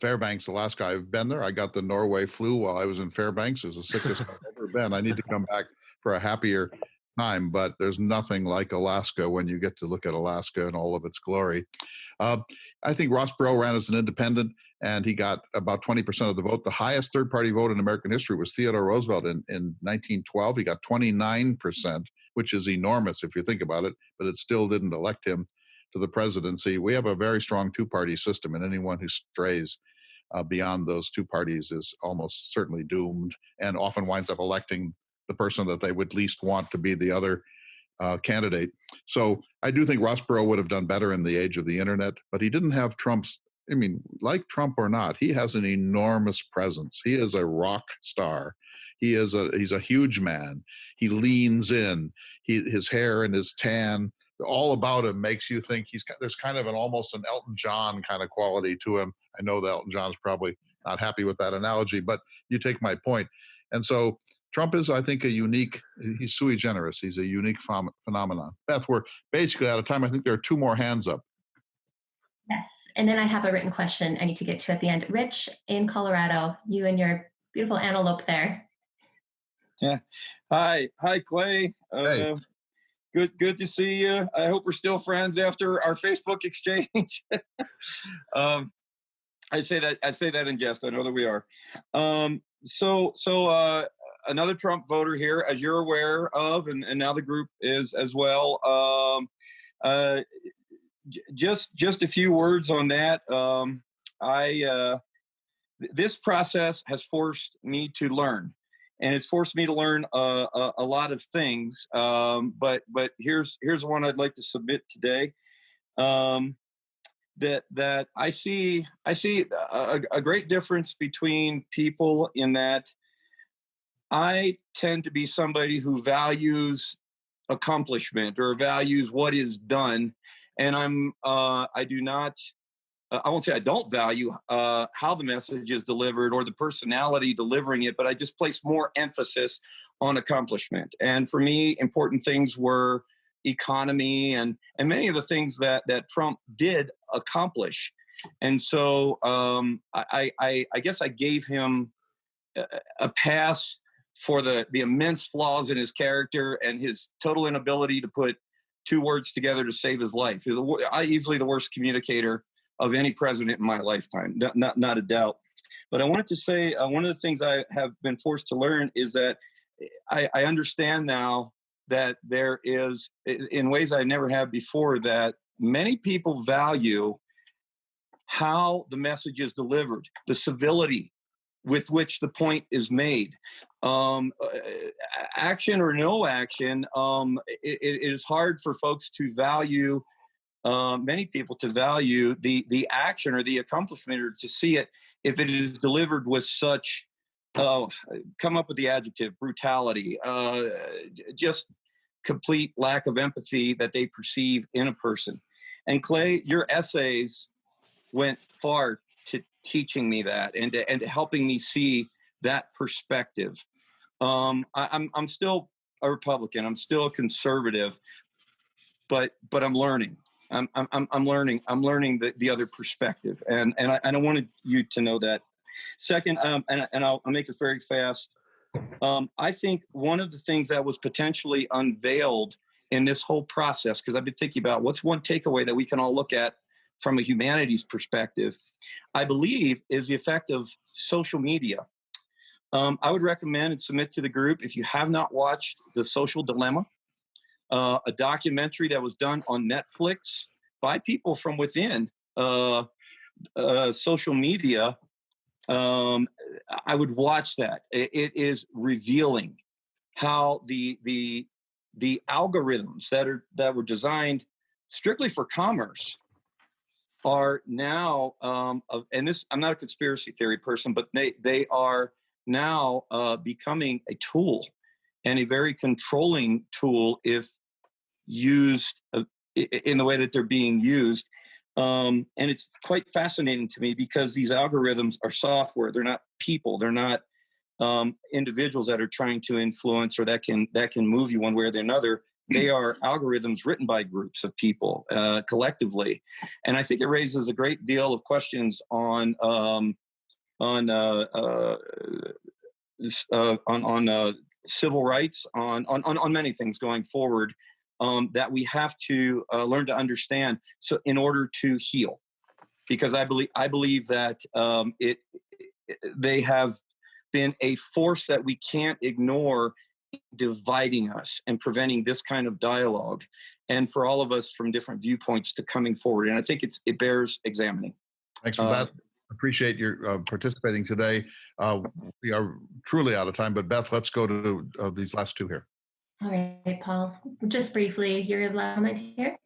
Fairbanks, Alaska. I've been there. I got the Norway flu while I was in Fairbanks. It was the sickest I've ever been. I need to come back for a happier time, but there's nothing like Alaska when you get to look at Alaska in all of its glory. I think Ross Perot ran as an independent, and he got about 20% of the vote. The highest third-party vote in American history was Theodore Roosevelt in 1912. He got 29%, which is enormous if you think about it, but it still didn't elect him to the presidency. We have a very strong two-party system, and anyone who strays beyond those two parties is almost certainly doomed, and often winds up electing the person that they would least want to be the other candidate. So I do think Ross Perot would have done better in the age of the internet, but he didn't have Trump's, like Trump or not, he has an enormous presence. He is a rock star. He's a huge man. He leans in. His hair and his tan, all about him makes you think there's kind of almost an Elton John kind of quality to him. I know that Elton John's probably not happy with that analogy, but you take my point. And so Trump is, I think, he's sui generis. He's a unique phenomenon. Beth, we're basically out of time. I think there are two more hands up. Yes, and then I have a written question I need to get to at the end. Rich in Colorado, you and your beautiful antelope there. Yeah. Hi, Clay. Hey. Good to see you. I hope we're still friends after our Facebook exchange. I say that in jest. I know that we are. So another Trump voter here, as you're aware of, and now the group is as well. Just a few words on that. This process has forced me to learn. And it's forced me to learn a lot of things. But here's one I'd like to submit today. That I see a great difference between people in that I tend to be somebody who values accomplishment or values what is done. And I do not, I won't say I don't value how the message is delivered or the personality delivering it, but I just place more emphasis on accomplishment. And for me, important things were economy and many of the things that Trump did accomplish. And so I guess I gave him a pass for the immense flaws in his character and his total inability to put two words together to save his life. Easily the worst communicator of any president in my lifetime, not a doubt. But I wanted to say one of the things I have been forced to learn is that I understand now that there is, in ways I never have before, that many people value how the message is delivered, the civility with which the point is made. Action or no action, it is hard for folks to value, many people to value the action or the accomplishment, or to see it if it is delivered with such, come up with the adjective, brutality, just complete lack of empathy that they perceive in a person. And Clay, your essays went far to teaching me that and to helping me see that perspective. I'm still a Republican. I'm still a conservative, but I'm learning. I'm learning. I'm learning the other perspective, and I wanted you to know that. Second, and I'll make this very fast. I think one of the things that was potentially unveiled in this whole process, because I've been thinking about what's one takeaway that we can all look at from a humanities perspective, I believe is the effect of social media. I would recommend and submit to the group, if you have not watched The Social Dilemma, a documentary that was done on Netflix by people from within social media. I would watch that. It is revealing how the algorithms that were designed strictly for commerce are now, and this, I'm not a conspiracy theory person, but they are now becoming a tool, and a very controlling tool if used in the way that they're being used. And it's quite fascinating to me because these algorithms are software. They're not people. They're not individuals that are trying to influence or that can move you one way or the other. They are algorithms written by groups of people collectively, and I think it raises a great deal of questions on civil rights, on many things going forward, that we have to learn to understand. So, in order to heal, because I believe that they have been a force that we can't ignore, dividing us and preventing this kind of dialogue, and for all of us from different viewpoints to coming forward. And I think it bears examining. Thanks for that. Appreciate your participating today. We are truly out of time, but Beth, let's go to these last two here. All right, Paul, just briefly, your last comment here.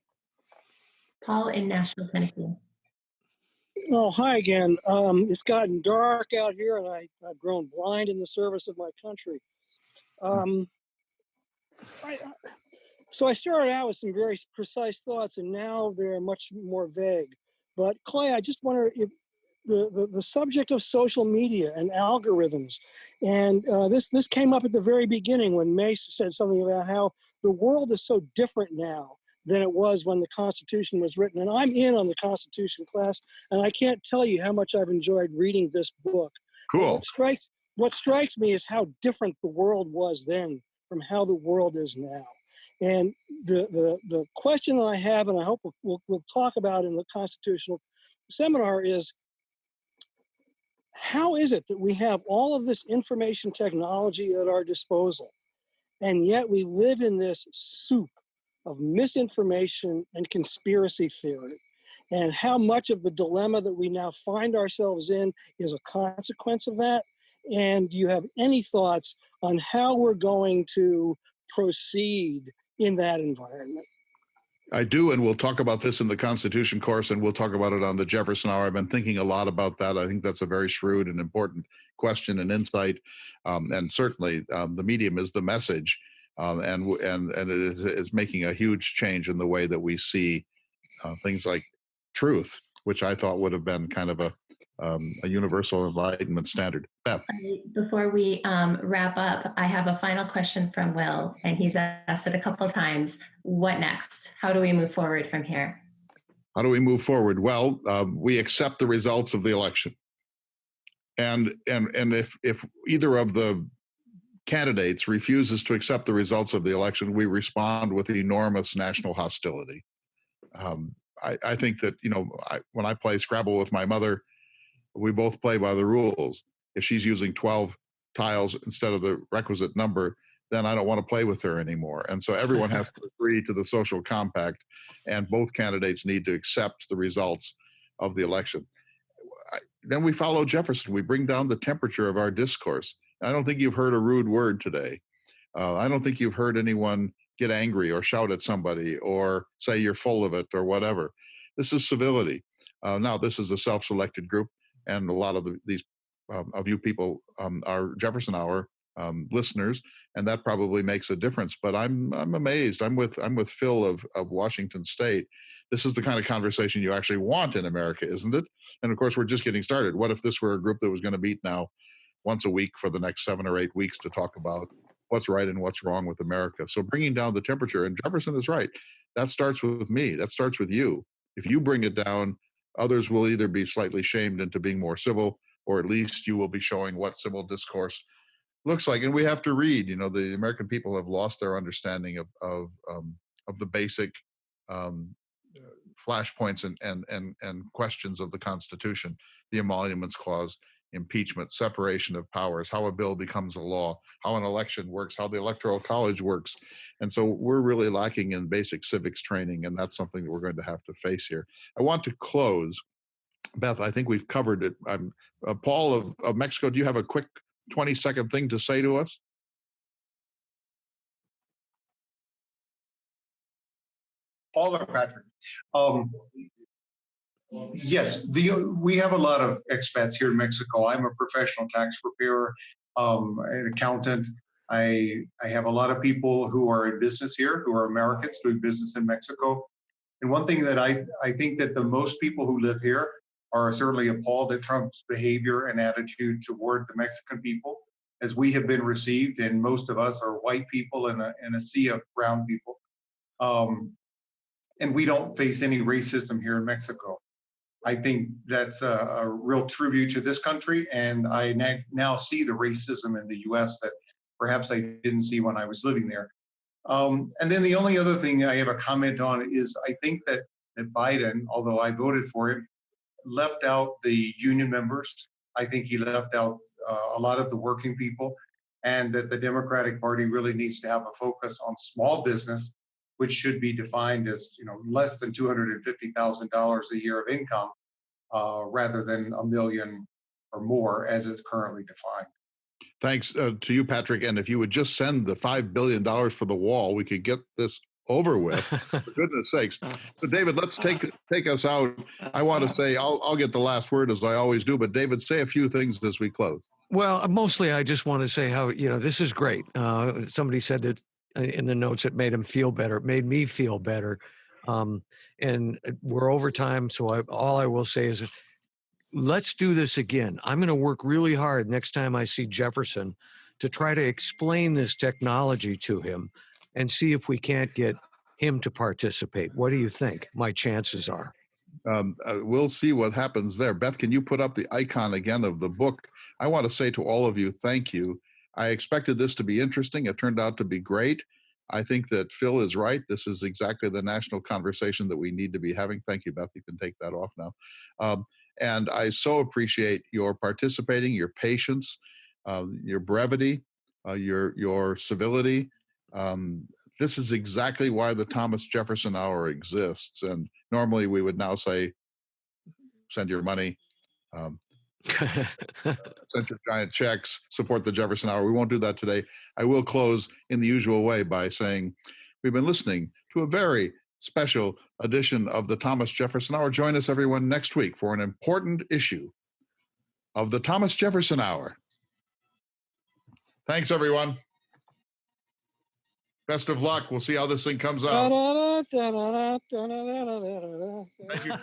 Paul in Nashville, Tennessee. Oh, hi again. It's gotten dark out here, and I've grown blind in the service of my country. So I started out with some very precise thoughts, and now they're much more vague. But Clay, I just wonder if the subject of social media and algorithms, and this came up at the very beginning when Mace said something about how the world is so different now than it was when the Constitution was written. And I'm in on the Constitution class, and I can't tell you how much I've enjoyed reading this book. Cool. What strikes me is how different the world was then from how the world is now. And the question that I have, and I hope we'll talk about in the constitutional seminar, is how is it that we have all of this information technology at our disposal, and yet we live in this soup of misinformation and conspiracy theory? And how much of the dilemma that we now find ourselves in is a consequence of that? And do you have any thoughts on how we're going to proceed in that environment? I do, and we'll talk about this in the Constitution course, and we'll talk about it on the Jefferson Hour. I've been thinking a lot about that. I think that's a very shrewd and important question and insight, and certainly the medium is the message, and it is making a huge change in the way that we see things like truth, which I thought would have been kind of a universal enlightenment standard. Beth. Before we wrap up, I have a final question from Will, and he's asked it a couple of times. What next? How do we move forward from here? How do we move forward? Well, we accept the results of the election. And if either of the candidates refuses to accept the results of the election, we respond with enormous national hostility. I think that, when I play Scrabble with my mother, we both play by the rules. If she's using 12 tiles instead of the requisite number, then I don't want to play with her anymore. And so everyone has to agree to the social compact, and both candidates need to accept the results of the election. Then we follow Jefferson. We bring down the temperature of our discourse. I don't think you've heard a rude word today. I don't think you've heard anyone get angry or shout at somebody or say you're full of it or whatever. This is civility. Now, this is a self-selected group, and a lot of these of you people are Jefferson Hour listeners, and that probably makes a difference. But I'm amazed. I'm with Phil of Washington State. This is the kind of conversation you actually want in America, isn't it? And of course, we're just getting started. What if this were a group that was going to meet now once a week for the next 7 or 8 weeks to talk about what's right and what's wrong with America? So bringing down the temperature, and Jefferson is right. That starts with me. That starts with you. If you bring it down, others will either be slightly shamed into being more civil, or at least you will be showing what civil discourse looks like. And we have to read. The American people have lost their understanding of the basic flashpoints and questions of the Constitution, the Emoluments Clause, impeachment, separation of powers, how a bill becomes a law, how an election works, how the Electoral College works. And so we're really lacking in basic civics training, and that's something that we're going to have to face here. I want to close. Beth, I think we've covered it. Paul of Mexico, do you have a quick 20-second thing to say to us? Paul or Patrick? Yes, we have a lot of expats here in Mexico. I'm a professional tax preparer, an accountant. I have a lot of people who are in business here, who are Americans doing business in Mexico. And one thing that I think that the most people who live here are certainly appalled at Trump's behavior and attitude toward the Mexican people, as we have been received, and most of us are white people in a sea of brown people. And we don't face any racism here in Mexico. I think that's a real tribute to this country, and I now see the racism in the U.S. that perhaps I didn't see when I was living there. And then the only other thing I have a comment on is I think that Biden, although I voted for him, left out the union members. I think he left out a lot of the working people, and that the Democratic Party really needs to have a focus on small business, which should be defined as less than $250,000 a year of income, rather than $1 million or more as is currently defined. Thanks to you, Patrick. And if you would just send the $5 billion for the wall, we could get this over with. For goodness sakes. So, David, let's take us out. I want to say I'll get the last word, as I always do. But David, say a few things as we close. Well, mostly I just want to say how this is great. Somebody said that in the notes it made him feel better. It made me feel better. And we're over time, so all I will say is, let's do this again. I'm going to work really hard next time I see Jefferson to try to explain this technology to him and see if we can't get him to participate. What do you think my chances are? We'll see what happens there. Beth, can you put up the icon again of the book? I want to say to all of you, thank you. I expected this to be interesting. It turned out to be great. I think that Phil is right. This is exactly the national conversation that we need to be having. Thank you, Beth. You can take that off now. And I so appreciate your participating, your patience, your brevity, your civility. This is exactly why the Thomas Jefferson Hour exists. And normally we would now say, send your money, send your giant checks, support the Jefferson Hour. We won't do that today. I will close in the usual way by saying we've been listening to a very special edition of the Thomas Jefferson Hour. Join us, everyone, next week for an important issue of the Thomas Jefferson Hour. Thanks, everyone. Best of luck. We'll see how this thing comes out. Thank you.